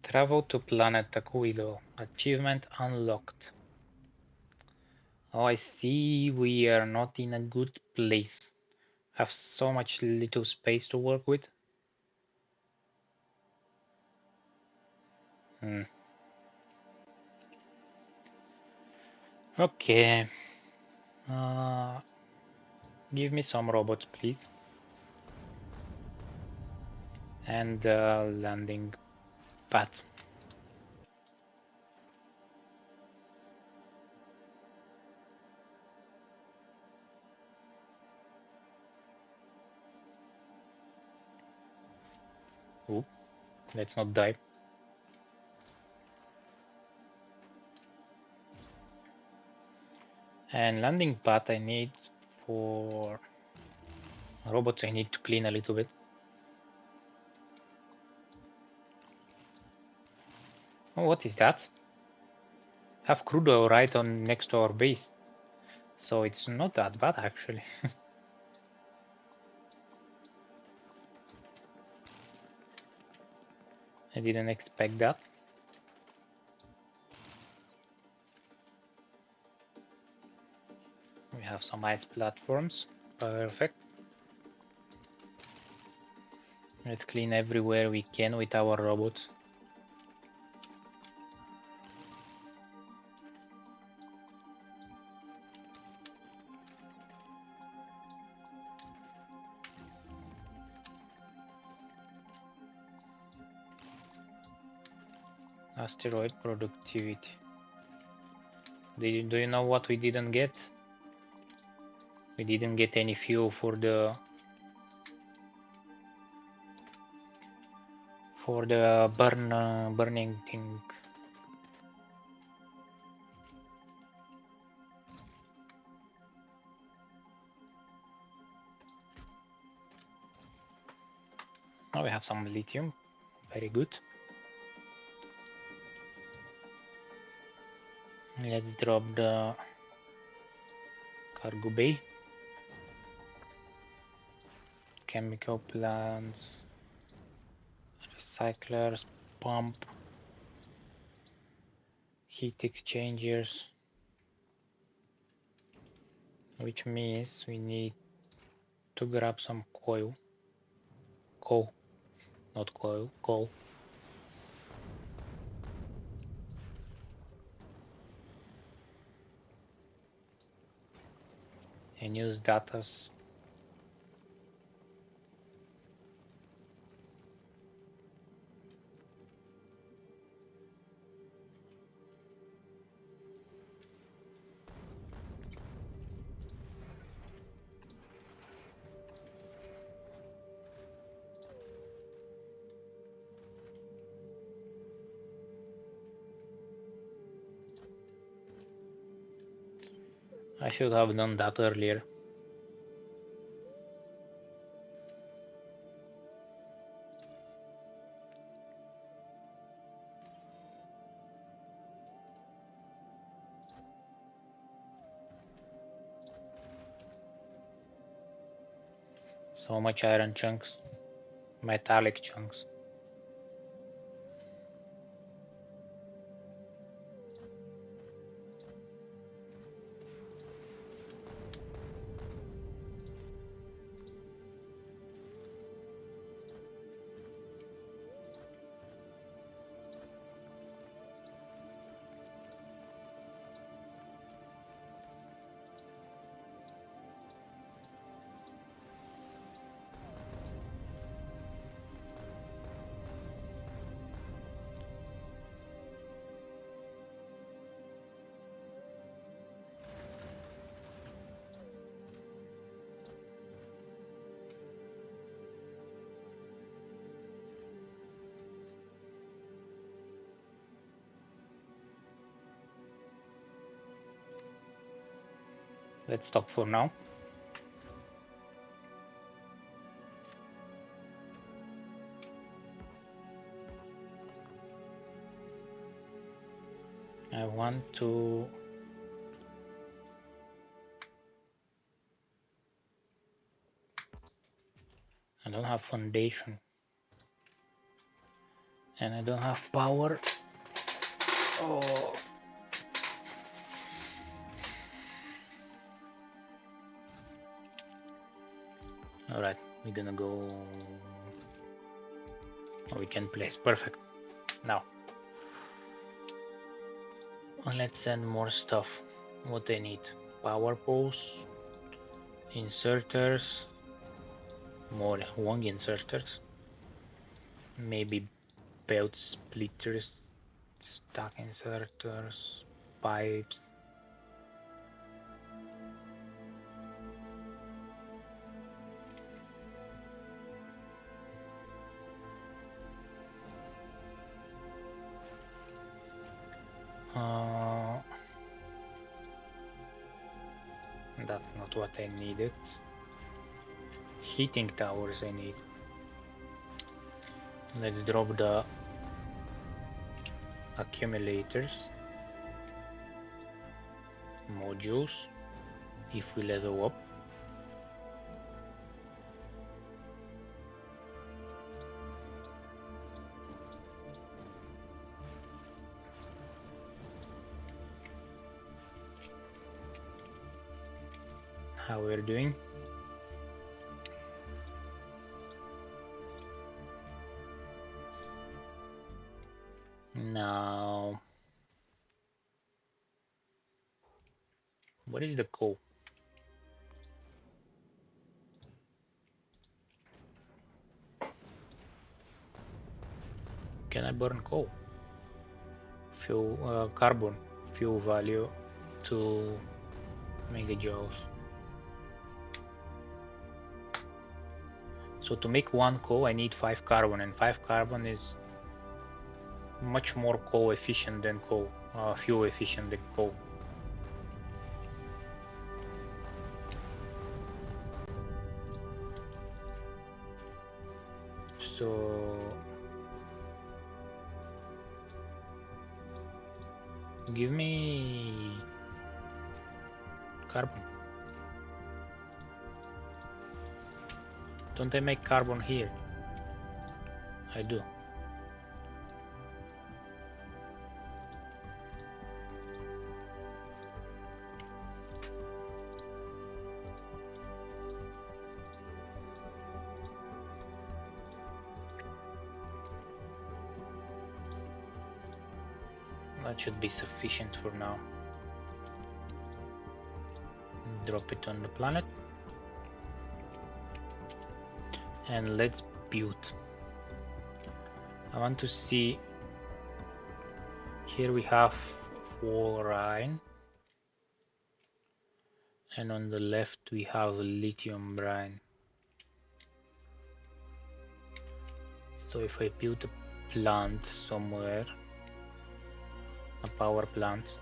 Travel to planet Aquilo. Achievement unlocked. Oh, I see we are not in a good place. Have so much little space to work with. Okay. Give me some robots, please. And landing pad. Oop, let's not die. And landing pad I need for Robots I need to clean a little bit. Oh, what is that? Have crude oil right on next to our base. So it's not that bad actually. I didn't expect that. We have some ice platforms. Perfect. Let's clean everywhere we can with our robots. Asteroid productivity. Do you know what we didn't get? We didn't get any fuel for the burning thing. Now we have some lithium. Very good. Let's drop the cargo bay. Chemical plants. Recyclers. Pump. Heat exchangers. Which means we need to grab some coal. Coal. Not coil. Coal. And use that as I should have done that earlier. So much iron chunks. Metallic chunks. Let's stop for now. I want to I don't have foundation and I don't have power. Oh, all right, we're gonna go. Oh, we can place perfect now. And let's send more stuff. What I need: power poles, inserters, more long inserters, maybe belt splitters, stack inserters, pipes. That's not what I needed. heating towers I need. Let's drop the accumulators, modules, if we level up. How we're doing? Now, what is the coal? Can I burn coal? Fuel, carbon, fuel value 2 megajoules. So to make 1 coal I need 5 carbon, and 5 carbon is much more coal efficient than coal, fuel efficient than coal. So give me carbon. Don't I make carbon here? I do. That should be sufficient for now. Drop it on the planet. And let's build. I want to see. Here we have fluorine, and on the left we have lithium brine. So if I build a plant somewhere, a power plant,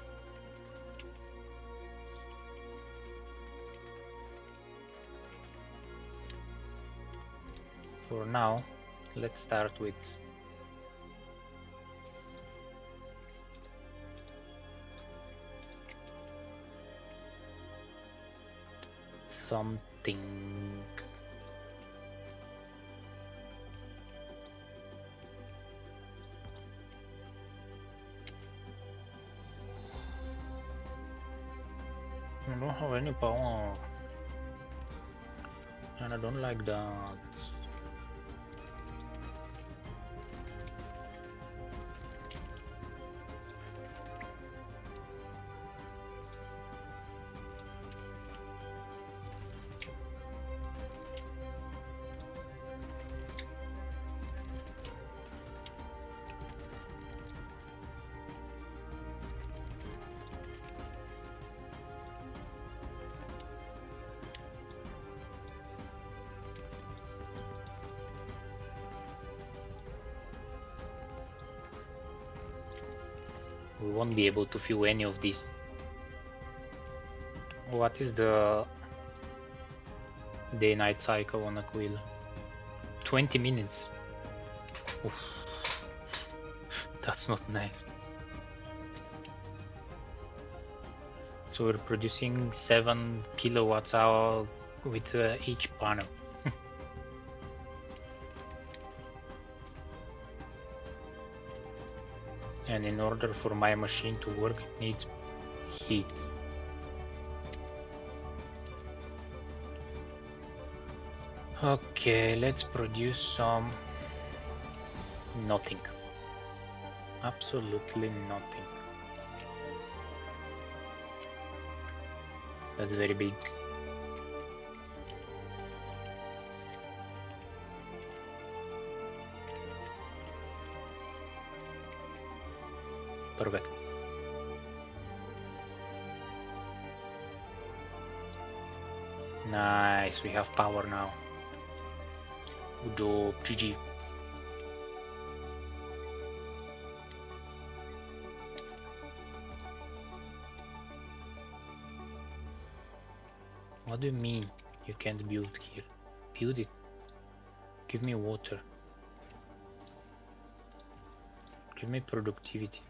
for now, let's start with something. I don't have any power, and I don't like that. We won't be able to fuel any of these. What is the day-night cycle on Aquila? 20 minutes. Oof. That's not nice. So we're producing 7 kilowatts hour with each panel. And in order for my machine to work, it needs heat. Okay, let's produce some nothing. Absolutely nothing. That's very big. Perfect. Nice, we have power now. Good job, GG. What do you mean you can't build here? build it. Give me water. Give me productivity.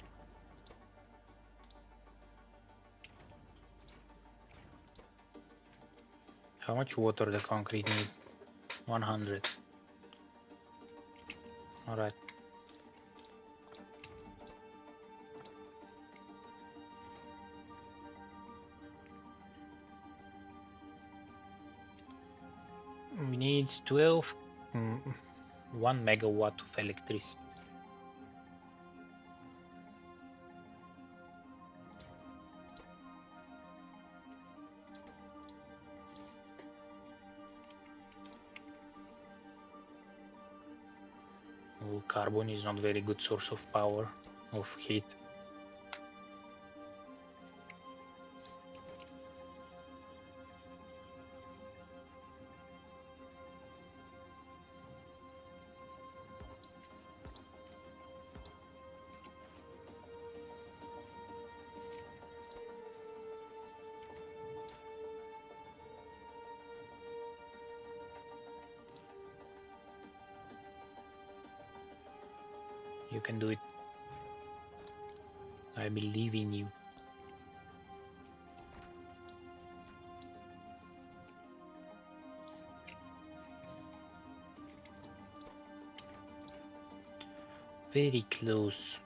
How much water the concrete need? 100. Alright. We need 1 megawatt of electricity. Oh, carbon is not very good source of power, of heat. You can do it. I believe in you. Very close.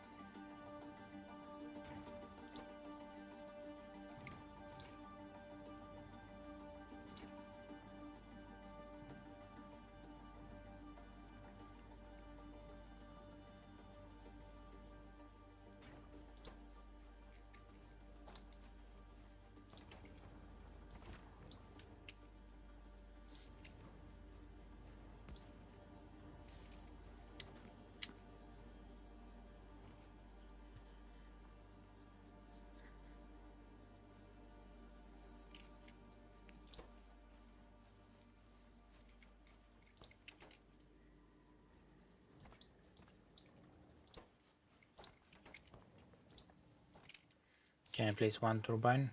Can I place one turbine?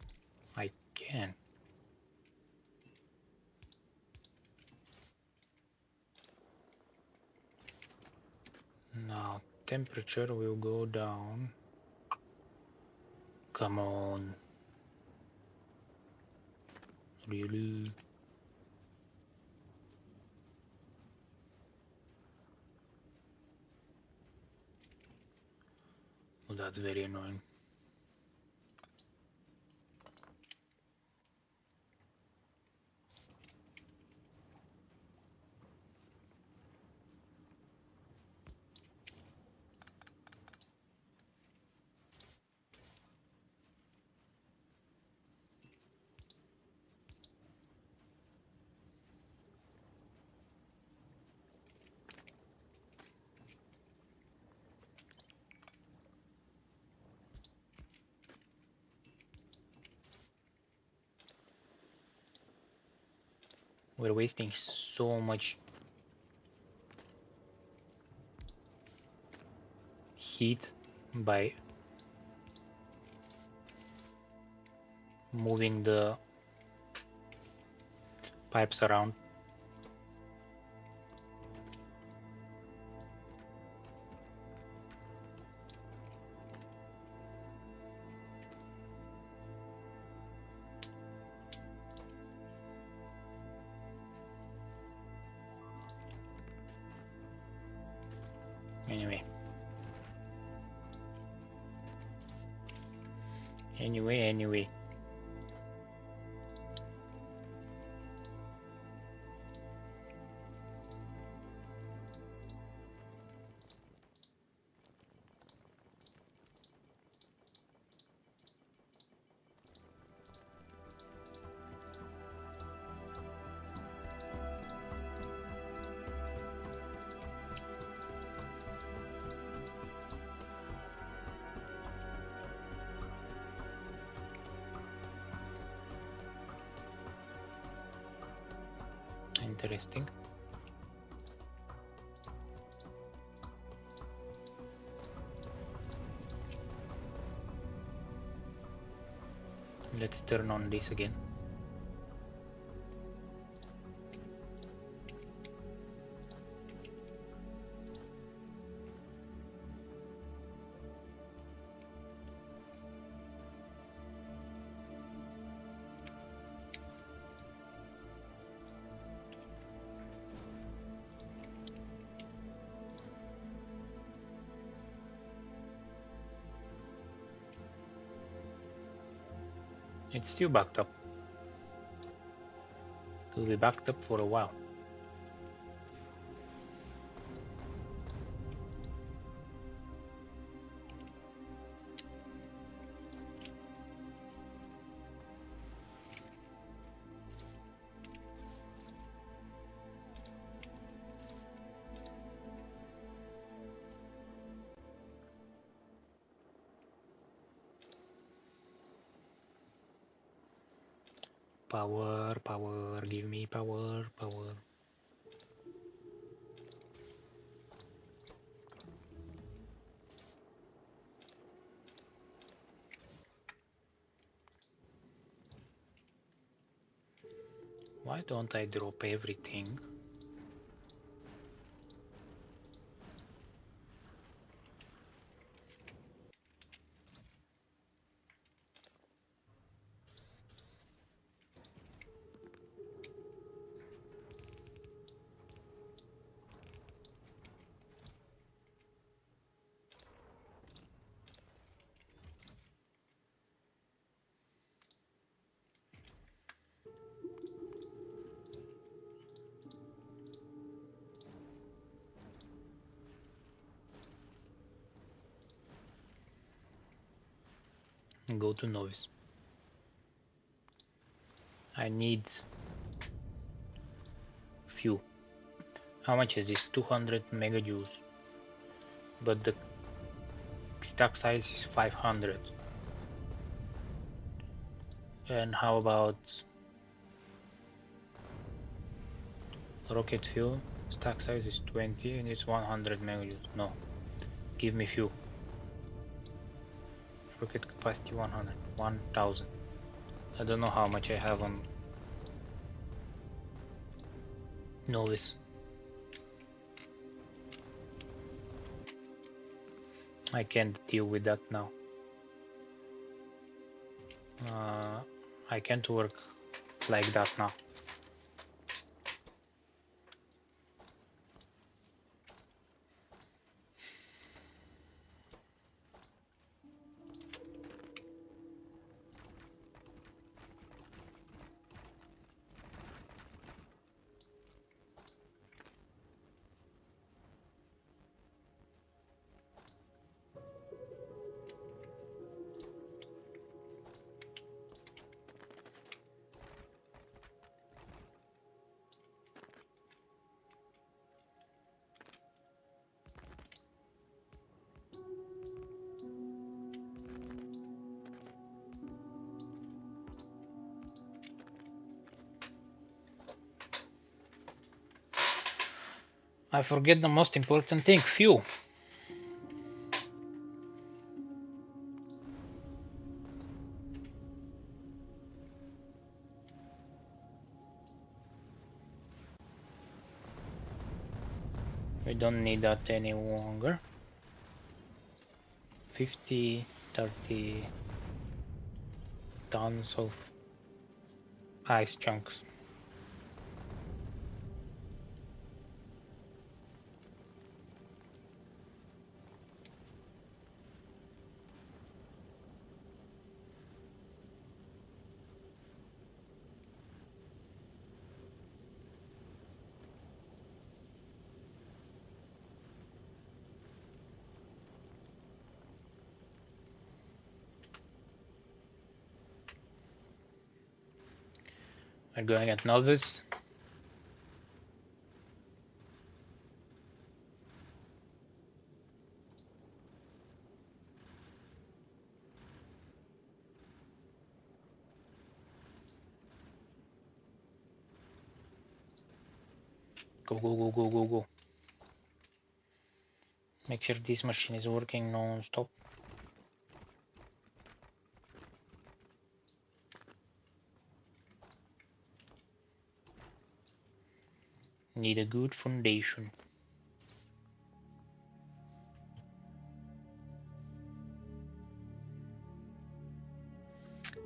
I can. Now temperature will go down. Come on. Really? Oh, that's very annoying. We're wasting so much heat by moving the pipes around. Anyway. Interesting. Let's turn on this again. It's still backed up. It will be backed up for a while. Power, power, give me power, power. Why don't I drop everything? And go to novice. I need few. How much is this? 200 megajoules. But the stack size is 500. And how about rocket fuel? Stack size is 20 and it's 100 megajoules. No, give me few. Rocket capacity 100, 1000. I don't know how much I have on novice. I can't deal with that now. I can't work like that now. I forget the most important thing, fuel. We don't need that any longer. 50, 30 tons of ice chunks. We're going at novice. Go, go, go, go, go, go. Make sure this machine is working non-stop. Need a good foundation.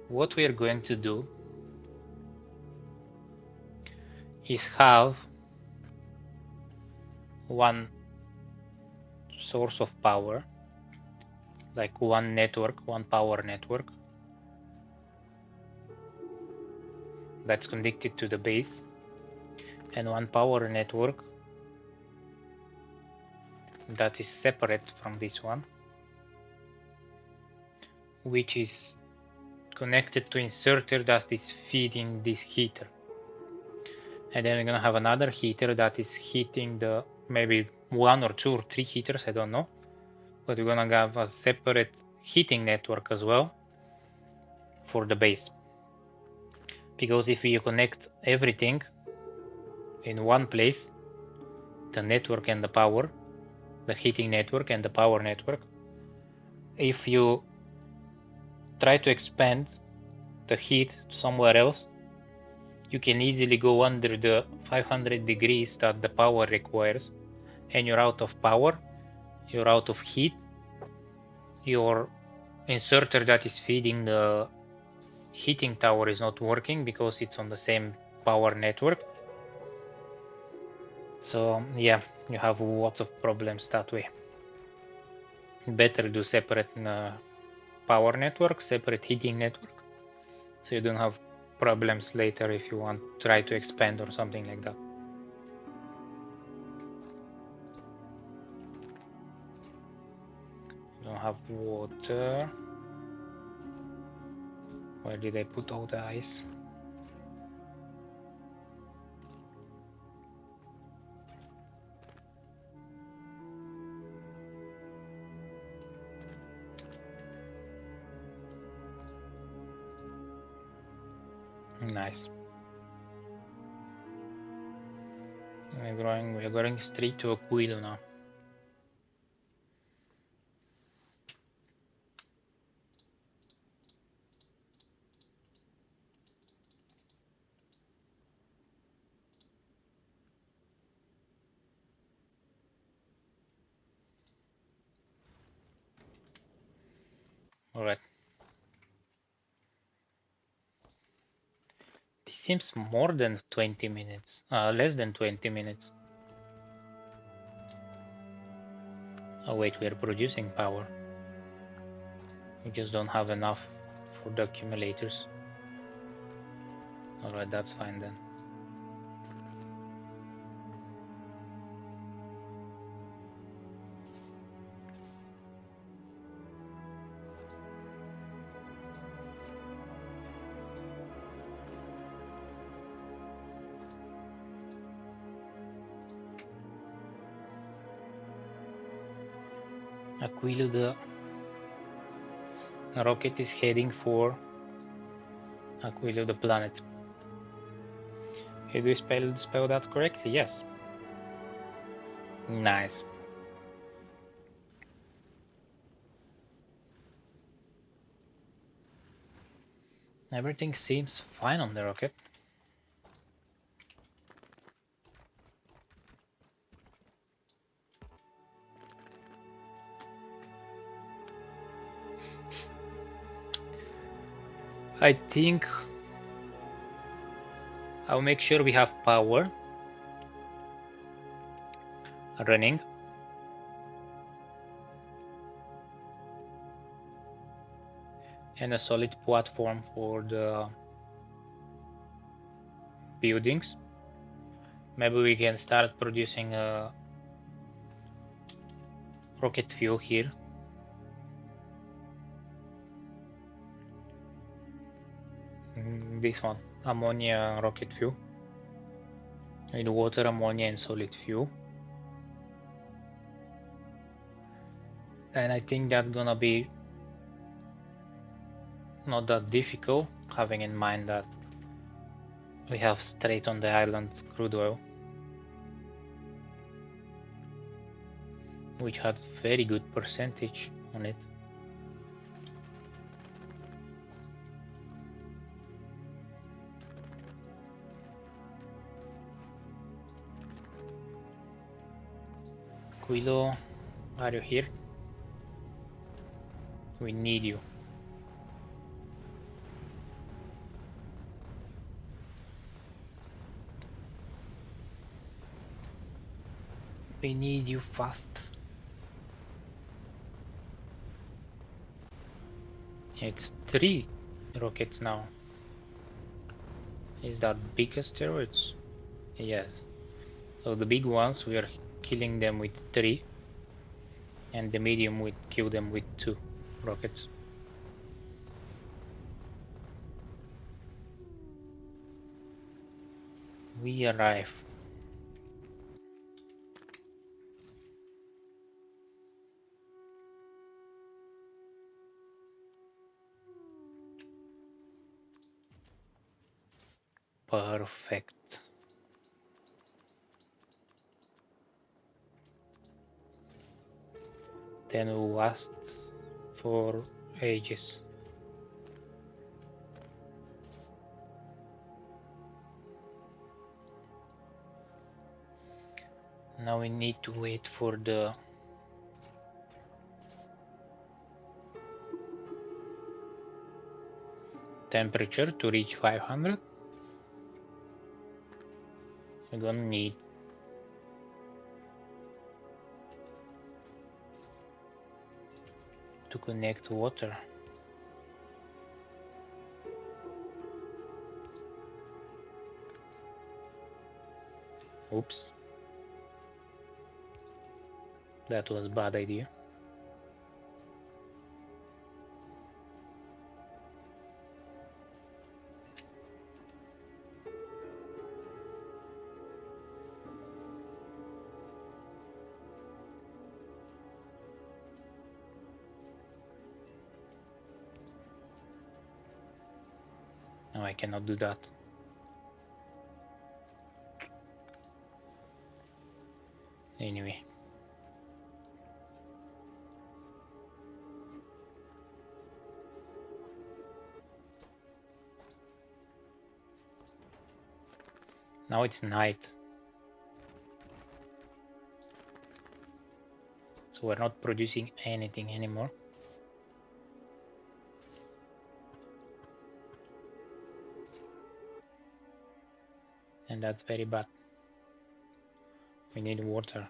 What we are going to do is have one source of power, like one network, one power network, that's connected to the base, and one power network that is separate from this one, which is connected to inserter that is feeding this heater. And then we're gonna have another heater that is heating the maybe 1 or 2 or 3 heaters, I don't know. But we're gonna have a separate heating network as well for the base. Because if you connect everything in one place, the network and the power, the heating network and the power network, if you try to expand the heat somewhere else, you can easily go under the 500 degrees that the power requires, and you're out of power, you're out of heat, your inserter that is feeding the heating tower is not working because it's on the same power network. So yeah, you have lots of problems that way. Better do separate power network, separate heating network, so you don't have problems later if you want to try to expand or something like that. Don't have water. Where did I put all the ice? Nice. We're going straight to Aquilo now. Alright. This seems more than 20 minutes. Less than 20 minutes. Oh wait, we are producing power. We just don't have enough for the accumulators. Alright, that's fine then. Aquilo, the rocket is heading for Aquilo, the planet. Did we spell that correctly? Yes. Nice. Everything seems fine on the rocket. I think I'll make sure we have power running. And a solid platform for the buildings. Maybe we can start producing rocket fuel here. This one, ammonia rocket fuel. With water, ammonia, and solid fuel. And I think that's gonna be not that difficult, having in mind that we have straight on the island crude oil, which had very good percentage on it. Quilo, are you here? We need you. We need you fast. It's 3 rockets now. Is that big asteroids? Yes. So the big ones we are killing them with 3, and the medium we kill them with 2 rockets. We arrive. Perfect. Then we'll last for ages. Now we need to wait for the temperature to reach 500. We're gonna need to connect water. Oops. That was a bad idea. No, I cannot do that. Anyway. Now it's night. So we're not producing anything anymore. And that's very bad. We need water.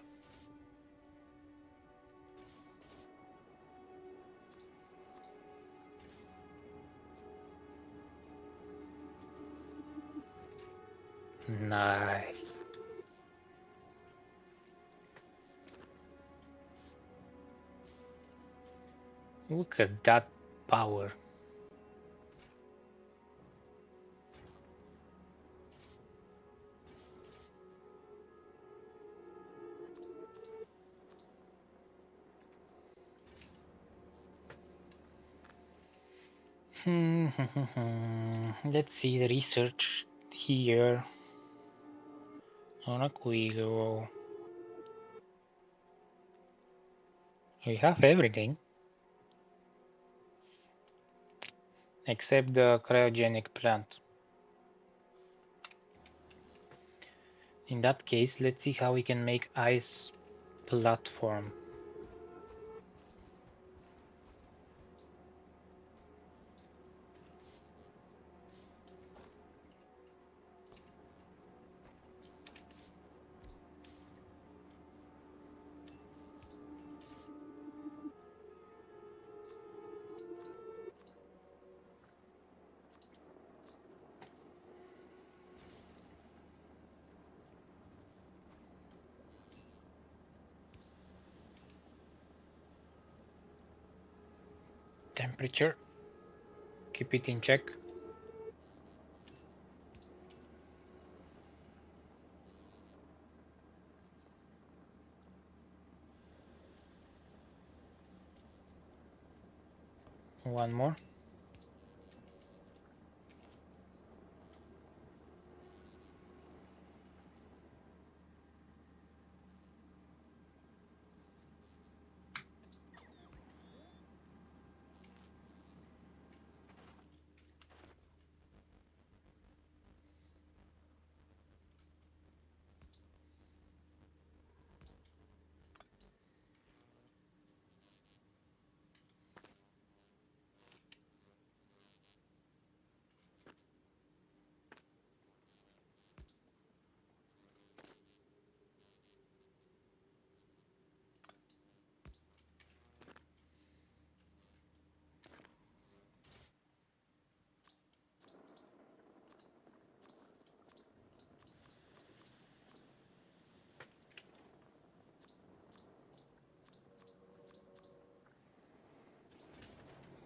Nice. Look at that power. Let's see the research here on Aquilo. We have everything except the cryogenic plant. In that case, let's see how we can make ice platform. Temperature, keep it in check. One more.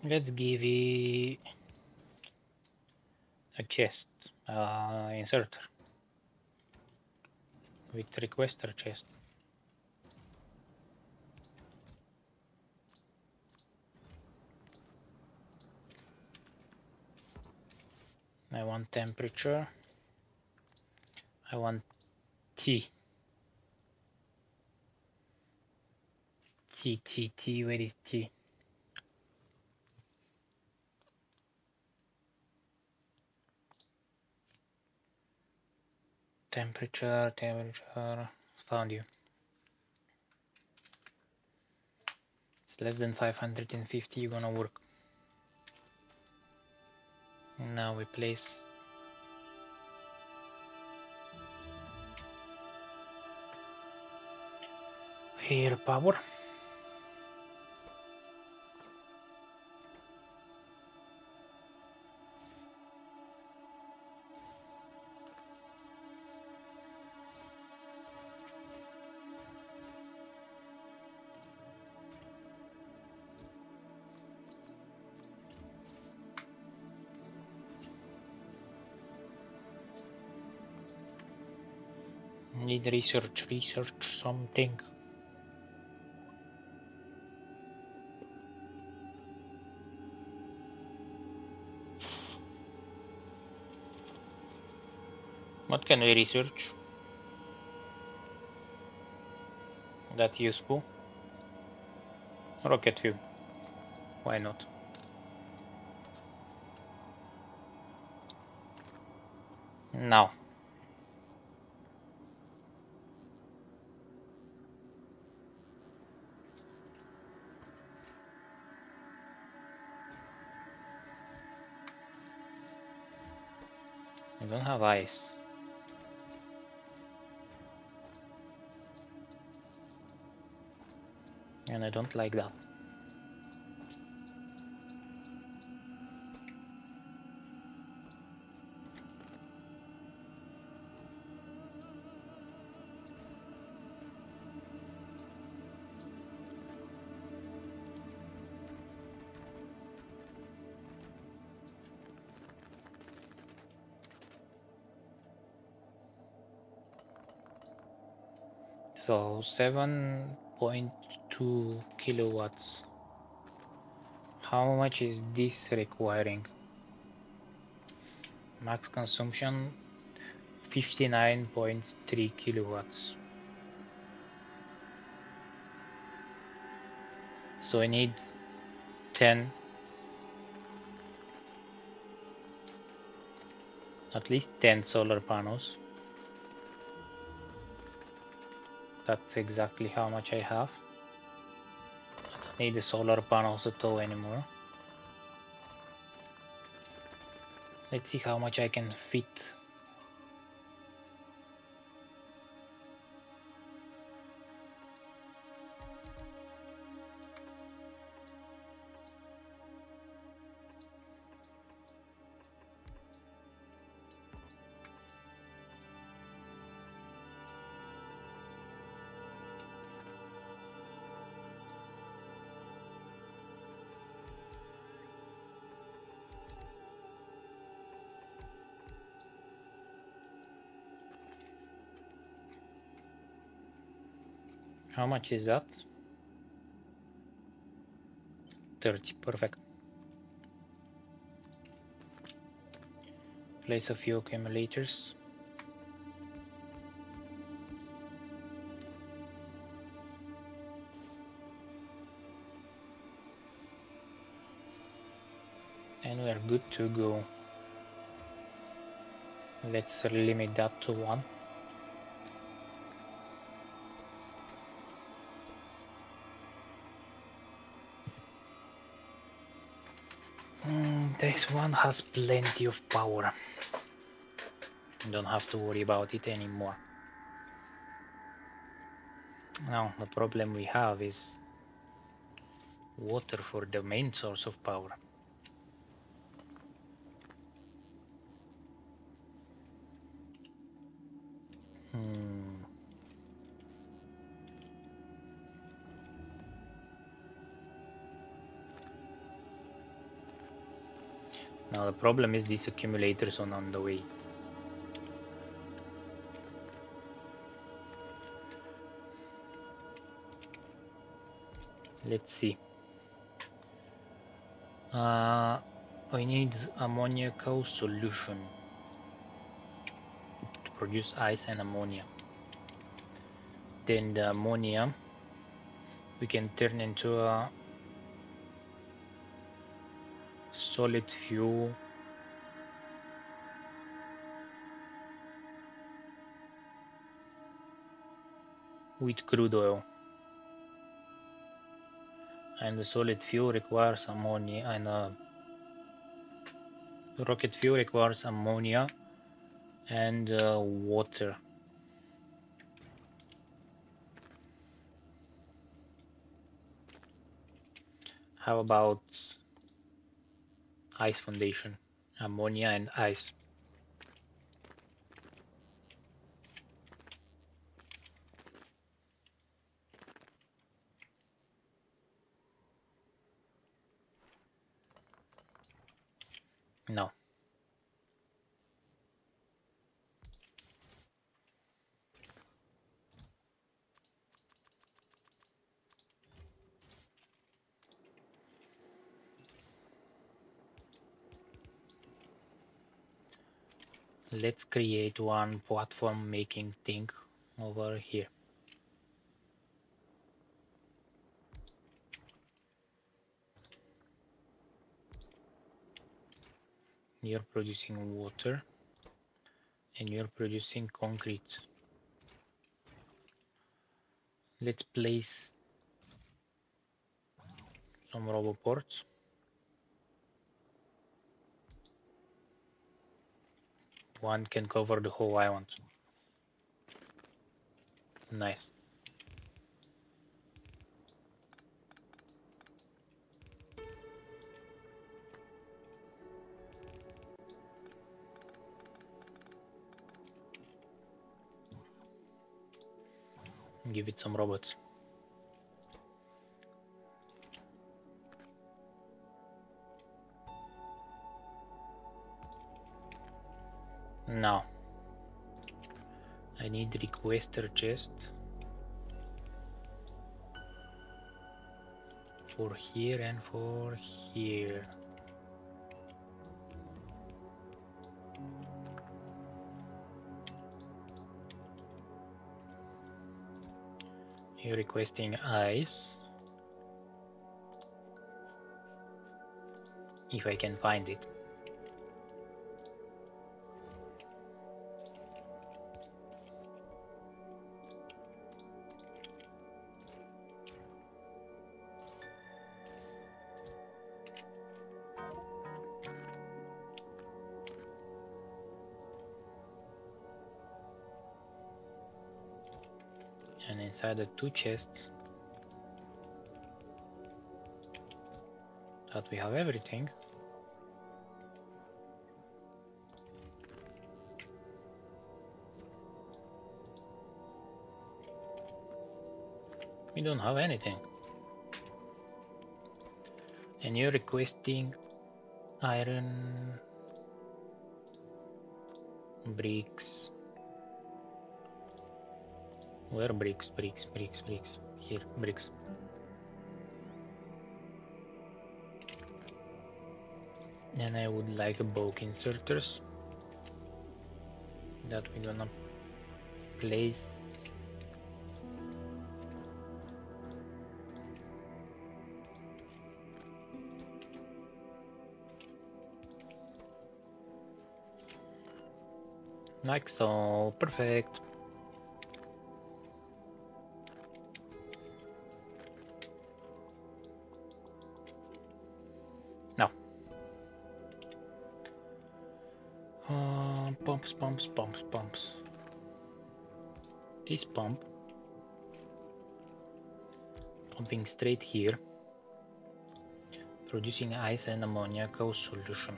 Let's give it a chest, inserter with requester chest. I want temperature. I want T. T. Where is T? Temperature. Found you. It's less than 550. Gonna work. Now we place here power. Need research something. What can we research? That's useful. Rocket fuel. Why not? Now. I don't have ice. And I don't like that. So 7.2 kilowatts. How much is this requiring? Max consumption 59.3 kilowatts. So I need 10, at least 10 solar panels. That's exactly how much I have. I don't need the solar panels at all anymore. Let's see how much I can fit. How much is that? 30, perfect. Place a few accumulators. And we are good to go. Let's limit that to 1. This one has plenty of power. Don't have to worry about it anymore. Now the problem we have is water for the main source of power. Now the problem is these accumulators on the way. Let's see. We need ammoniacal solution to produce ice and ammonia. Then the ammonia we can turn into a solid fuel with crude oil. And the solid fuel requires ammonia, and rocket fuel requires ammonia and water. How about ice foundation? Ammonia and ice. No. Let's create one platform making thing over here. You're producing water and you're producing concrete. Let's place some roboports. One can cover the whole island. Nice. Give it some robots. Now, I need requester chest for here and for here. You're requesting ice. If I can find it. And inside the two chests that we have everything. We don't have anything. And you're requesting iron bricks. Where bricks? Bricks. Here, bricks. And I would like bulk inserters that we're gonna place like so. Perfect. Now, pumps. This pump pumping straight here, producing ice and ammoniacal solution.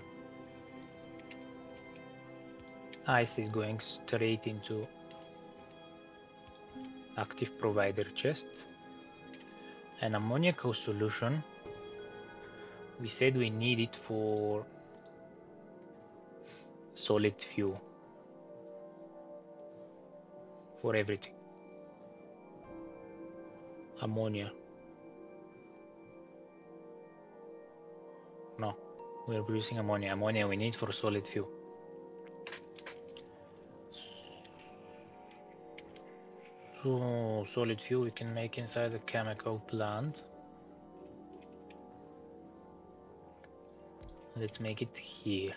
Ice is going straight into active provider chest, and ammoniacal solution we said we need it for solid fuel for everything. Ammonia. No, we're producing ammonia. Ammonia we need for solid fuel. So solid fuel we can make inside a chemical plant. Let's make it here.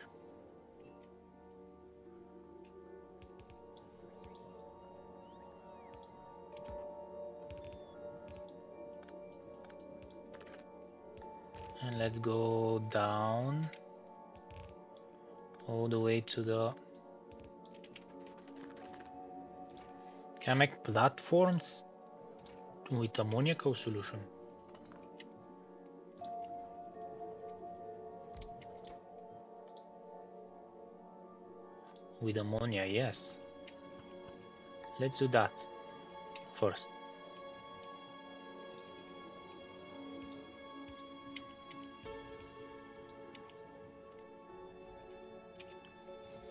And let's go down all the way to the can I make platforms with ammoniacal solution? With ammonia, yes. Let's do that first.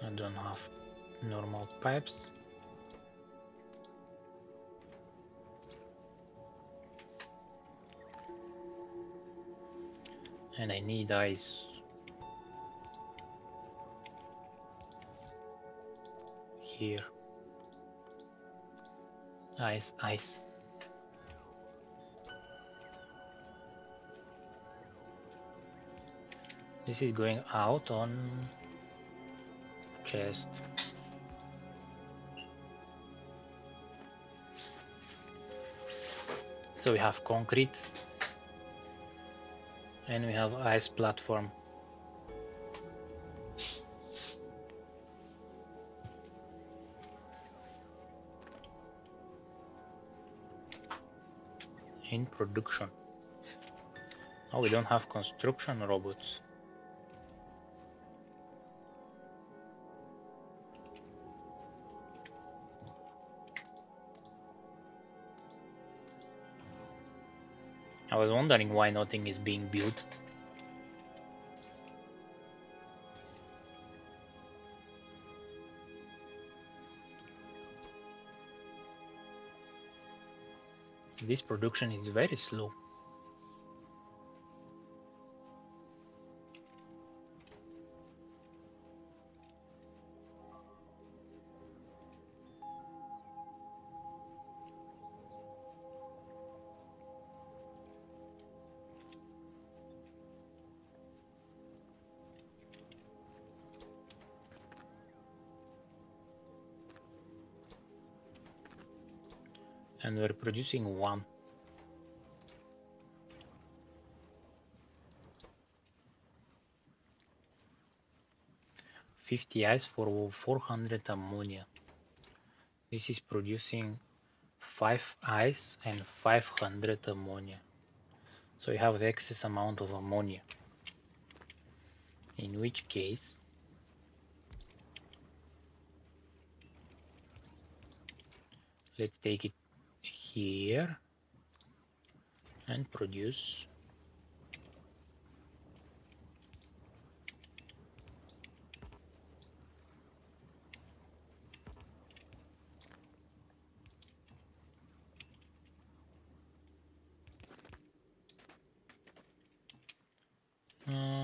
I don't have normal pipes. And I need ice. Here. Ice, ice. This is going out on chest. So we have concrete and we have ice platform. In production. Oh, we don't have construction robots. I was wondering why nothing is being built. This production is very slow. And we're producing one. $50 ice for 400 ammonia. This is producing 5 ice and 500 ammonia. So you have the excess amount of ammonia. In which case let's take it here and produce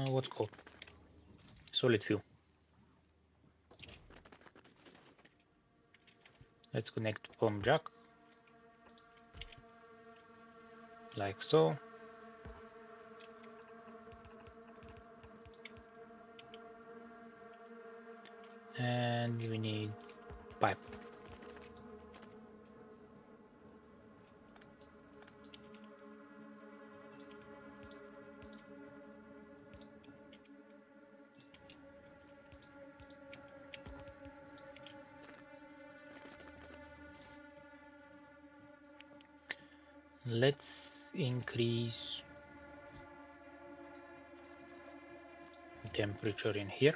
what's called solid fuel. Let's connect pump jack like so. And we need pipe. Let's increase the temperature in here.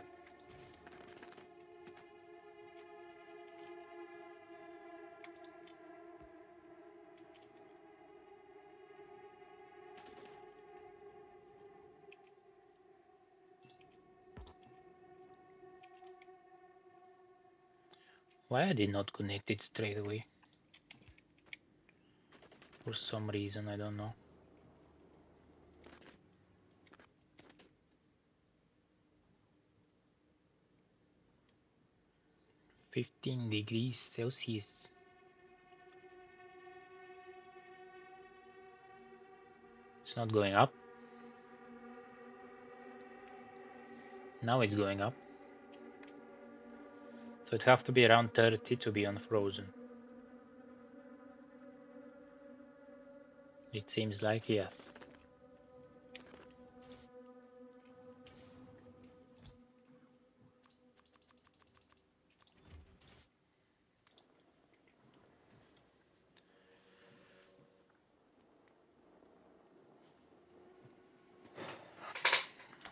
Why I did not connect it straight away? For some reason, I don't know. (15°C). It's not going up. Now it's going up. So it have to be around 30 to be unfrozen. It seems like yes.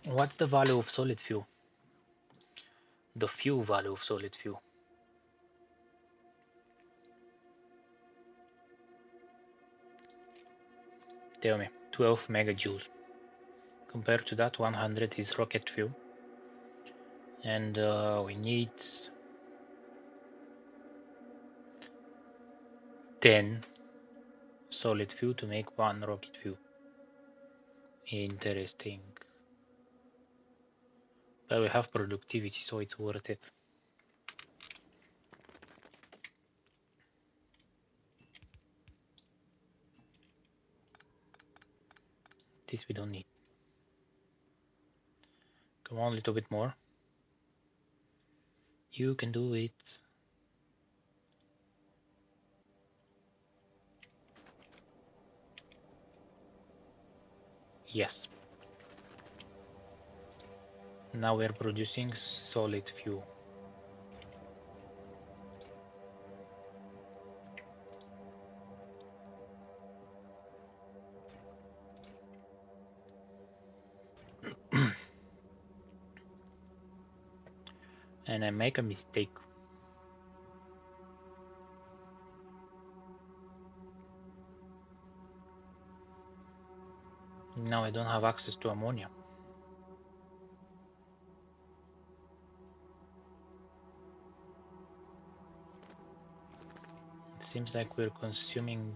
What's the value of solid fuel? The fuel value of solid fuel. Tell me, 12 megajoules. Compared to that, 100 is rocket fuel. And we need 10 solid fuel to make 1 rocket fuel. Interesting. But we have productivity, so it's worth it. This we don't need. Come on, a little bit more. You can do it. Yes. Now we're producing solid fuel. And I make a mistake. Now I don't have access to ammonia. It seems like we're consuming...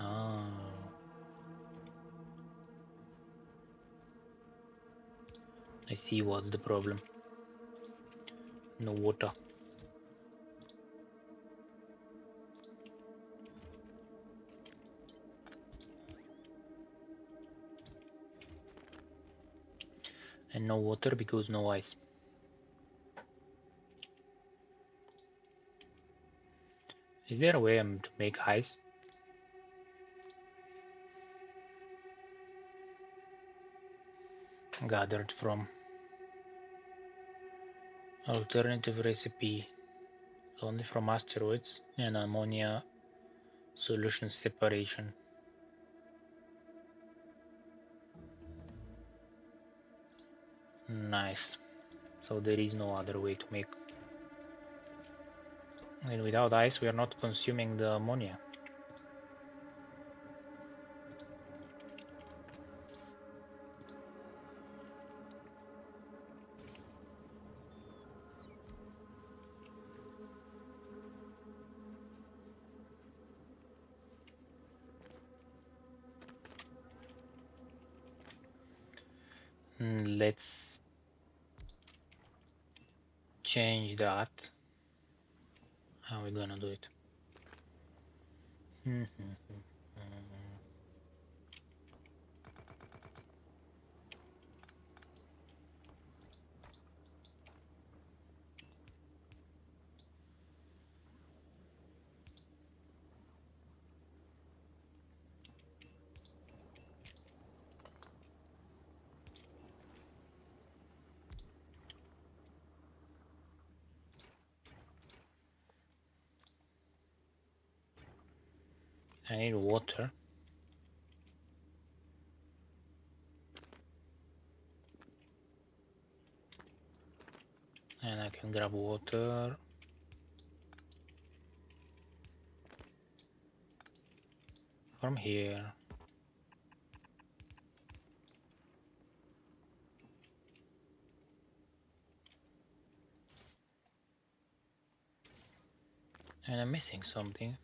Oh. I see what's the problem. No water. And no water because no ice. Is there a way to make ice? Gathered from alternative recipe only from asteroids and ammonia solution separation. Nice. So there is no other way to make. And without ice we are not consuming the ammonia. Let's change that. How are we gonna do it? I need water. And I can grab water. From here. And I'm missing something.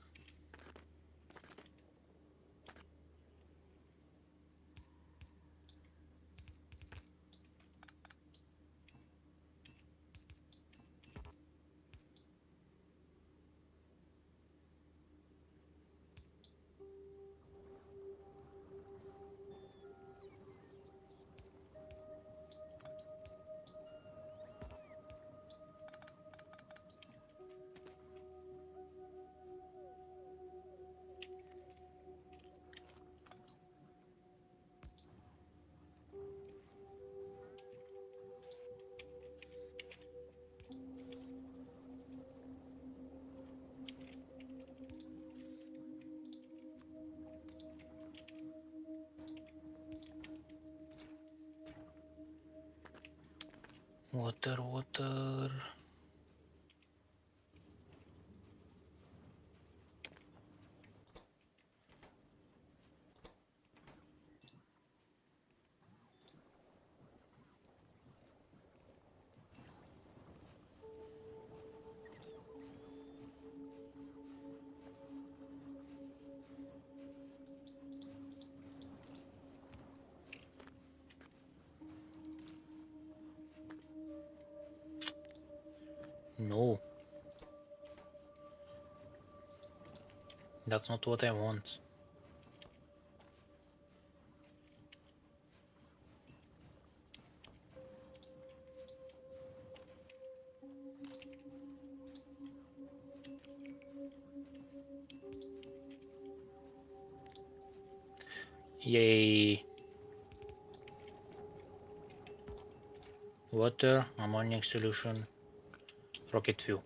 Water, water. No, that's not what I want. Yay. Water, ammonia solution, rocket fuel.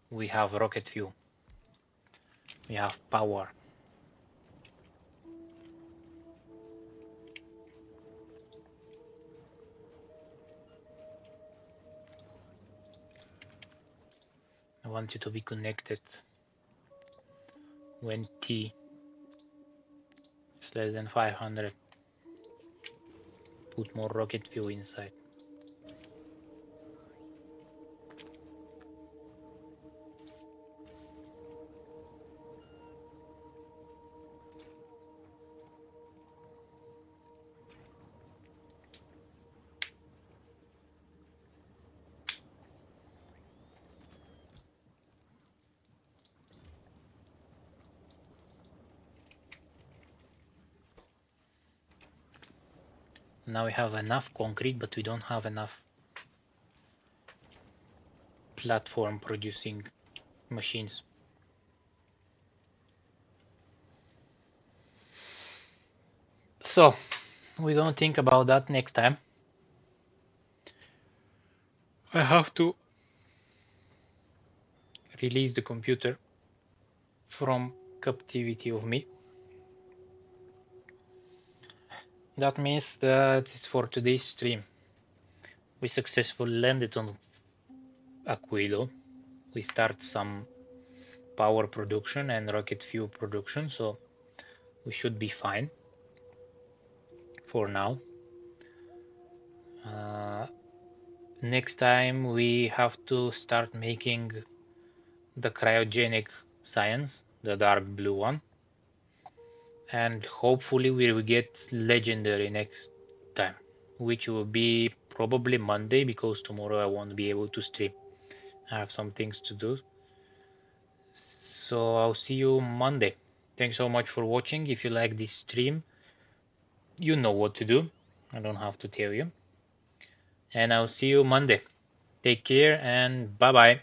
We have rocket fuel. We have power. I want you to be connected when T is less than 500. Put more rocket fuel inside. Now we have enough concrete, but we don't have enough platform producing machines. So we're gonna think about that next time. I have to release the computer from captivity of me. That means that it's for today's stream. We successfully landed on Aquilo. We start some power production and rocket fuel production, so we should be fine for now. Next time we have to start making the cryogenic science, the dark blue one, and hopefully we will get legendary next time, which will be probably Monday, because tomorrow I won't be able to stream. I have some things to do. So I'll see you Monday. Thanks so much for watching. If you like this stream, you know what to do. I don't have to tell you. And I'll see you Monday. Take care and bye bye.